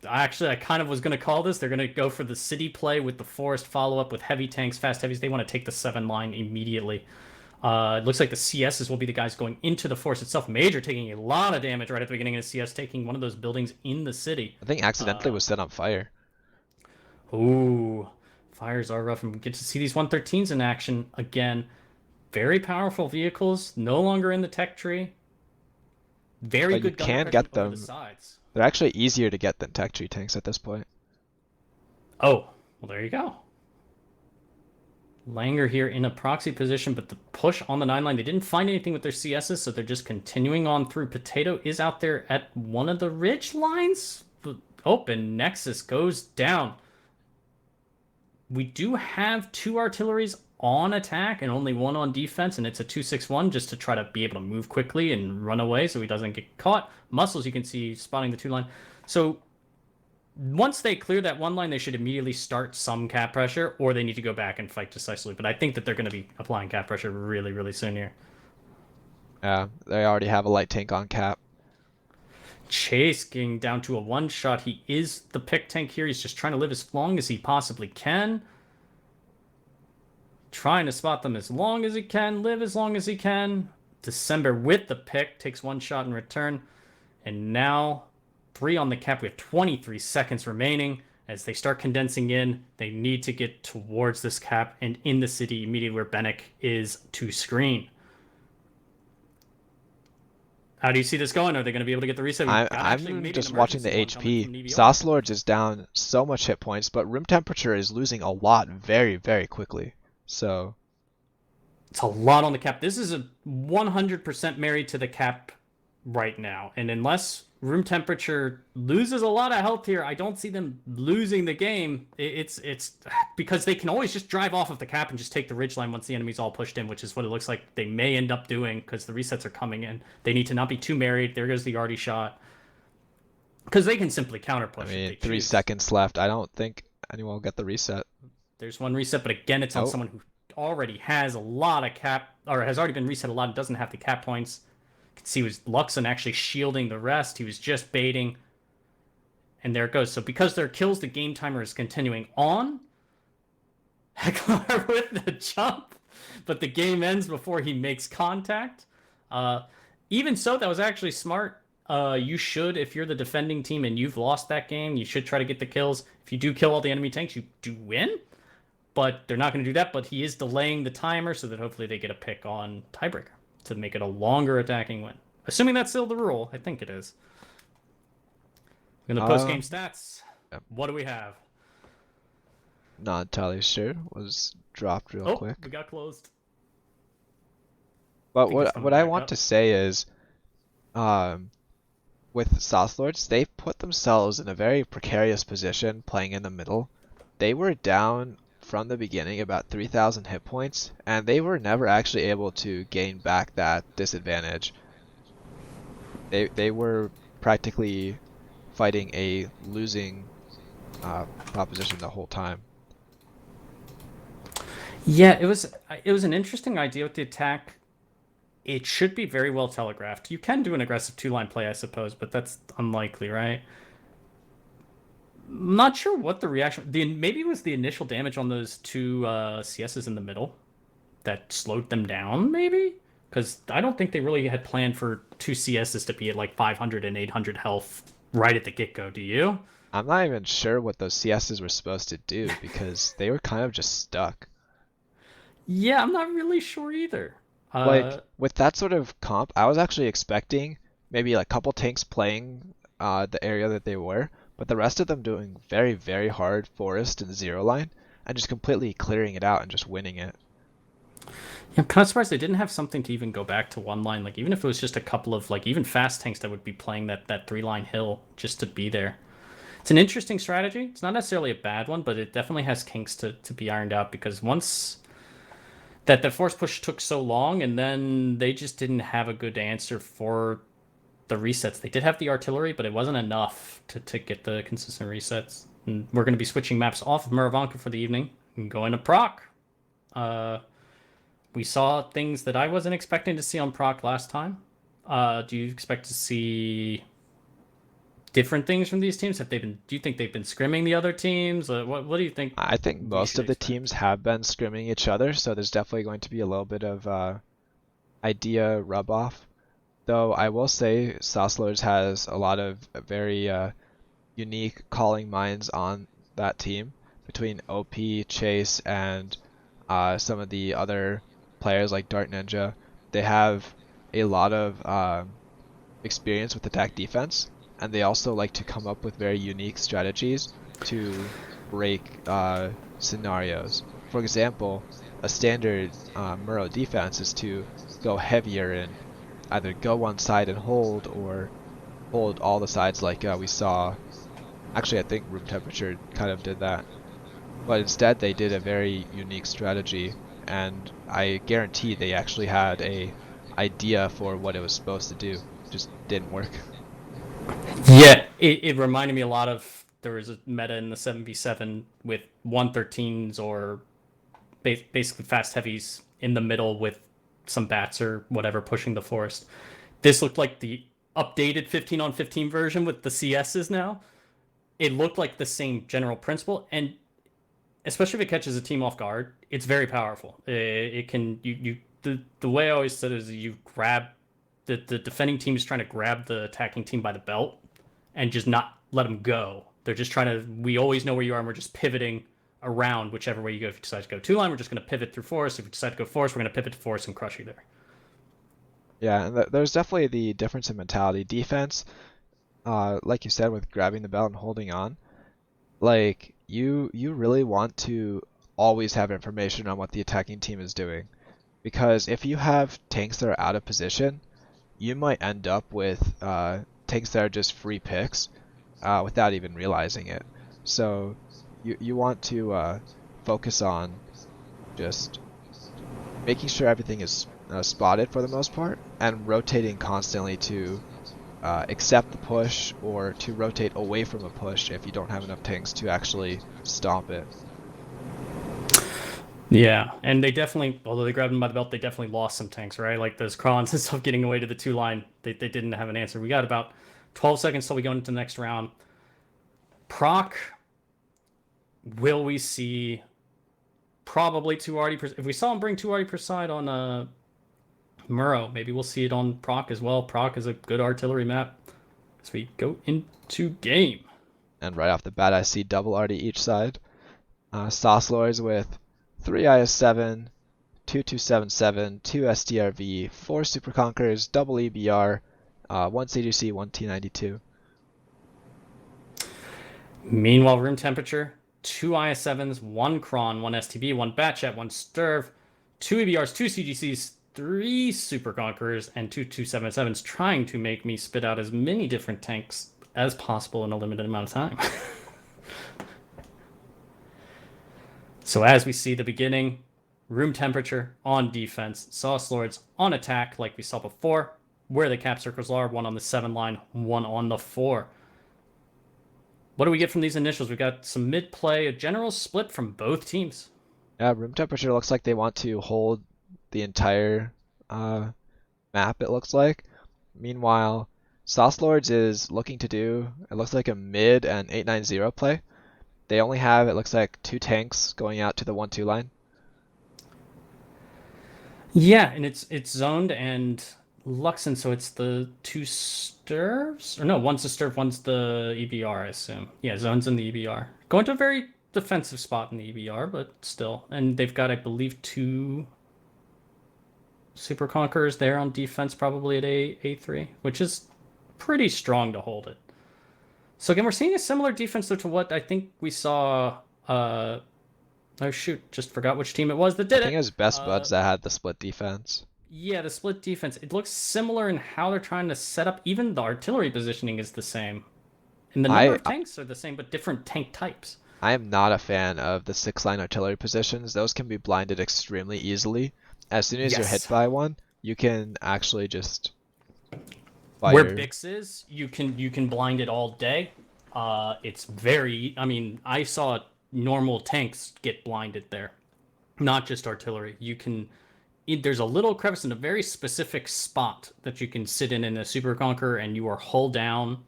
Actually, I kind of was going to call this. They're going to go for the city play with the forest follow up with heavy tanks, fast heavies. They want to take the 7 line immediately. It looks like the CSs will be the guys going into the force itself. Major taking a lot of damage right at the beginning of the CS, taking one of those buildings in the city. I think accidentally Uh, was set on fire. ooh, fires are rough, and we get to see these 113s in action again. Very powerful vehicles, no longer in the tech tree. Very But you good gun can depression get over the them. sides. They're actually easier to get than tech tree tanks at this point. Oh, well, there you go. Langer here in a proxy position, but the push on the 9 line, they didn't find anything with their CSs, so they're just continuing on through. Potato is out there at one of the ridge lines. Oh, and Nexus goes down. We do have 2 artilleries on attack and only 1 on defense, and it's a 261 just to try to be able to move quickly and run away so he doesn't get caught. Muscles, you can see, spotting the 2 line. So once they clear that 1 line, they should immediately start some cap pressure, or they need to go back and fight decisively. But I think that they're going to be applying cap pressure really soon here. Yeah, they already have a light tank on cap. Chase getting down to a 1-shot. He is the pick tank here. He's just trying to live as long as he possibly can. Trying to spot them as long as he can, live as long as he can. December with the pick, takes 1 shot in return. And now 3 on the cap. We have 23 seconds remaining. As they start condensing in, they need to get towards this cap and in the city immediately where Bennick is to screen. How do you see this going? Are they going to be able to get the reset? We've got actually I'm maybe an just watching the emergency one coming HP. from EBR. Sauce Lords is down so much hit points, but room temperature is losing a lot very quickly. So It's a lot on the cap. This is a 100% married to the cap right now. And unless room temperature loses a lot of health here, I don't see them losing the game. It's because they can always just drive off of the cap and just take the ridgeline once the enemy's all pushed in, which is what it looks like they may end up doing because the resets are coming in. They need to not be too married. There goes the Artie shot. Because they can simply counter I push if mean, they 3 choose. seconds left. I don't think anyone will get the reset. There's one reset, but again, it's on Oh, someone who already has a lot of cap, or has already been reset a lot and doesn't have the cap points. You can see was Luxon actually shielding the rest. He was just baiting. And there it goes. So because there are kills, the game timer is continuing on. Heckler with the jump, but the game ends before he makes contact. Uh, Even so, that was actually smart. You should, if you're the defending team and you've lost that game, you should try to get the kills. If you do kill all the enemy tanks, you do win. But they're not going to do that. But he is delaying the timer so that hopefully they get a pick on tiebreaker to make it a longer attacking win. Assuming that's still the rule, I think it is. In the post game um, stats, yep, what do we have? not entirely sure. Was dropped real Oh, quick. we got closed. I But think it's what coming I back want up. to say is, um, with Sauce Lords, they've put themselves in a very precarious position playing in the middle. They were down from the beginning about 3,000 hit points, and they were never actually able to gain back that disadvantage. They were practically fighting a losing proposition the whole time. Yeah, it was an interesting idea with the attack. It should be very well telegraphed. You can do an aggressive two-line play, I suppose, but that's unlikely, right? I'm not sure what the reaction. Maybe it was the initial damage on those two CSs in the middle that slowed them down, maybe? Because I don't think they really had planned for two CSs to be at like 500 and 800 health right at the get-go. Do you? I'm not even sure what those CSs were supposed to do because they were kind of just stuck. Yeah, I'm not really sure either. Like Uh, with that sort of comp, I was actually expecting maybe like a couple tanks playing the area that they were, but the rest of them doing very, very hard forest and zero line and just completely clearing it out and just winning it. Yeah, I'm kind of surprised they didn't have something to even go back to one line. Like even if it was just a couple of like even fast tanks that would be playing that three line hill just to be there. It's an interesting strategy. It's not necessarily a bad one, but it definitely has kinks to be ironed out because once that the force push took so long, and then they just didn't have a good answer for the resets. They did have the artillery, but it wasn't enough to get the consistent resets. And we're going to be switching maps off of Muravanka for the evening and going to Proc. Uh, we saw things that I wasn't expecting to see on Proc last time. Do you expect to see different things from these teams? Have they been? Do you think they've been scrimming the other teams? What do you think I think we most should of the expect? teams have been scrimming each other, so there's definitely going to be a little bit of idea rub off. Though I will say Sosslers has a lot of very unique calling minds on that team between OP, Chase, and some of the other players like Dart Ninja. They have a lot of experience with attack defense, and they also like to come up with very unique strategies to break scenarios. For example, a standard Muro defense is to go heavier and either go one side and hold or hold all the sides like we saw. Actually, I think room temperature kind of did that. But instead, they did a very unique strategy, and I guarantee they actually had a idea for what it was supposed to do. Just didn't work. Yeah, it reminded me a lot of there was a meta in the 7v7 with 113s or basically fast heavies in the middle with some bats or whatever pushing the forest. This looked like the updated 15 on 15 version with the CSs now. It looked like the same general principle, and especially if it catches a team off guard, it's very powerful. It can the way I always said is you grab the defending team is trying to grab the attacking team by the belt and just not let them go. They're just trying to. We always know where you are, and we're just pivoting around whichever way you go. If you decide to go two line, we're just going to pivot through forest. If you decide to go forest, we're going to pivot to forest and crush you there. Yeah, and there's definitely the difference in mentality. Defense, like you said, with grabbing the belt and holding on, like you really want to always have information on what the attacking team is doing. Because if you have tanks that are out of position, you might end up with tanks that are just free picks without even realizing it. So you want to focus on just making sure everything is spotted for the most part, and rotating constantly to accept the push or to rotate away from a push if you don't have enough tanks to actually stop it. Yeah, and they definitely, although they grabbed him by the belt, they definitely lost some tanks, right? Like those Krons and stuff getting away to the 2 line, they didn't have an answer. We got about 12 seconds till we go into the next round. Proc, will we see probably 2 arty per, if we saw him bring 2 arty per side on Murrow, maybe we'll see it on Proc as well. Proc is a good artillery map as we go into game. And right off the bat, I see double RD each side. Sauce Lords with 3 IS-7, 2277, 2 STRV, 4 Super Conquerors, double EBR, 1 CGC, 1 T92. Meanwhile, room temperature, 2 IS-7s, 1 Kron, 1 STB, 1 Batchat, 1 Sturv, 2 EBRs, 2 CGCs, 3 Super Conquerors, and 2 277s, trying to make me spit out as many different tanks as possible in a limited amount of time. So as we see the beginning, room temperature on defense, Sauce Lords on attack like we saw before, where the cap circles are, 1 on the 7 line, 1 on the 4. What do we get from these initials? We got some mid-play, a general split from both teams. Yeah, room temperature looks like they want to hold the entire map, it looks like. Meanwhile, Sauce Lords is looking to do, it looks like a mid and 890 play. They only have, it looks like, 2 tanks going out to the 1-2 line. Yeah, and it's zoned and Luxon, so it's the 2 Sturvs? Or no, one's the Sturv, one's the EBR, I assume. Yeah, zone's in the EBR. Going to a very defensive spot in the EBR, but still. And they've got, I believe, 2 Super Conquerors there on defense, probably at A3, which is pretty strong to hold it. So again, we're seeing a similar defense to what I think we saw. Oh shoot, just forgot which team it was that did I think it. it was Best Buds that had the split defense. Yeah, the split defense. It looks similar in how they're trying to set up. Even the artillery positioning is the same, and the number I of tanks are the same, but different tank types. I am not a fan of the 6-line artillery positions. Those can be blinded extremely easily. As soon as you're hit Yes. by one, you can actually just Where fire. Bix is, you can blind it all day. It's very. I mean, I saw normal tanks get blinded there, not just artillery. You can. There's a little crevice in a very specific spot that you can sit in a Super Conqueror, and you are hull down,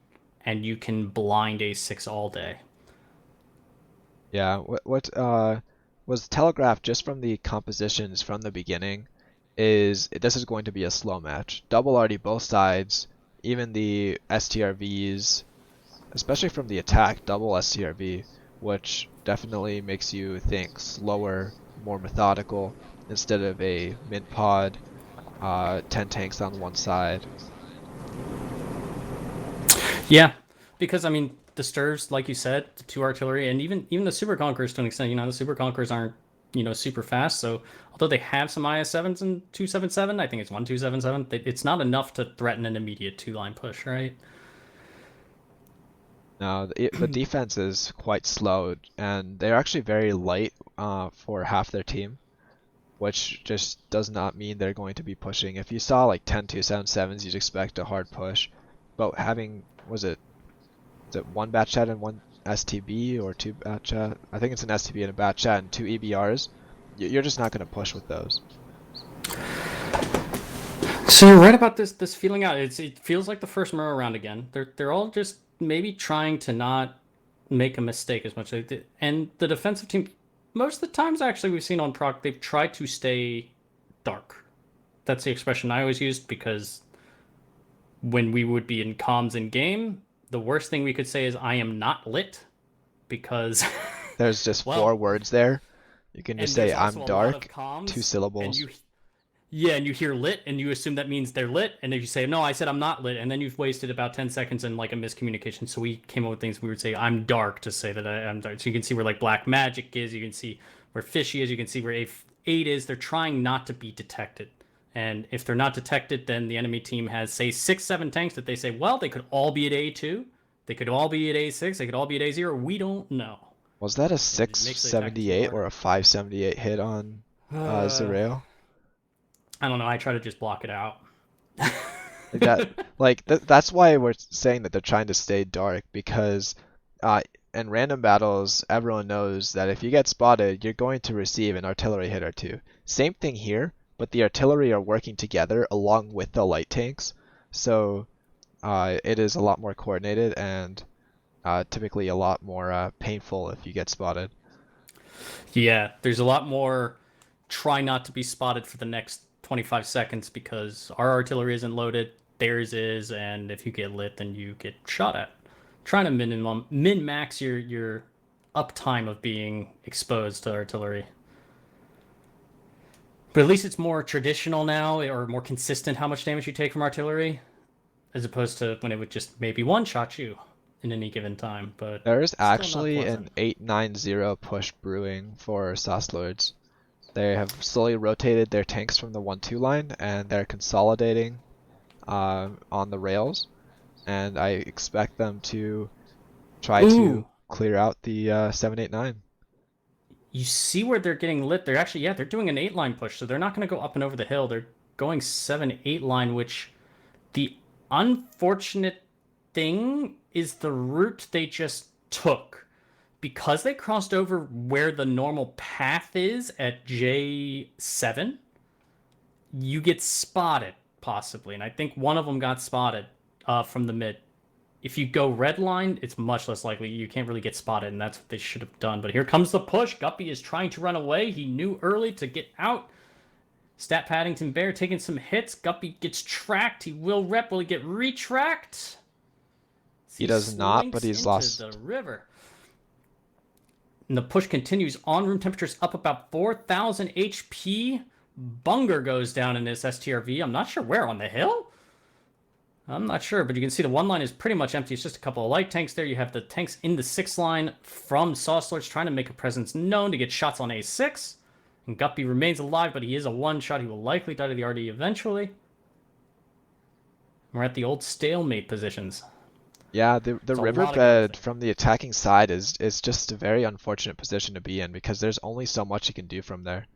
and you can blind A6 all day. Yeah, what was telegraphed just from the compositions from the beginning is this is going to be a slow match. Double RD both sides, even the STRVs, especially from the attack, double STRV, which definitely makes you think slower, more methodical, instead of a mid pod, 10 tanks on one side. Yeah, because I mean the Sturvs, like you said, the 2 artillery, and even the Super Conquerors to an extent. The Super Conquerors aren't super fast. So although they have some IS-7s and 277, I think it's 1277. It's not enough to threaten an immediate 2-line push, right? No, the defense is quite slow, and they're actually very light for half their team, which just does not mean they're going to be pushing. If you saw like 10 277s, you'd expect a hard push. But having, was it 1 batch chat and 1 STB or 2 batch chat? I think it's an STB and a batch chat and 2 EBRs. You're just not going to push with those. So you're right about this feeling out. It feels like the first Murrow round again. They're all just maybe trying to not make a mistake as much. And the defensive team, most of the times actually we've seen on Proc, they've tried to stay dark. That's the expression I always used, because when we would be in comms in game, the worst thing we could say is I am not lit, because There's just well, 4 words there. You can just say I'm dark, 2 syllables. and you hear lit, and you assume that means they're lit, and if you say no, I said I'm not lit, and then you've wasted about 10 seconds in like a miscommunication. So we came up with things we would say I'm dark to say that I'm dark. So you can see where like Black Magic is, you can see where Fishy is, you can see where A8 is. They're trying not to be detected, And if they're not detected, then the enemy team has, say, 6-7 tanks that they say, well, they could all be at A2, they could all be at A6, they could all be at A0. We don't know. Was that a And it makes the attack team 678 harder. or a 578 hit on Zerail? I don't know. I try to just block it out. That's why we're saying that they're trying to stay dark, because in random battles, everyone knows that if you get spotted, you're going to receive an artillery hit or two. Same thing here, but the artillery are working together along with the light tanks, so it is a lot more coordinated and typically a lot more painful if you get spotted. Yeah, there's a lot more try not to be spotted for the next 25 seconds because our artillery isn't loaded, theirs is, and if you get lit, then you get shot at. Trying to min-max your uptime of being exposed to artillery. But at least it's more traditional now, or more consistent how much damage you take from artillery, as opposed to when it would just maybe one-shot you in any given time. But There is still not actually an pleasant. 890 push brewing for Sauce Lords. They have slowly rotated their tanks from the 1-2 line, and they're consolidating on the rails, and I expect them to try to Ooh, clear out the 789. you see where they're getting lit. They're actually, yeah, they're doing an 8-line push, so they're not going to go up and over the hill. They're going 7-8 line, which the unfortunate thing is the route they just took. Because they crossed over where the normal path is at J7, you get spotted, possibly. And I think one of them got spotted from the mid. If you go red line, it's much less likely. You can't really get spotted, and that's what they should have done. But here comes the push. Guppy is trying to run away. He knew early to get out. Stat Paddington Bear taking some hits. Guppy gets tracked. He will rep. Will he get retracked? He does not, but he's into lost. the river. And the push continues. On room temperatures up about 4,000 HP. Bunger goes down in this STRV. I'm not sure where. On the hill? I'm not sure, but you can see the 1 line is pretty much empty. It's just a couple of light tanks there. You have the tanks in the 6 line from Sauce Lords trying to make a presence known to get shots on A6. And Guppy remains alive, but he is a one-shot. He will likely die to the RD eventually. We're at the old stalemate positions. Yeah, the There's a lot of guns there. riverbed from the attacking side is just a very unfortunate position to be in, because there's only so much you can do from there.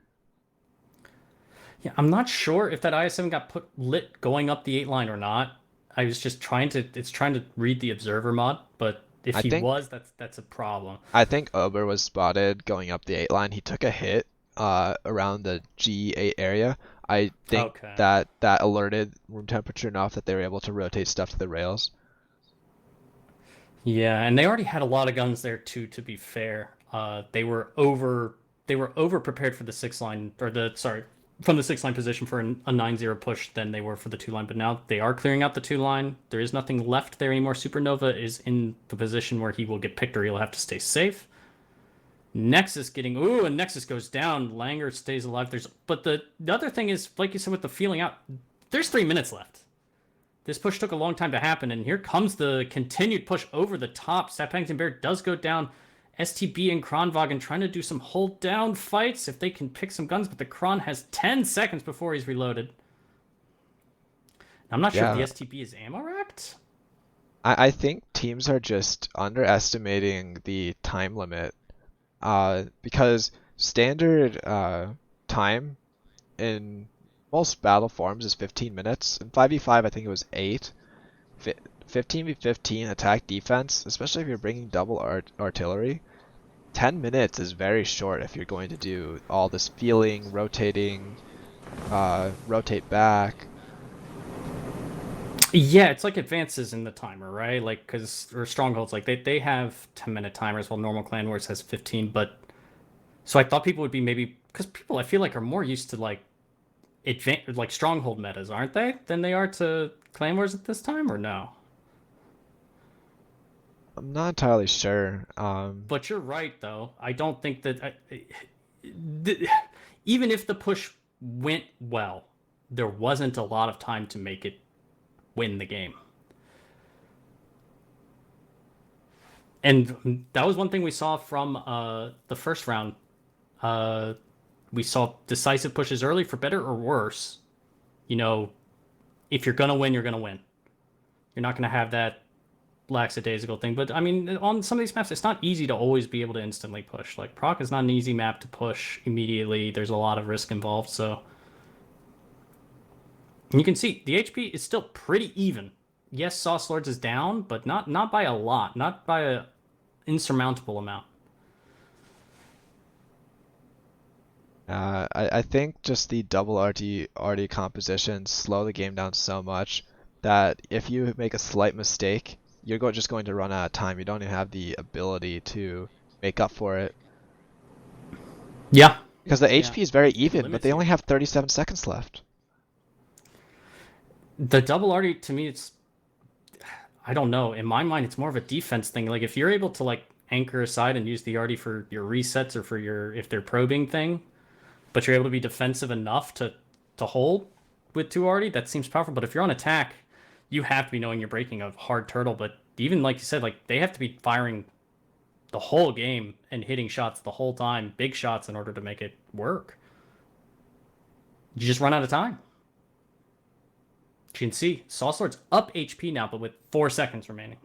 Yeah, I'm not sure if that IS-7 got put lit going up the 8 line or not. I was just trying to read the observer mod, but if I he think was, that's a problem. I think Ober was spotted going up the 8 line. He took a hit around the G8 area. I think Okay. that alerted room temperature enough that they were able to rotate stuff to the rails. Yeah, and they already had a lot of guns there too, to be fair. They were over prepared for the 6 line, or the sorry, from the 6 line position for a 9-0 push than they were for the 2 line, but now they are clearing out the 2 line. There is nothing left there anymore. Supernova is in the position where he will get picked or he'll have to stay safe. Nexus getting and Nexus goes down. Langer stays alive. But the other thing is, like you said, with the feeling out, there's 3 minutes left. This push took a long time to happen, and here comes the continued push over the top. Sapangton Bear does go down. STB and Kronwagen trying to do some hold down fights if they can pick some guns, but the Kron has 10 seconds before he's reloaded. I'm not sure if the STB is ammo racked. I think teams are just underestimating the time limit, because standard time in most battle forms is 15 minutes. In 5v5, I think it was 8. 15v15 attack defense, especially if you're bringing double artillery, 10 minutes is very short if you're going to do all this feeling, rotating, rotate back. Yeah, it's like advances in the timer, right? Like, or strongholds, like they have 10-minute timers while normal clan wars has 15. But so I thought people would be maybe, because people I feel like are more used to like stronghold metas, aren't they, than they are to clan wars at this time, or no? I'm not entirely sure. But you're right, though. I don't think that even if the push went well, there wasn't a lot of time to make it win the game. And that was one thing we saw from the first round. We saw decisive pushes early, for better or worse. you know, if you're gonna win, you're gonna win. You're not gonna have that lackadaisical thing. But I mean, on some of these maps, it's not easy to always be able to instantly push. Like Proc is not an easy map to push immediately. There's a lot of risk involved. So you can see the HP is still pretty even. Yes, Sauce Lords is down, but not by a lot, not by a insurmountable amount. I think just the double RD composition slow the game down so much that if you make a slight mistake, you're just going to run out of time. You don't even have the ability to make up for it. Yeah. Because the Yeah. HP is very It even, but limits they you. only have 37 seconds left. The double RD to me, it's I don't know. In my mind, it's more of a defense thing. Like if you're able to like anchor aside and use the RD for your resets or for your if they're probing thing, but you're able to be defensive enough to hold with 2 RD, that seems powerful. But if you're on attack, you have to be knowing you're breaking a hard turtle. But even like you said, like they have to be firing the whole game and hitting shots the whole time, big shots in order to make it work. You just run out of time. You can see Sauce Lord's up HP now, but with 4 seconds remaining.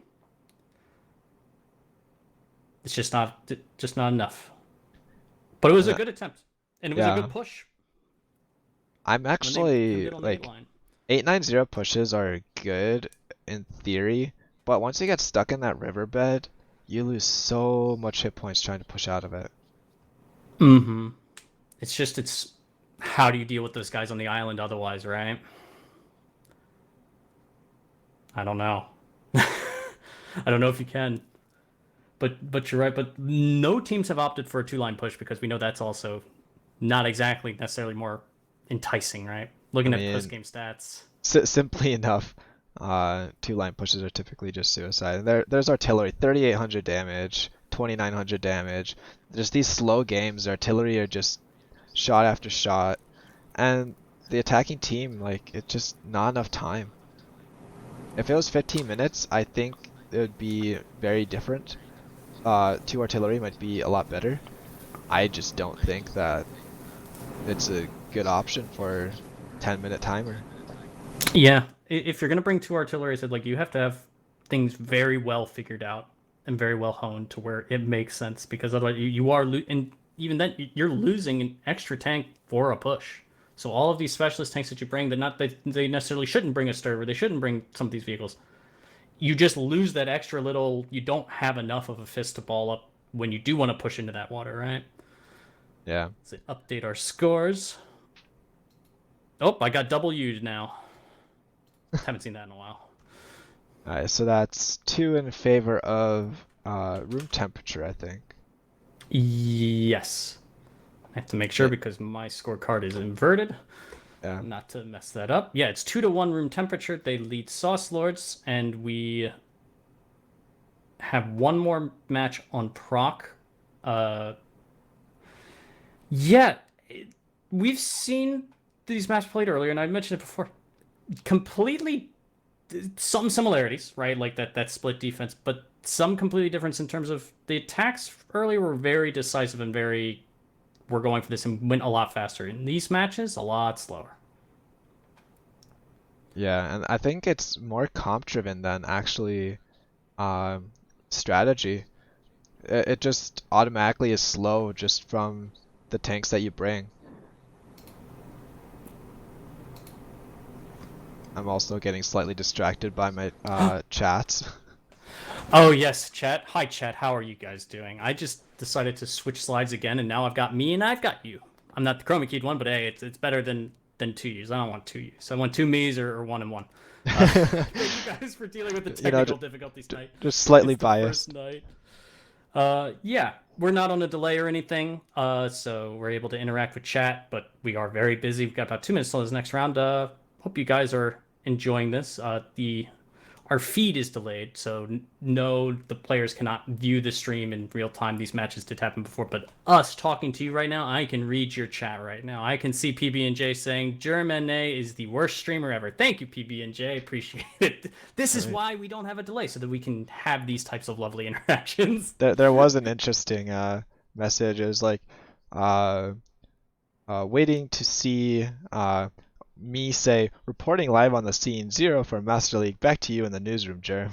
It's just not enough. But it was a good attempt, and it was a Yeah, good push I'm when they hemmed actually it on the 8 like line. 890 pushes are good in theory, but once you get stuck in that riverbed, you lose so much hit points trying to push out of it. Mm-hmm. It's how do you deal with those guys on the island otherwise, right? I don't know. I don't know if you can. But you're right. But no teams have opted for a 2 line push because we know that's also not exactly necessarily more enticing, right? I Looking at post mean, game stats. simply enough, 2 line pushes are typically just suicide. And there's artillery, 3800 damage, 2900 damage. Just these slow games, artillery are just shot after shot, and the attacking team, like, it's just not enough time. If it was 15 minutes, I think it would be very different. 2 artillery might be a lot better. I just don't think that it's a good option for 10-minute timer. Yeah, if you're gonna bring 2 artillery, said like you have to have things very well figured out and very well honed to where it makes sense because otherwise you are and even then you're losing an extra tank for a push. So all of these specialist tanks that you bring, they necessarily shouldn't bring a stir, they shouldn't bring some of these vehicles. You just lose that extra little. You don't have enough of a fist to ball up when you do want to push into that water, right? Yeah. Let's update our scores. Oh, I got W'd now. Haven't seen that in a while. Alright, so that's 2 in favor of room temperature, I think. Yes. I have to make sure Yeah. because my scorecard is inverted. Yeah. Not to mess that up. Yeah, it's 2-1 room temperature. They lead Sauce Lords, and we have one more match on proc. Yeah, we've seen these matches played earlier, and I mentioned it before. Completely, some similarities, right? Like that split defense, but some completely difference in terms of the attacks earlier were very decisive and very we're going for this and went a lot faster. In these matches, a lot slower. Yeah, and I think it's more comp driven than actually um, strategy. It just automatically is slow just from the tanks that you bring. I'm also getting slightly distracted by my chats. Oh yes, chat. Hi chat. How are you guys doing? I just decided to switch slides again, and now I've got me and I've got you. I'm not the chroma keyed one, but hey, it's better than 2 yous. I don't want 2 yous. I want 2 me's or 1 and 1. Thank you guys for dealing with the technical difficulties tonight. Just slightly It's the biased. first night. Yeah, we're not on a delay or anything, so we're able to interact with chat, but we are very busy. We've got about 2 minutes till this next round. Hope you guys are enjoying this. Our feed is delayed, so no, the players cannot view the stream in real time. These matches did happen before, but us talking to you right now, I can read your chat right now. I can see PB&J saying, Jerm and I is the worst streamer ever. Thank you, PB&J. Appreciate it. This is why we don't have a delay, so that we can have these types of lovely interactions. There was an interesting message. It was like waiting to see me say, reporting live on the scene, 0 for Master League. Back to you in the newsroom, Jerm.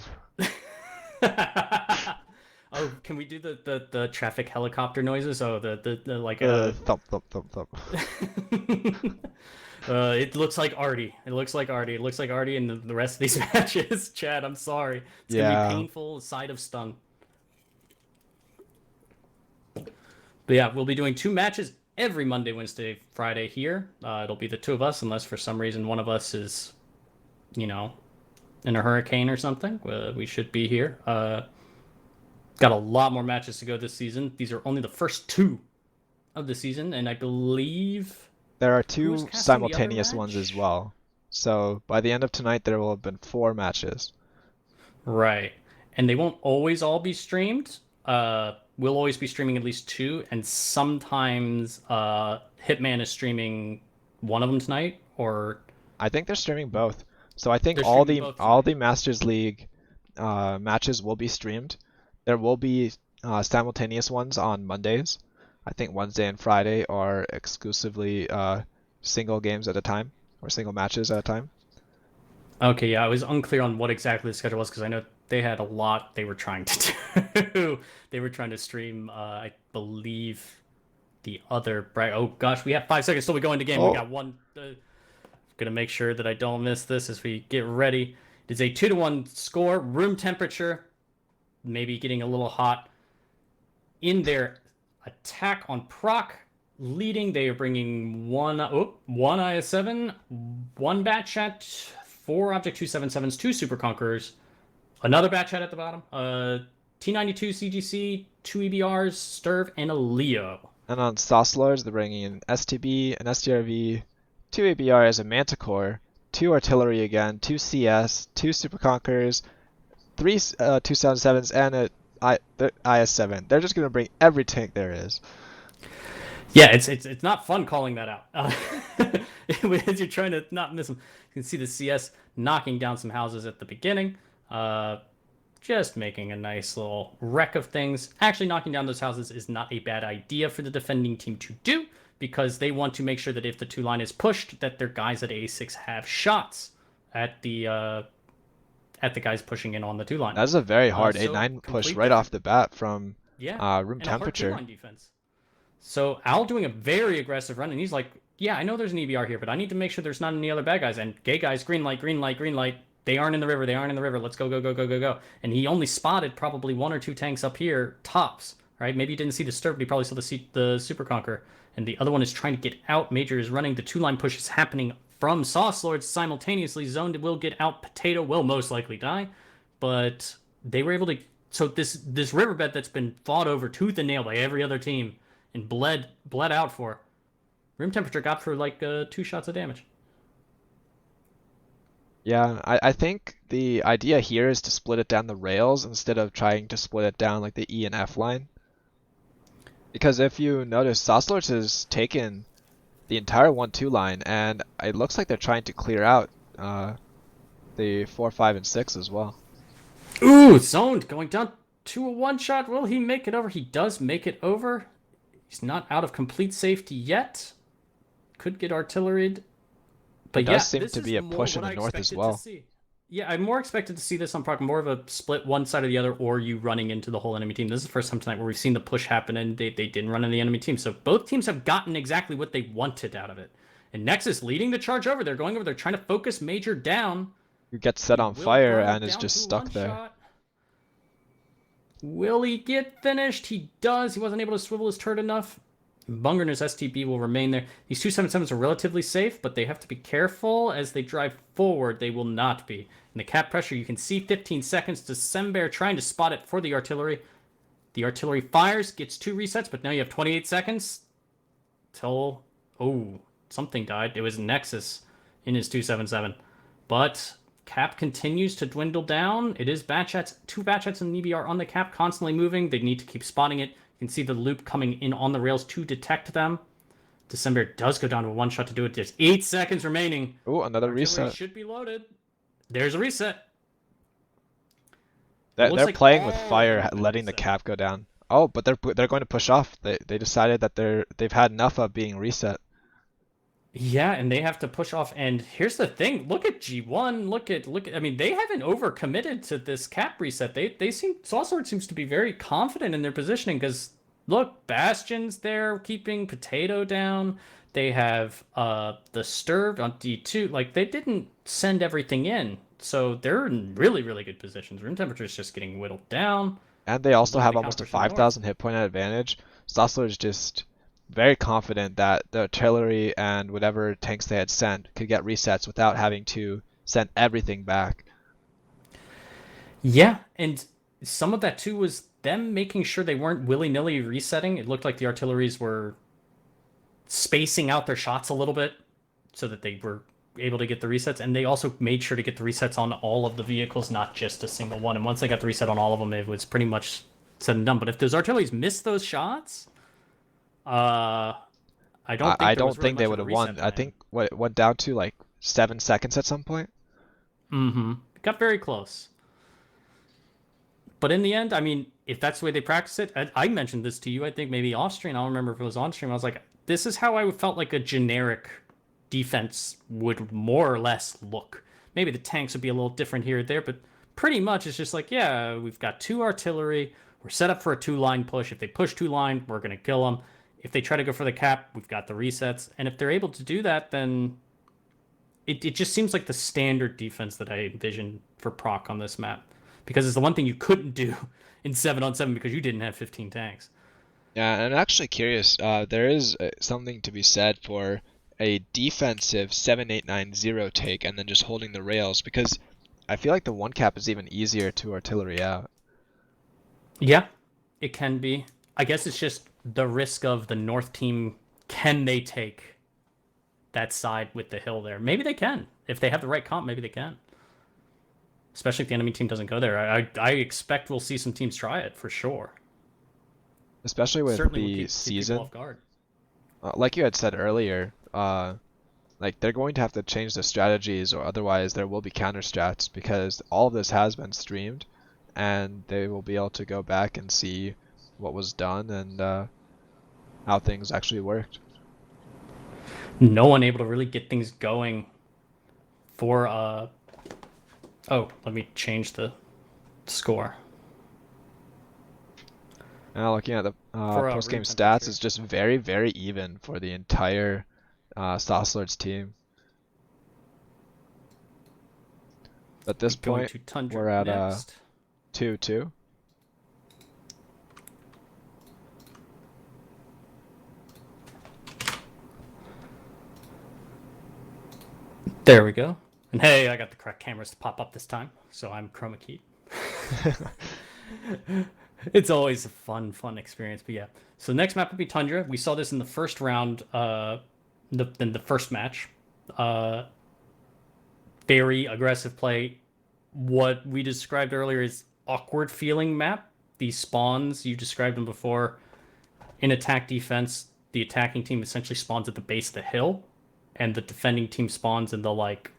Oh, can we do the traffic helicopter noises? Oh, the like Thump, thump, thump, thump. It looks like Artie. It looks like Artie. It looks like Artie in the rest of these matches. Chad, I'm sorry. It's gonna be painful, side of stun. But yeah, we'll be doing 2 matches every Monday, Wednesday, Friday here. It'll be the 2 of us, unless for some reason one of us is, you know, in a hurricane or something. We should be here. Got a lot more matches to go this season. These are only the first 2 of the season, and I believe there are 2 simultaneous ones as well. So by the end of tonight, there will have been 4 matches. Right, and they won't always all be streamed. We'll always be streaming at least 2, and sometimes Hitman is streaming one of them tonight, or I think they're streaming both. So I think all the Masters League matches will be streamed. There will be simultaneous ones on Mondays. I think Wednesday and Friday are exclusively single games at a time, or single matches at a time. Okay, yeah, I was unclear on what exactly the schedule was because I know they had a lot they were trying to do. They were trying to stream, I believe, the other. Oh gosh, we have 5 seconds till we go into game. We got one. Gonna make sure that I don't miss this as we get ready. It's a 2-1 score. Room temperature, maybe getting a little hot. In their attack on Proc, leading, they are bringing one IS-7, 1 Batchat, 4 Object 277s, 2 Super Conquerors, another Batchat at the bottom, T92 CGC, 2 EBRs, Sturv, and a Leo. And on Saucelars, they're bringing in STB, an STRV, 2 ABRs, a Manticore, 2 Artillery again, 2 CS, 2 Super Conquerors, 3 277s, and a IS-7. They're just going to bring every tank there is. Yeah, it's not fun calling that out. As you're trying to not miss them. You can see the CS knocking down some houses at the beginning. Just making a nice little wreck of things. Actually, knocking down those houses is not a bad idea for the defending team to do, because they want to make sure that if the 2 line is pushed, that their guys at A6 have shots at the guys pushing in on the 2 line. That's a very hard A9 push right off the bat from room temperature. A hard 2 line defense. So Al doing a very aggressive run, and he's like, yeah, I know there's an EBR here, but I need to make sure there's not any other bad guys. And gay guys, green light, green light, green light. They aren't in the river. They aren't in the river. Let's go, go, go, go, go, go. And he only spotted probably 1 or 2 tanks up here, tops, right? Maybe he didn't see the Sturv, but he probably saw the Super Conqueror. And the other one is trying to get out. Major is running. The 2 line push is happening from Sauce Lords simultaneously. Zoned will get out. Potato will most likely die. But they were able to... So this riverbed that's been fought over tooth and nail by every other team and bled out for, room temperature got for like 2 shots of damage. Yeah, I think the idea here is to split it down the rails instead of trying to split it down like the E and F line. Because if you notice, Saucelars has taken the entire 1-2 line, and it looks like they're trying to clear out the 4, 5, and 6 as well. Ooh, zoned, going down to a 1-shot. Will he make it over? He does make it over. He's not out of complete safety yet. Could get artilleried. But it does seem to be a push in the north as well. Yeah, I more expected to see this on Proc, more of a split one side or the other, or you running into the whole enemy team. This is the first time tonight where we've seen the push happen, and they didn't run into the enemy team. So both teams have gotten exactly what they wanted out of it. And Nexus leading the charge over. They're going over. They're trying to focus Major down. Who gets set on fire and is just stuck there. Shot. Will he get finished? He does. He wasn't able to swivel his turret enough. Bunger and his STB will remain there. These 277s are relatively safe, but they have to be careful as they drive forward. They will not be. In the cap pressure, you can see 15 seconds to Sembear trying to spot it for the artillery. The artillery fires, gets 2 resets, but now you have 28 seconds till... Oh, something died. It was Nexus in his 277. But cap continues to dwindle down. It is Batchats. 2 Batchats and an EBR on the cap, constantly moving. They need to keep spotting it. You can see the loop coming in on the rails to detect them. December does go down to a 1-shot to do it. There's 8 seconds remaining. Oh, another reset. Should be loaded. There's a reset. They're like playing with fire, letting the cap go down. Oh, but they're going to push off. They decided that they've had enough of being reset. Yeah, and they have to push off. And here's the thing: look at G1. Look at. I mean, they haven't overcommitted to this cap reset. They seem Sawsword seems to be very confident in their positioning because look, Bastion's there keeping Potato down. They have the Sturb on D2. Like they didn't send everything in, so they're in really really good positions. Room temperature is just getting whittled down. And they also Look at have the almost a counterpush in the north. 5,000 hit point advantage. Stossler is just very confident that the artillery and whatever tanks they had sent could get resets without having to send everything back. Yeah, and some of that too was them making sure they weren't willy-nilly resetting. It looked like the artilleries were spacing out their shots a little bit so that they were able to get the resets, and they also made sure to get the resets on all of the vehicles, not just a single one. And once they got the reset on all of them, it was pretty much said and done. But if those artilleries missed those shots, uh, I don't think I there was don't really think they much of would a have reset won. I plan. think what it went down to like 7 seconds at some point. Mm-hmm. Got very close. But in the end, I mean, if that's the way they practice it, I mentioned this to you. I think maybe off stream. I don't remember if it was on stream. I was like, this is how I felt like a generic defense would more or less look. Maybe the tanks would be a little different here or there, but pretty much it's just like, yeah, we've got two artillery. We're set up for a two-line push. If they push two-line, we're going to kill them. If they try to go for the cap, we've got the resets. And if they're able to do that, then it just seems like the standard defense that I envisioned for Proc on this map. Because it's the one thing you couldn't do in 7-on-7 because you didn't have 15 tanks. Yeah, and I'm actually curious. There is something to be said for a defensive 7890 take and then just holding the rails because I feel like the one cap is even easier to artillery out. Yeah, it can be. I guess it's just the risk of the North team. Can they take that side with the hill there? Maybe they can. If they have the right comp, maybe they can. Especially if the enemy team doesn't go there. I expect we'll see some teams try it for sure. Especially with Certainly will the keep people season. off guard. Like you had said earlier, like they're going to have to change the strategies or otherwise there will be counter strats because all of this has been streamed and they will be able to go back and see what was done and how things actually worked. No one able to really get things going for oh, let me change the score. Now looking at the For post-game room stats, it's temperature. just very, very even for the entire Saucelord's team. At this We go point, into Tundra we're at next. 2-2. There we go. And hey, I got the correct cameras to pop up this time, so I'm chroma keyed. It's always a fun experience. But yeah, so the next map would be Tundra. We saw this in the first round, in the first match. Uh, Very aggressive play. What we described earlier is awkward feeling map. These spawns, you described them before. In attack defense, the attacking team essentially spawns at the base of the hill, and the defending team spawns in the like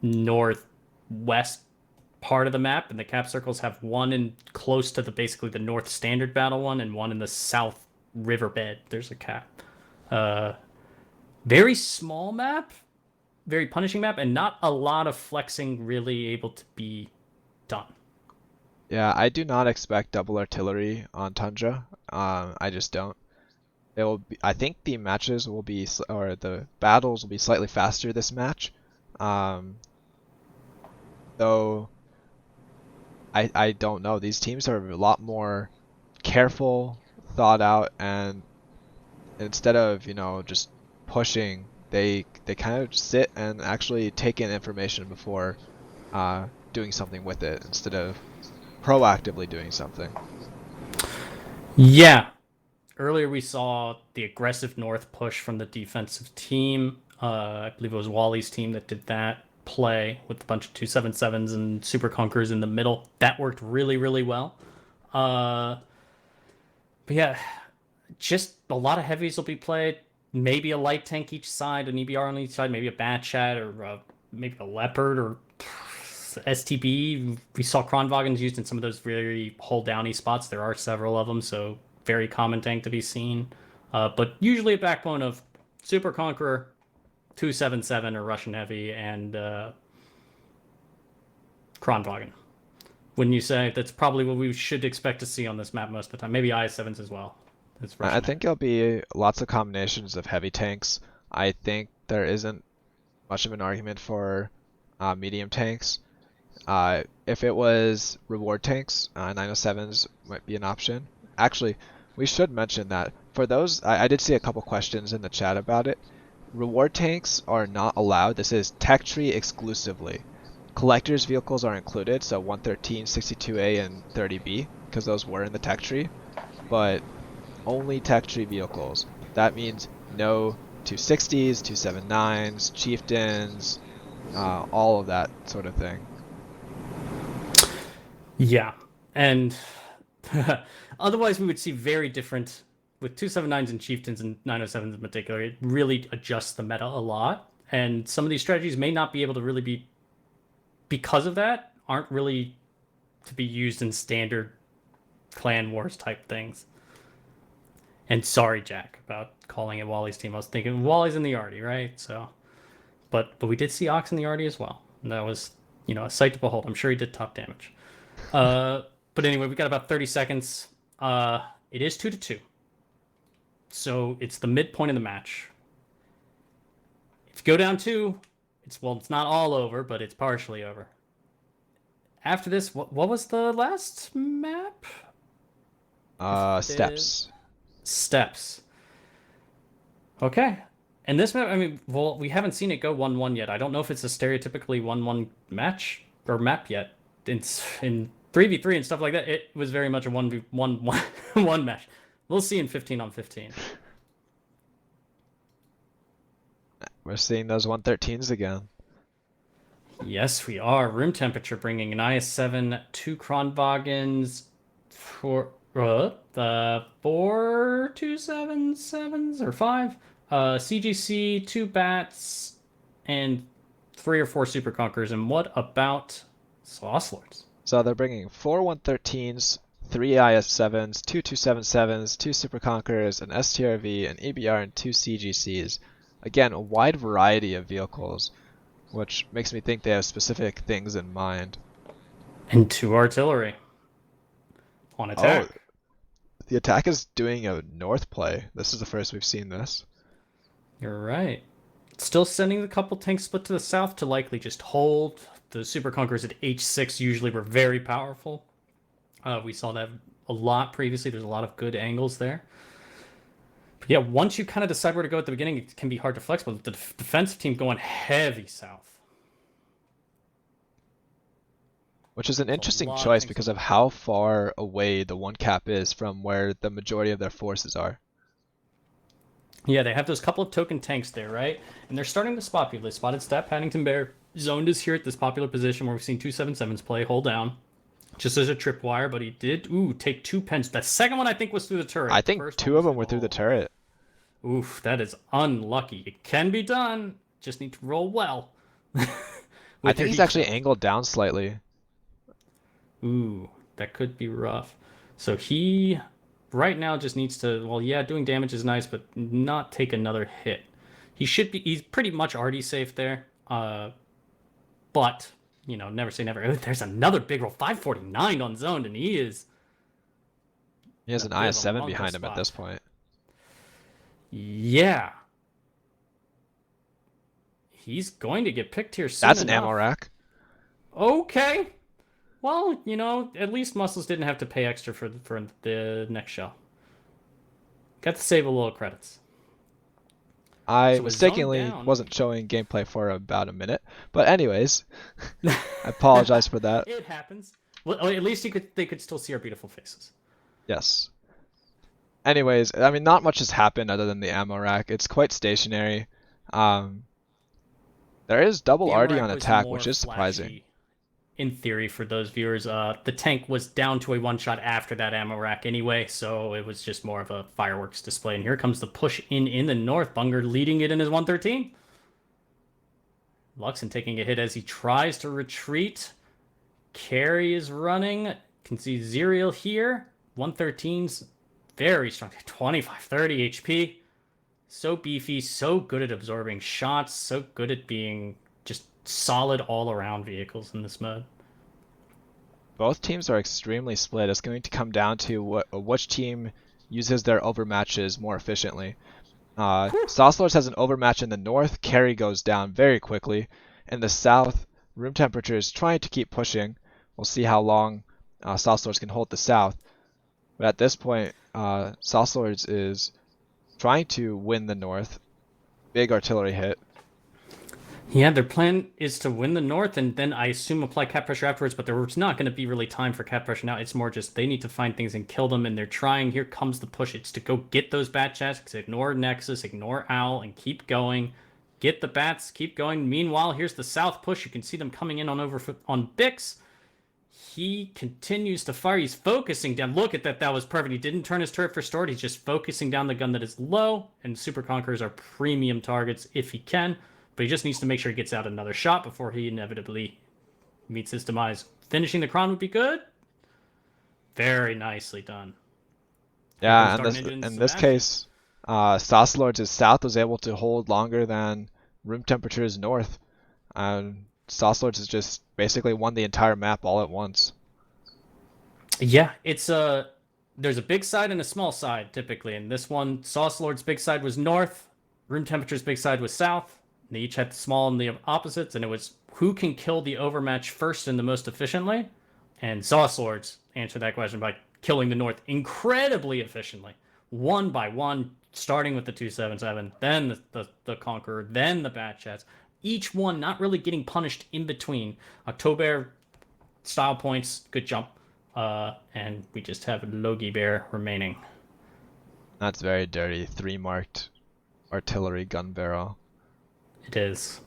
northwest part of the map. And the cap circles have one in close to the basically the north standard battle one, and one in the south riverbed. There's a cap. Uh, Very small map, very punishing map, and not a lot of flexing really able to be done. Yeah, I do not expect double artillery on Tundra. I just don't. It will be, I think the matches will be, or the battles will be slightly faster this match. Um, though I don't know. These teams are a lot more careful, thought out, and instead of, just pushing, they kind of sit and actually take in information before doing something with it instead of proactively doing something. Yeah. Earlier we saw the aggressive north push from the defensive team. I believe it was Wally's team that did that play with a bunch of 277s and super conquerors in the middle. That worked really, really well. Uh, but yeah, just a lot of heavies will be played. Maybe a light tank each side, an EBR on each side, maybe a Bat Chat or maybe a Leopard or STB. We saw Kronwagens used in some of those very hold downy spots. There are several of them, so very common tank to be seen. But usually a backbone of Super Conqueror, 277 or Russian Heavy and Kronwagen. Wouldn't you say? That's probably what we should expect to see on this map most of the time. Maybe IS-7s as well. It's I Russian think Heavy. it'll be lots of combinations of heavy tanks. I think there isn't much of an argument for medium tanks. If it was reward tanks, 907s might be an option. Actually, we should mention that for those, I did see a couple questions in the chat about it. Reward tanks are not allowed. This is tech tree exclusively. Collector's vehicles are included, so 113, 62A, and 30B, because those were in the tech tree, but only tech tree vehicles. That means no 260s, 279s, chieftains, all of that sort of thing. Yeah, and otherwise we would see very different with 279s and chieftains and 907s in particular. It really adjusts the meta a lot, and some of these strategies may not be able to really be, because of that, aren't really to be used in standard clan wars type things. And sorry, Jack, about calling it Wally's team. I was thinking Wally's in the Arty, right? So, but we did see Ox in the Arty as well, and that was, you know, a sight to behold. I'm sure he did top damage. But anyway, we got about 30 seconds. It is 2-2, so it's the midpoint of the match. If you go down 2, it's not all over, but it's partially over. After this, what was the last map? Steps. Steps. Okay. And this map, I mean, well, we haven't seen it go 1-1 yet. I don't know if it's a stereotypically 1-1 match or map yet. In 3v3 and stuff like that, it was very much a 1v1 match. We'll see in 15 on 15. We're seeing those 113s again. Yes, we are. Room temperature bringing an IS-7, 2 Kronwagens, for the 4 277s or 5 CGC, 2 Bats, and 3 or 4 Super Conquerors. And what about Sauce Lords? So they're bringing 4 113s, 3 IS-7s, 2 277s, 2 Super Conquerors, an STRV, an EBR, and 2 CGCs. Again, a wide variety of vehicles, which makes me think they have specific things in mind. And 2 artillery on attack. Oh, the attack is doing a north play. This is the first we've seen this. You're right. Still sending the couple tanks split to the south to likely just hold. The Super Conquerors at H6 usually were very powerful. We saw that a lot previously. There's a lot of good angles there. But yeah, once you kind of decide where to go at the beginning, it can be hard to flex. But the defensive team going heavy south. Which is an interesting choice because of how far away the one cap is from where the majority of their forces are. Yeah, they have those couple of token tanks there, right? And they're starting to spot people. They spotted Stat Paddington Bear. Zoned is here at this popular position where we've seen 277s play. Hold down. Just as a tripwire, but he did, take 2 pens. That second one I think was through the turret. I think 2 of them were through the turret. Oof, that is unlucky. It can be done. Just need to roll well. I think he's actually angled down slightly. Ooh, that could be rough. So he right now just needs to, well, yeah, doing damage is nice, but not take another hit. He's pretty much already safe there. But, you know, never say never. There's another big roll. 549 on zoned, and he has an IS-7 behind him at this point. Yeah. He's going to get picked here soon. That's an ammo rack. Okay. Well, you know, at least Muscles didn't have to pay extra for the next shell. Got to save a little credits. I mistakenly wasn't showing gameplay for about a minute, but anyways, I apologize for that. It happens. Well, at least they could still see our beautiful faces. Yes. Anyways, I mean, not much has happened other than the ammo rack. It's quite stationary. There is double Arty on attack, which is surprising. In theory, for those viewers, the tank was down to a one-shot after that ammo rack anyway, so it was just more of a fireworks display. And here comes the push in the north. Bunger leading it in his 113. Luxon taking a hit as he tries to retreat. Carry is running. Can see Zerial here. 113's very strong. 25-30 HP. So beefy, so good at absorbing shots, so good at being just solid all-around vehicles in this mode. Both teams are extremely split. It's going to come down to which team uses their overmatches more efficiently. Saucelords has an overmatch in the north. Carry goes down very quickly. In the south, room temperature is trying to keep pushing. We'll see how long Saucelords can hold the south. But at this point, Saucelords is trying to win the north. Big artillery hit. Yeah, their plan is to win the north and then I assume apply cap pressure afterwards, but there's not going to be really time for cap pressure now. It's more just they need to find things and kill them, and they're trying. Here comes the push. It's to go get those bat chats, ignore Nexus, ignore Owl, and keep going. Get the bats, keep going. Meanwhile, here's the south push. You can see them coming in on Bix. He continues to fire. He's focusing down. Look at that. That was perfect. He didn't turn his turret for stored. He's just focusing down the gun that is low, and Super Conquerors are premium targets if he can. But he just needs to make sure he gets out another shot before he inevitably meets his demise. Finishing the crown would be good. Very nicely done. Yeah, and in this case, Saucelords' south was able to hold longer than room temperature's north. And Saucelords has just basically won the entire map all at once. Yeah, it's there's a big side and a small side typically. And this one, Saucelord's big side was north, room temperature's big side was south. They each had the small and the opposites, and it was who can kill the overmatch first and the most efficiently. And Saucelords answered that question by killing the North incredibly efficiently, one by one, starting with the 277, then the Conqueror, then the Batchats. Each one not really getting punished in between. October style points, good jump. And we just have Logie Bear remaining. That's very dirty. 3 marked artillery gun barrel. It is.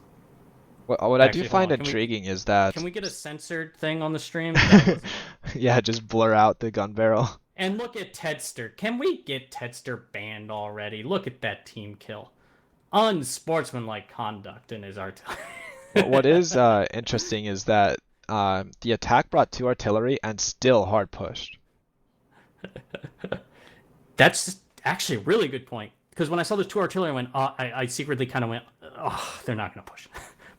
What I do find intriguing is that... Can we get a censored thing on the stream? Yeah, just blur out the gun barrel. And look at Tedster. Can we get Tedster banned already? Look at that team kill. Unsportsmanlike conduct in his artillery. What is interesting is that the attack brought 2 artillery and still hard pushed. That's actually a really good point. Because when I saw those 2 artillery, I went, I secretly kind of went, oh, they're not going to push.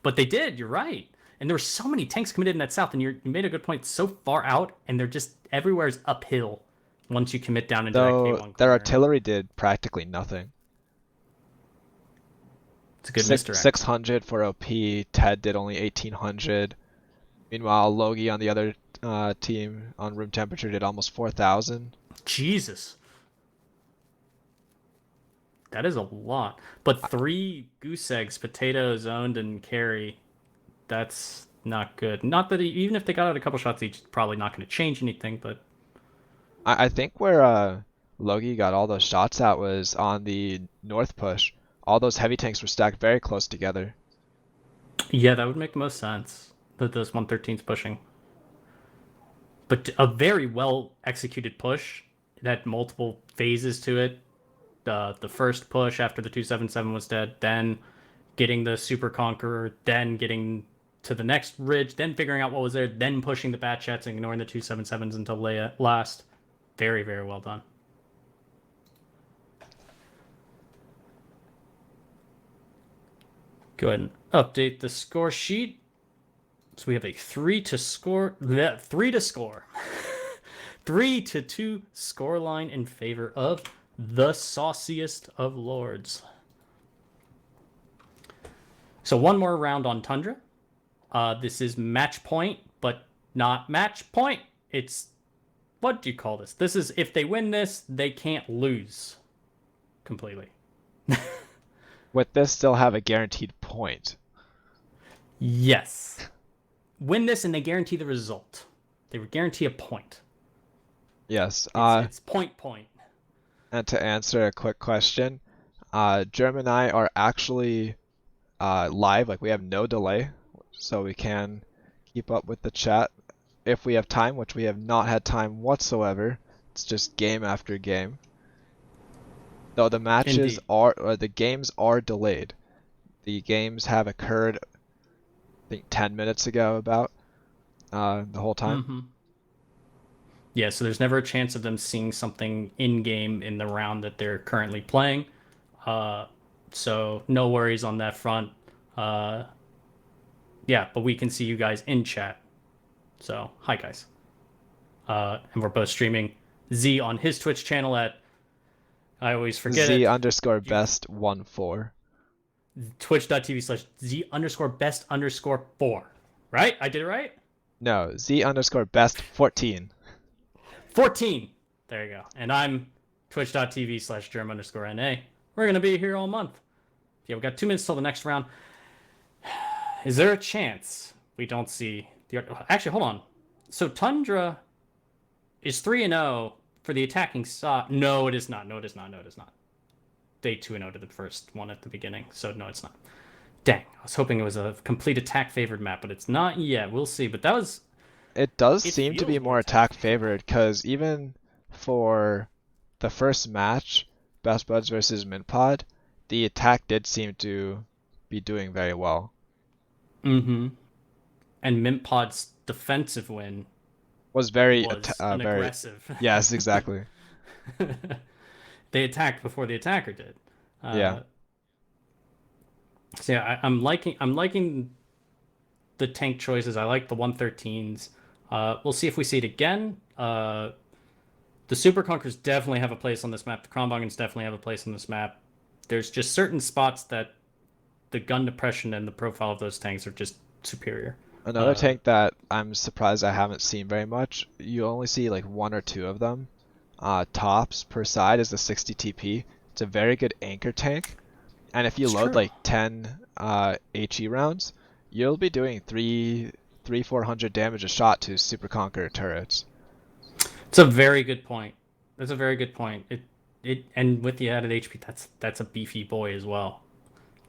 But they did, you're right. And there were so many tanks committed in that south, and you made a good point. It's so far out, and they're just everywhere's uphill once you commit down into that K1 corner. Their artillery did practically nothing. It's a good misdirect. 600 for OP, Ted did only 1800. Meanwhile, Logie on the other team on room temperature did almost 4,000. Jesus. That is a lot. But 3 goose eggs, potatoes, owned, and carry, that's not good. Not that even if they got out a couple shots each, it's probably not going to change anything, but... I think where Logie got all those shots out was on the north push. All those heavy tanks were stacked very close together. Yeah, that would make most sense, that those 113's pushing. But a very well-executed push. It had multiple phases to it. The first push after the 277 was dead, then getting the Super Conqueror, then getting to the next ridge, then figuring out what was there, then pushing the Batchats and ignoring the 277s until last. Very, very well done. Go ahead and update the score sheet. So we have a 3 to score. 3-2 score line in favor of the sauciest of lords. So one more round on Tundra. This is match point, but not match point. It's, what do you call this? This is, if they win this, they can't lose completely. With this, still have a guaranteed point. Yes. Win this and they guarantee the result. They would guarantee a point. Yes. It's point. And to answer a quick question, Jerm and I are actually live, like we have no delay, so we can keep up with the chat if we have time, which we have not had time whatsoever. It's just game after game. Though the matches the games are delayed. The games have occurred, I think 10 minutes ago about, the whole time. Mm-hmm. Yeah, so there's never a chance of them seeing something in-game in the round that they're currently playing. So no worries on that front. Yeah, but we can see you guys in chat. So hi guys. And we're both streaming Z on his Twitch channel at, I always forget Z it, underscore best 14. twitch.tv/Z_best_4. Right? I did it right? No, Z underscore best 14. 14. There you go. And I'm twitch.tv/Jerm_NA. We're going to be here all month. Yeah, we got 2 minutes till the next round. Is there a chance we don't see the... Actually, hold on. So Tundra is 3-0 for the attacking side. No, it is not. No, it is not. No, it is not. They 2-0 to the first one at the beginning. So no, it's not. Dang, I was hoping it was a complete attack favored map, but it's not yet. We'll see. But that was... It does It seem to be feels more more attack favored because even for the first match, Best Buds versus Minpod, the attack did seem to be doing very well. Mm-hmm. And Mintpod's defensive win Was very was very aggressive. yes, exactly. They attacked before the attacker did. Yeah. So yeah, I'm liking the tank choices. I like the 113s. We'll see if we see it again. The Super Conkers definitely have a place on this map. The Kronbogens definitely have a place on this map. There's just certain spots that the gun depression and the profile of those tanks are just superior. Another tank that I'm surprised I haven't seen very much, you only see like 1 or 2 of them. Tops per side is the 60 TP. It's a very good anchor tank. And if you It's load true. like 10 HE rounds, you'll be doing 400 damage a shot to Super Conqueror turrets. It's a very good point. That's a very good point. It and with the added HP, that's a beefy boy as well.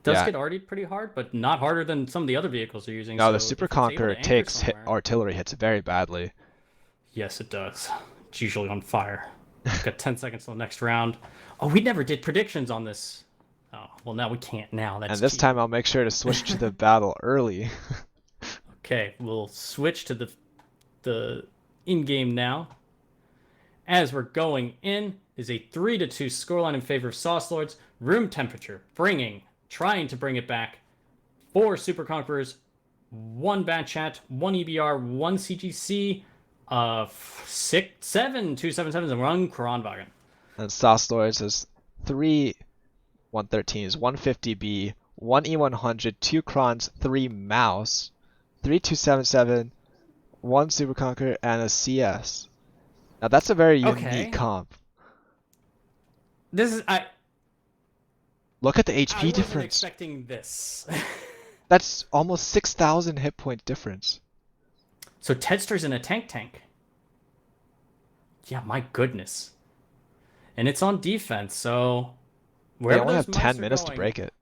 Does Yeah. get artied pretty hard, but not harder than some of the other vehicles you're using. No, So the if Super it's able to Conqueror anchor takes somewhere- artillery hits very badly. Yes, it does. It's usually on fire. Got 10 seconds till the next round. Oh, we never did predictions on this. Oh, well, now we can't now. That's And this cheating. time I'll make sure to switch to the battle early. Okay, we'll switch to the in-game now. As we're going in, is a 3-2 scoreline in favor of Sauce Lords. Room temperature, trying to bring it back. 4 Super Conquerors, 1 Bad Chat, 1 EBR, 1 CGC, 7 277s, and 1 Kronwagen. And Sauce Lords has 3 113s, 150B, 1 E100, 2 Krons, 3 Mouse, 3 277, 1 Super Conqueror, and a CS. Now that's a very unique comp. This is Look at the I HP wasn't difference. expecting this. That's almost 6,000 hit point difference. So Tedster's in a tank. Yeah, my goodness. And it's on defense, so They only have 10 minutes to break it.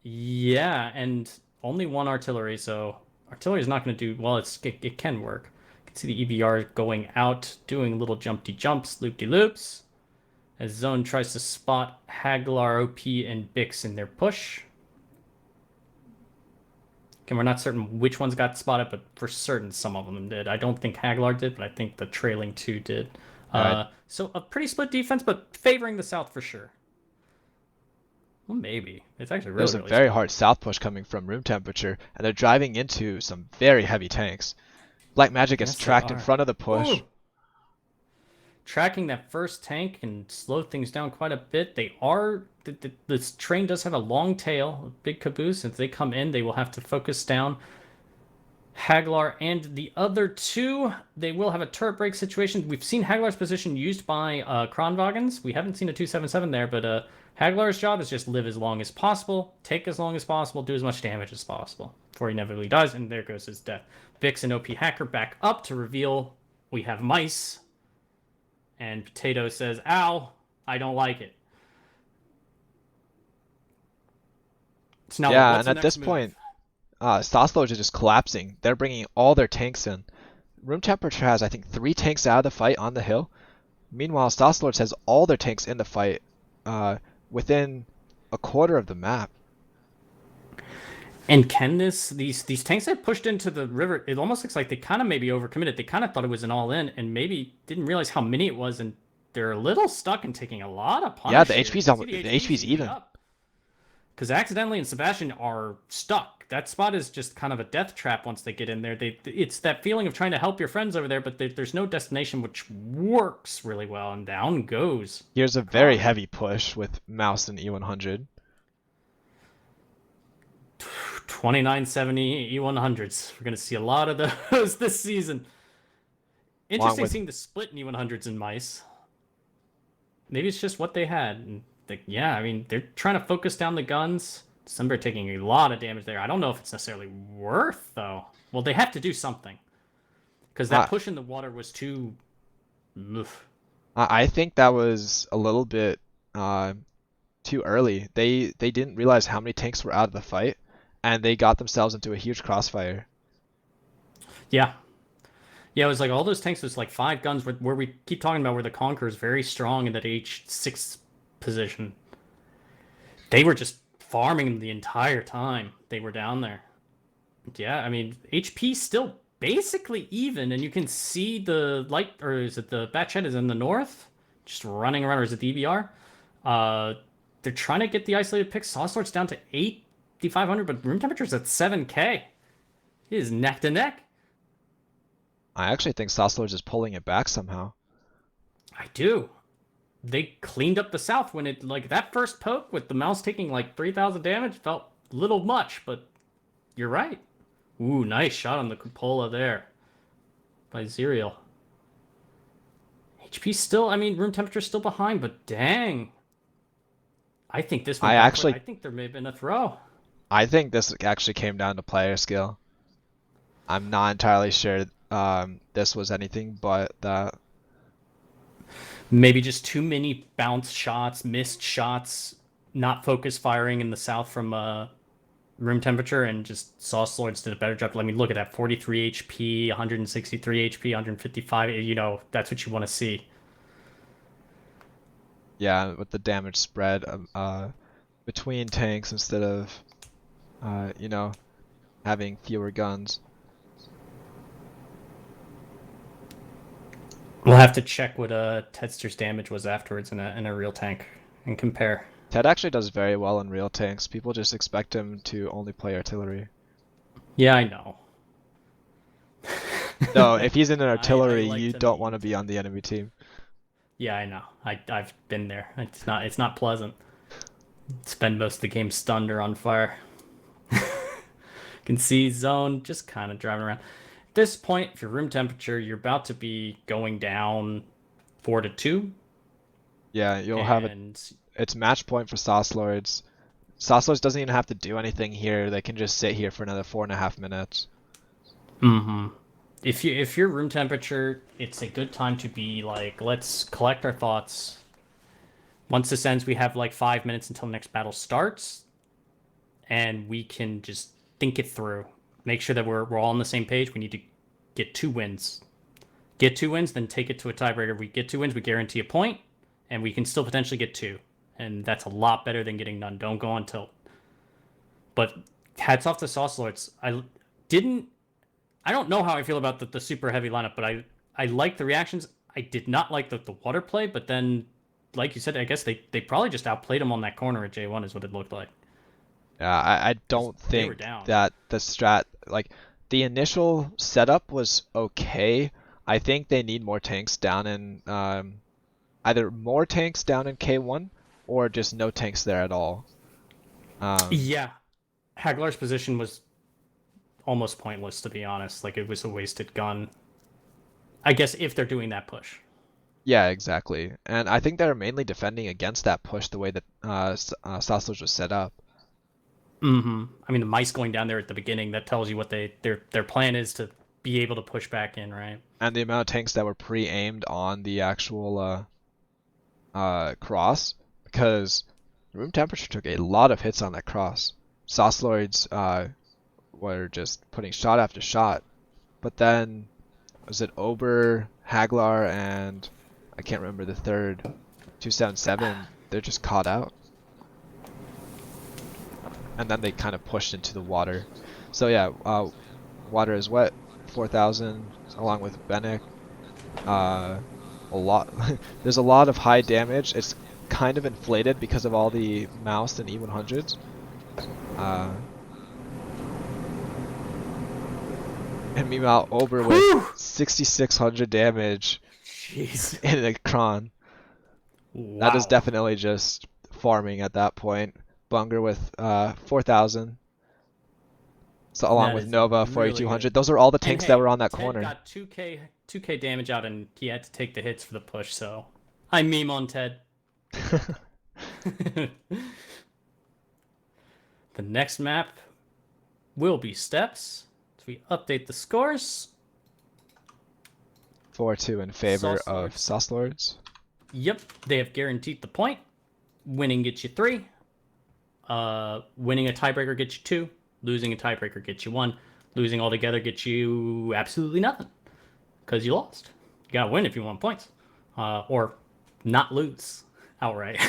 Yeah, and only 1 artillery, so artillery is not going to do well. It can work. You can see the EBR going out, doing little jumpy jumps, loop-de-loops, as Zone tries to spot Haglar, OP, and Bix in their push. And we're not certain which ones got spotted, but for certain some of them did. I don't think Haglar did, but I think the trailing 2 did. So a pretty split defense, but favoring the South for sure. Well, maybe. It's actually really, There's a really very split. hard south push coming from room temperature, and they're driving into some very heavy tanks. Black Magic gets Yes, they tracked in are. front of the push. Ooh. Tracking that first tank can slow things down quite a bit. They are... This train does have a long tail, a big caboose. If they come in, they will have to focus down Haglar and the other 2. They will have a turret break situation. We've seen Haglar's position used by Kronwagens. We haven't seen a 277 there, but Haglar's job is just live as long as possible, take as long as possible, do as much damage as possible before he inevitably dies, and there goes his death. Vix and OP Hacker back up to reveal we have mice. And Potato says, ow, I don't like it. So now, Yeah, what's and the at this next move? point, Sauce Lords are just collapsing. They're bringing all their tanks in. Room temperature has, I think, 3 tanks out of the fight on the hill. Meanwhile, Sauce Lords has all their tanks in the fight within a quarter of the map. And can these tanks that pushed into the river, it almost looks like they kind of maybe overcommitted. They kind of thought it was an all-in and maybe didn't realize how many it was, and they're a little stuck and taking a lot of punish. Yeah, the here. HP's You can see the HP's even. up. Because Accidentally and Sebastian are stuck. That spot is just kind of a death trap once they get in there. It's that feeling of trying to help your friends over there, but there's no destination, which works really well. And down goes Here's a very Kron. heavy push with Mouse and E100. 2970 E100s. We're going to see a lot of those this season. Interesting seeing the split in E100s in Mice. Maybe it's just what they had. And yeah, I mean, they're trying to focus down the guns. December taking a lot of damage there. I don't know if it's necessarily worth, though. Well, they have to do something. Because that push in the water was too... Oof. I think that was a little bit too early. They didn't realize how many tanks were out of the fight, and they got themselves into a huge crossfire. Yeah. Yeah, it was like all those tanks, there's like 5 guns where we keep talking about where the Conqueror is very strong in that H6 position. They were just farming them the entire time they were down there. Yeah, I mean, HP still basically even, and you can see the light, or is it the Batchet is in the north? Just running around, or is it the EBR? They're trying to get the isolated picks. Saucelord's down to 8,500, but room temperature's at 7K. It is neck to neck. I actually think Saucelord's is pulling it back somehow. I do. They cleaned up the south when it, like, that first poke with the Mouse taking like 3,000 damage felt a little much, but you're right. Ooh, nice shot on the cupola there by Zerial. HP still, I mean, room temperature still behind, but dang. I think this one, I think there may have been a throw. I think this actually came down to player skill. I'm not entirely sure this was anything but that. Maybe just too many bounce shots, missed shots, not focus firing in the south from room temperature, and just Saucelords did a better job. I mean, look at that, 43 HP, 163 HP, 155. You know, that's what you want to see. Yeah, with the damage spread between tanks instead of, you know, having fewer guns. We'll have to check what Tedster's damage was afterwards in a real tank and compare. Ted actually does very well in real tanks. People just expect him to only play artillery. Yeah, I know. No, if he's in an artillery, you don't want to be on the enemy team. Yeah, I know. I've been there. It's not pleasant. Spend most of the game stunned or on fire. Can see zone just kind of driving around. At this point, if your room temperature, you're about to be going down 4-2. Yeah, you'll have it. It's match point for Saucelords. Saucelords doesn't even have to do anything here. They can just sit here for another 4.5 minutes. Mm-hmm. If your room temperature, it's a good time to be like, let's collect our thoughts. Once this ends, we have like 5 minutes until the next battle starts, and we can just think it through. Make sure that we're all on the same page. We need to get 2 wins. Get 2 wins, then take it to a tiebreaker. We get 2 wins, we guarantee a point, and we can still potentially get 2. And that's a lot better than getting none. Don't go on tilt. But hats off to Saucelords. I don't know how I feel about the super heavy lineup, but I like the reactions. I did not like the water play, but then, like you said, I guess they probably just outplayed him on that corner at J1 is what it looked like. Yeah, I don't think that the strat, like, the initial setup was okay. I think they need more tanks down in, either more tanks down in K1 or just no tanks there at all. Yeah. Haglar's position was almost pointless, to be honest. Like, it was a wasted gun. I guess if they're doing that push. Yeah, exactly. And I think they're mainly defending against that push the way that Saucelords was set up. Mm-hmm. I mean, the Mice going down there at the beginning, that tells you what their plan is to be able to push back in, right? And the amount of tanks that were pre-aimed on the actual cross, because room temperature took a lot of hits on that cross. Saucelords were just putting shot after shot, but then was it Ober, Haglar, and I can't remember the third, 277. They're just caught out. And then they kind of pushed into the water. So yeah, water is wet, 4,000, along with Bennett. A lot. There's a lot of high damage. It's kind of inflated because of all the Mouse and E100s, Uh, and meanwhile, Ober with Whew! 6,600 damage Jeez. in a Kron. That is Wow. definitely just farming at that point. Bunger with 4,000. So along That with is Nova really good. 4,200. Those are all the And tanks that hey, were on that Ted corner. got 2k damage out, and he had to take the hits for the push. So I meme on Ted. The next map will be steps. So we update the scores. 4-2 in favor Sauce of Lords. Sauce Lords. Yep, they have guaranteed the point. Winning gets you 3. Winning a tiebreaker gets you 2. Losing a tiebreaker gets you 1. Losing altogether gets you absolutely nothing because you lost. You gotta win if you want points, or not lose outright.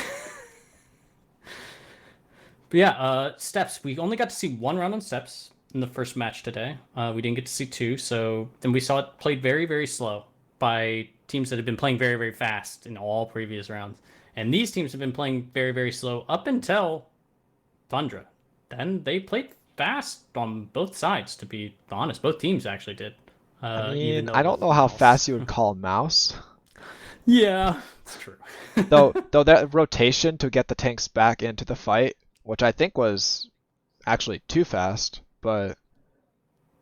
But yeah, steps. We only got to see 1 round on steps in the first match today. We didn't get to see 2, so then we saw it played very, very slow by teams that have been playing very, very fast in all previous rounds. And these teams have been playing very, very slow up until Thundra. Then they played fast on both sides, to be honest. Both teams actually did, I even mean, though I it don't was know how Mouse. fast you would call Mouse. Yeah, it's true. Though that rotation to get the tanks back into the fight, which I think was actually too fast, but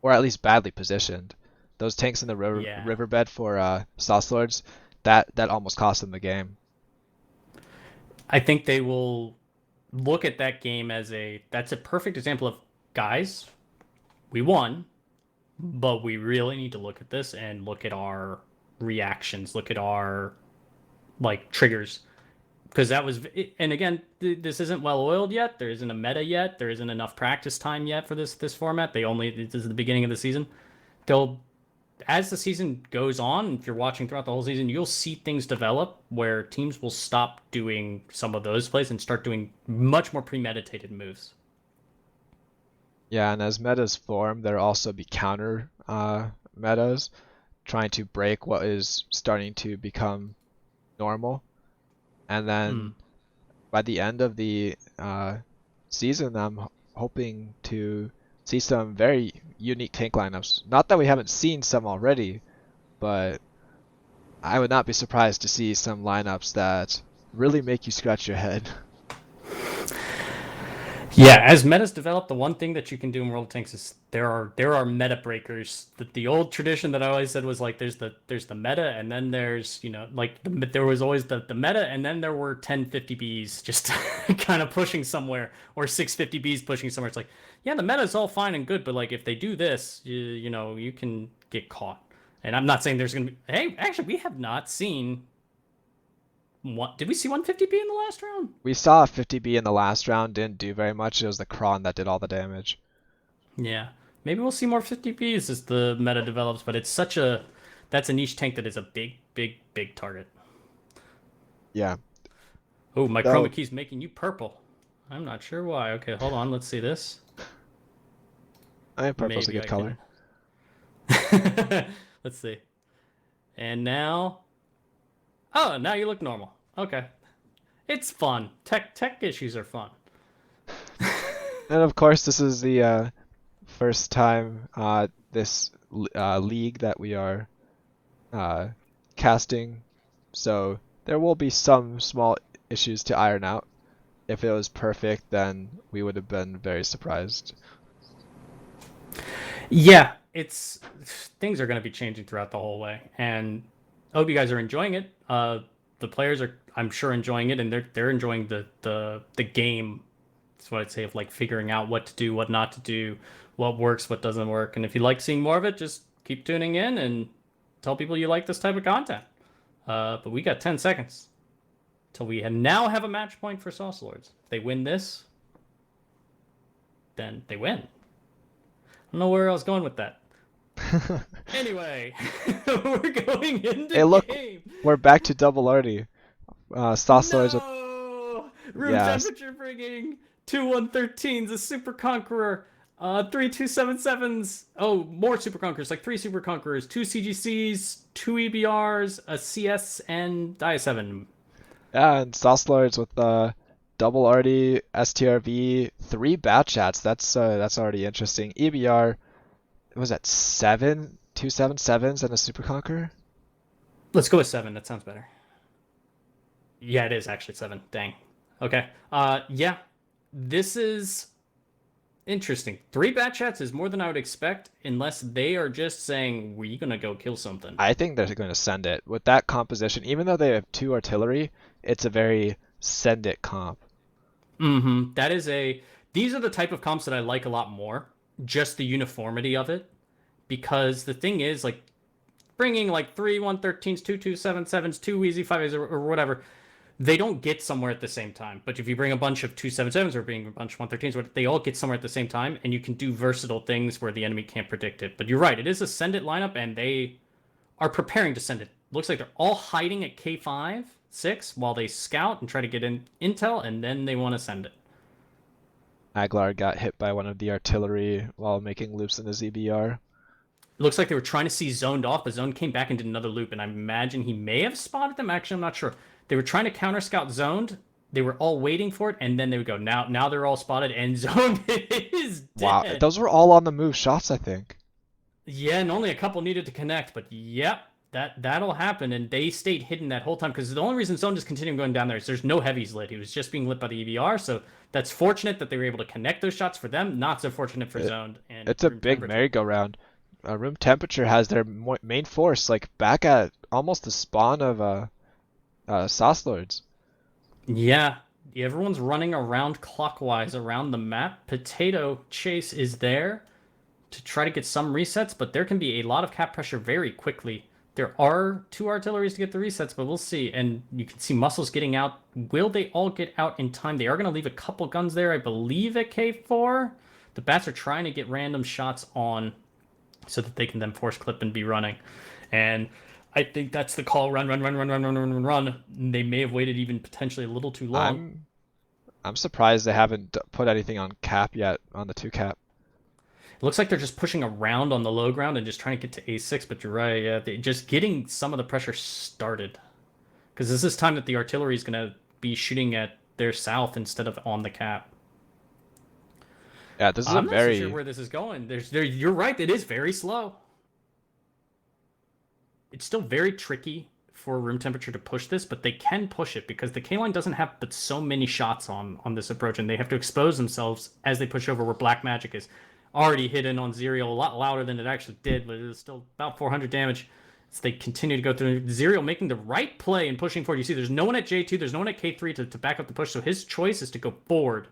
or at least badly positioned. Those tanks in the Yeah. riverbed for Sauce Lords, that almost cost them the game. I think they will look at that game as that's a perfect example of, guys, we won, but we really need to look at this and look at our reactions, look at our like triggers, because that was, and again, this isn't well oiled yet. There isn't a meta yet. There isn't enough practice time yet for this format. This is the beginning of the season. They'll, as the season goes on, if you're watching throughout the whole season, you'll see things develop where teams will stop doing some of those plays and start doing much more premeditated moves. Yeah, and as metas form, there'll also be counter metas trying to break what is starting to become normal. And Mm. then by the end of the season, I'm hoping to see some very unique tank lineups. Not that we haven't seen some already, but I would not be surprised to see some lineups that really make you scratch your head. Yeah, as metas develop, the one thing that you can do in World of Tanks is there are meta breakers. The old tradition that I always said was like there's the meta, and then there's, like there was always the meta, and then there were 1050Bs just kind of pushing somewhere, or 650Bs pushing somewhere. It's like, yeah, the meta is all fine and good, but like if they do this, you can get caught. And I'm not saying there's gonna be. Hey, actually, we have not seen. What did we see 150B in the last round? We saw a 50B in the last round, didn't do very much. It was the Kron that did all the damage. Yeah. Maybe we'll see more 50Bs as the meta develops, but that's a niche tank that is a big, big, big target. Yeah. Oh, my So chroma key's making you purple. I'm not sure why. Okay, hold on. Let's see this. I mean, purple's a Maybe good I color. can. Let's see. And now. Oh, now you look normal. Okay. It's fun. Tech issues are fun. And of course, this is the first time this league that we are uh, casting, so there will be some small issues to iron out. If it was perfect, then we would have been very surprised. Yeah, it's things are going to be changing throughout the whole way, and I hope you guys are enjoying it. The players are, I'm sure, enjoying it, and they're enjoying the game. That's what I'd say, of like figuring out what to do, what not to do, what works, what doesn't work. And if you like seeing more of it, just keep tuning in and tell people you like this type of content. But we got 10 seconds till we now have a match point for Sauce Lords. If they win this, then they win. I don't know where I was going with that. Anyway, we're going Hey, into look, game. we're back to double arty. Sauce Lords with No! Room yes. temperature bringing 2-1-13s, a Super Conqueror, 3-2-7-7s. Oh, more Super Conquerors, like 3 Super Conquerors, 2 CGCs, 2 EBRs, a CS, and die 7. Yeah, and Sauce Lords with double RD, STRV, 3 bat chats. That's already interesting. EBR was at 7, 2 7-7s and a Super Conqueror. Let's go with 7. That sounds better. Yeah, it is actually 7. Dang. Okay. Yeah. This is interesting. 3 bat chats is more than I would expect, unless they are just saying, we're gonna go kill something. I think they're going to send it. With that composition, even though they have 2 artillery, it's a very send it comp. Mm-hmm. These are the type of comps that I like a lot more. Just the uniformity of it. Because the thing is, like, bringing like 3 113s, 2 277s, 2 Easy 5s or whatever, they don't get somewhere at the same time. But if you bring a bunch of 277s or bring a bunch of 113s, they all get somewhere at the same time, and you can do versatile things where the enemy can't predict it. But you're right, it is a send it lineup, and they are preparing to send it. Looks like they're all hiding at K5, 6, while they scout and try to get in intel, and then they want to send it. Aglar got hit by one of the artillery while making loops in his EBR. It looks like they were trying to see zoned off, but zone came back and did another loop, and I imagine he may have spotted them. Actually, I'm not sure. They were trying to counter scout zoned. They were all waiting for it, and then they would go. Now they're all spotted, and zoned is dead. Wow, those were all on the move shots, I think. Yeah, and only a couple needed to connect, but yep, that'll happen, and they stayed hidden that whole time, because the only reason zone is continuing going down there is there's no heavies lit. He was just being lit by the EBR, so that's fortunate that they were able to connect those shots for them. Not so fortunate for zoned. And it's a big merry-go-round. Room temperature has their main force like back at almost the spawn of Sauce Lords. Yeah, everyone's running around clockwise around the map. Potato Chase is there to try to get some resets, but there can be a lot of cap pressure very quickly. There are 2 artilleries to get the resets, but we'll see. And you can see Muscles getting out. Will they all get out in time? They are going to leave a couple guns there, I believe, at K4. The Bats are trying to get random shots on so that they can then force clip and be running. And I think that's the call. Run. They may have waited even potentially a little too long. I'm surprised they haven't put anything on cap yet, on the 2 cap. It looks like they're just pushing around on the low ground and just trying to get to A6, but you're right, yeah, they're just getting some of the pressure started. Because this is time that the artillery is going to be shooting at their south instead of on the cap. Yeah, this is I'm not so sure where this is going. You're right, it is very slow. It's still very tricky for room temperature to push this, but they can push it because the K-line doesn't have but so many shots on this approach, and they have to expose themselves as they push over where Black Magic is already hit in on Zerial a lot louder than it actually did, but it was still about 400 damage. So they continue to go through. Zerial making the right play and pushing forward. You see there's no one at J2, there's no one at K3 to back up the push, so his choice is to go forward.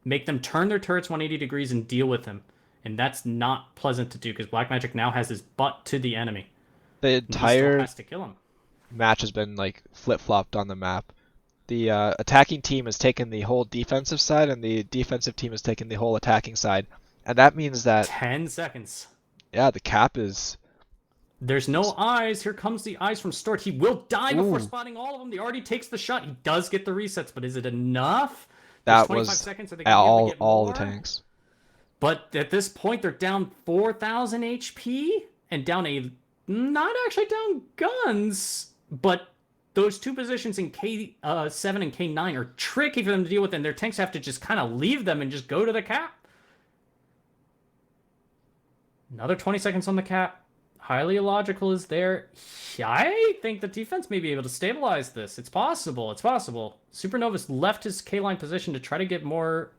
Make them turn their turrets 180 degrees and deal with him. And that's not pleasant to do because Black Magic now has his butt to the enemy. The entire has to kill him. Match has been like flip-flopped on the map. The attacking team has taken the whole defensive side and the defensive team has taken the whole attacking side. And that means that 10 seconds. Yeah, the cap is... There's no eyes. Here comes the eyes from Stort. He will die before spotting all of them. He already takes the shot. He does get the resets, but is it enough? That was seconds. All the tanks. But at this point, they're down 4,000 HP and down not actually down guns, but those 2 positions in K7 and K9 are tricky for them to deal with, and their tanks have to just kind of leave them and just go to the cap. Another 20 seconds on the cap. Highly illogical is there. I think the defense may be able to stabilize this. It's possible. It's possible. Supernova's left his K-line position to try to get more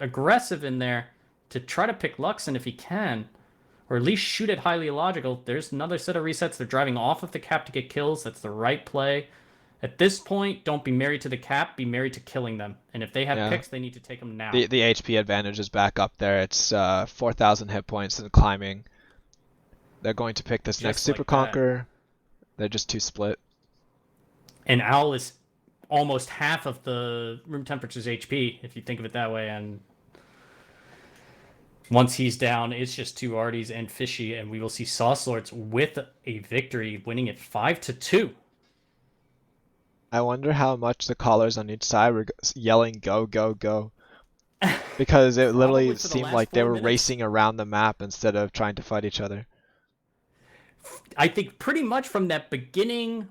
aggressive in there, to try to pick Luxon if he can, or at least shoot at highly illogical. There's another set of resets. They're driving off of the cap to get kills. That's the right play. At this point, don't be married to the cap. Be married to killing them. And if they have picks, they need to take them now. The HP advantage is back up there. It's 4,000 hit points and climbing. They're going to pick this next Super Conqueror. They're just 2 split. And Owl is almost half of the room temperature's HP, if you think of it that way. And once he's down, it's just 2 Arties and Fishy, and we will see Sauce Lords with a victory, winning it 5-2. I wonder how much the callers on each side were yelling, go, go, go. Because it literally seemed like they were racing around the map instead of trying to fight each other. I think pretty much from that beginning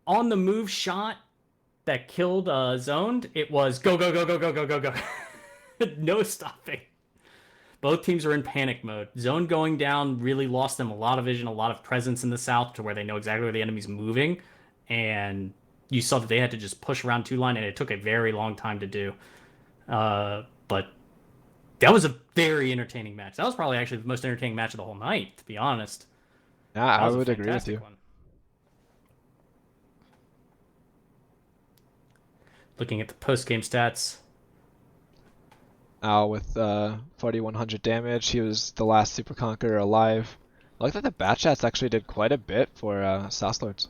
on the move shot that killed zoned, it was go go go go go go go go. No stopping. Both teams are in panic mode. Zone going down really lost them a lot of vision, a lot of presence in the south to where they know exactly where the enemy's moving. And you saw that they had to just push around two line, and it took a very long time to do. But that was a very entertaining match. That was probably actually the most entertaining match of the whole night, to be honest. Yeah, That I was a would agree with fantastic you. one. Looking at the post-game stats. With 4100 damage, he was the last Super Conqueror alive. I like that the bat chats actually did quite a bit for South Lords.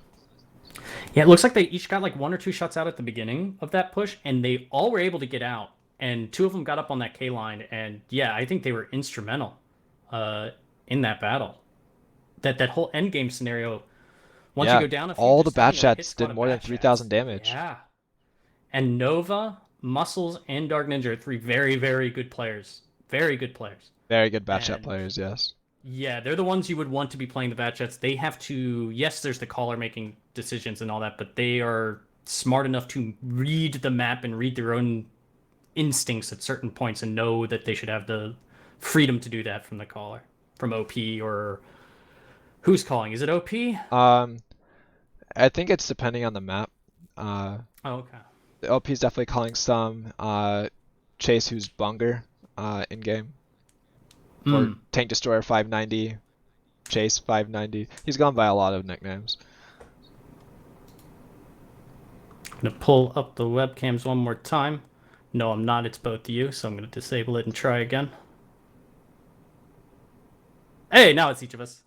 Yeah, it looks like they each got like one or two shots out at the beginning of that push, and they all were able to get out. And two of them got up on that K line, and yeah, I think they were instrumental in that battle. That whole end game scenario. Once you Yeah, go down a few, all the just bat having a hit chats squad did of more than bat 3000 chats. damage. Yeah, and Nova, Muscles, and Dark Ninja are three very, very good players. Very good players. Very good bat chat And players, yes. yeah, they're the ones you would want to be playing the bat chats. They have to, yes, there's the caller making decisions and all that, but they are smart enough to read the map and read their own instincts at certain points and know that they should have the freedom to do that from the caller, from OP or who's calling? Is it OP? Um, I think it's depending on the map. Uh, Oh, okay. the OP is definitely calling some. Chase, who's Bunger, in game. Or Mm. Tank Destroyer 590, Chase 590. He's gone by a lot of nicknames. I'm going to pull up the webcams one more time. No, I'm not. It's both of you, so I'm going to disable it and try again. Hey, now it's each of us.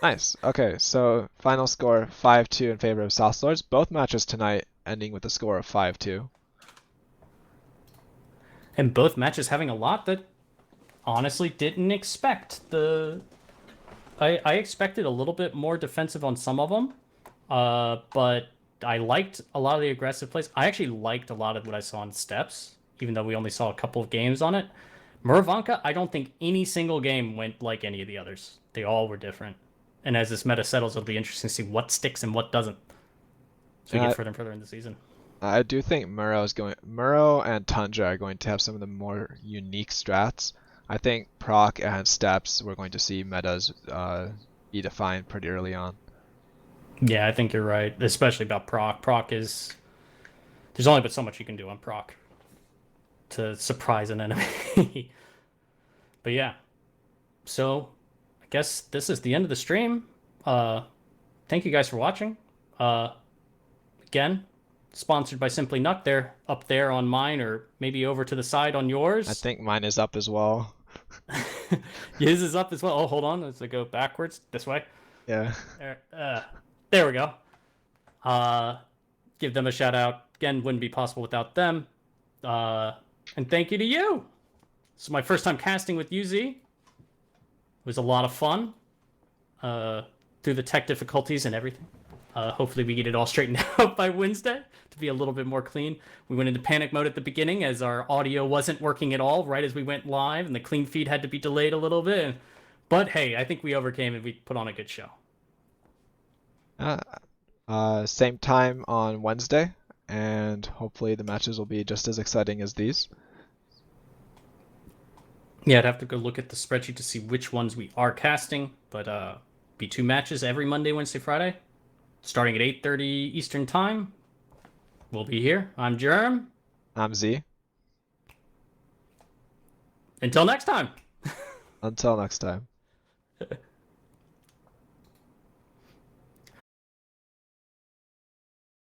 Nice. Okay, so final score 5-2 in favor of South Lords. Both matches tonight ending with a score of 5-2. And both matches having a lot that honestly didn't expect. I expected a little bit more defensive on some of them, but I liked a lot of the aggressive plays. I actually liked a lot of what I saw on steps, even though we only saw a couple of games on it. Muravanka, I don't think any single game went like any of the others. They all were different. And as this meta settles, it'll be interesting to see what sticks and what doesn't. So we Yeah, get further and further in the season. I do think Muro and Tundra are going to have some of the more unique strats. I think Proc and Steps we're going to see metas be defined pretty early on. Yeah, I think you're right, especially about Proc. Proc is there's only but so much you can do on Proc to surprise an enemy. But yeah, so I guess this is the end of the stream. Thank you guys for watching. Again, sponsored by Simply NUC. They're up there on mine, or maybe over to the side on I yours. think mine is up as well. His is up as well. Oh, hold on, as I go backwards this way. Yeah. There we go. Give them a shout out. Again, wouldn't be possible without them. And thank you to you. This is my first time casting with UZ. It was a lot of fun. Through the tech difficulties and everything. Hopefully we get it all straightened out by Wednesday to be a little bit more clean. We went into panic mode at the beginning as our audio wasn't working at all right as we went live, and the clean feed had to be delayed a little bit. But hey, I think we overcame and we put on a good show. Same time on Wednesday, and hopefully the matches will be just as exciting as these. Yeah, I'd have to go look at the spreadsheet to see which ones we are casting, but be 2 matches every Monday, Wednesday, Friday, starting at 8:30 Eastern Time. We'll be here. I'm Jerm. I'm Z. Until next time. Until next time.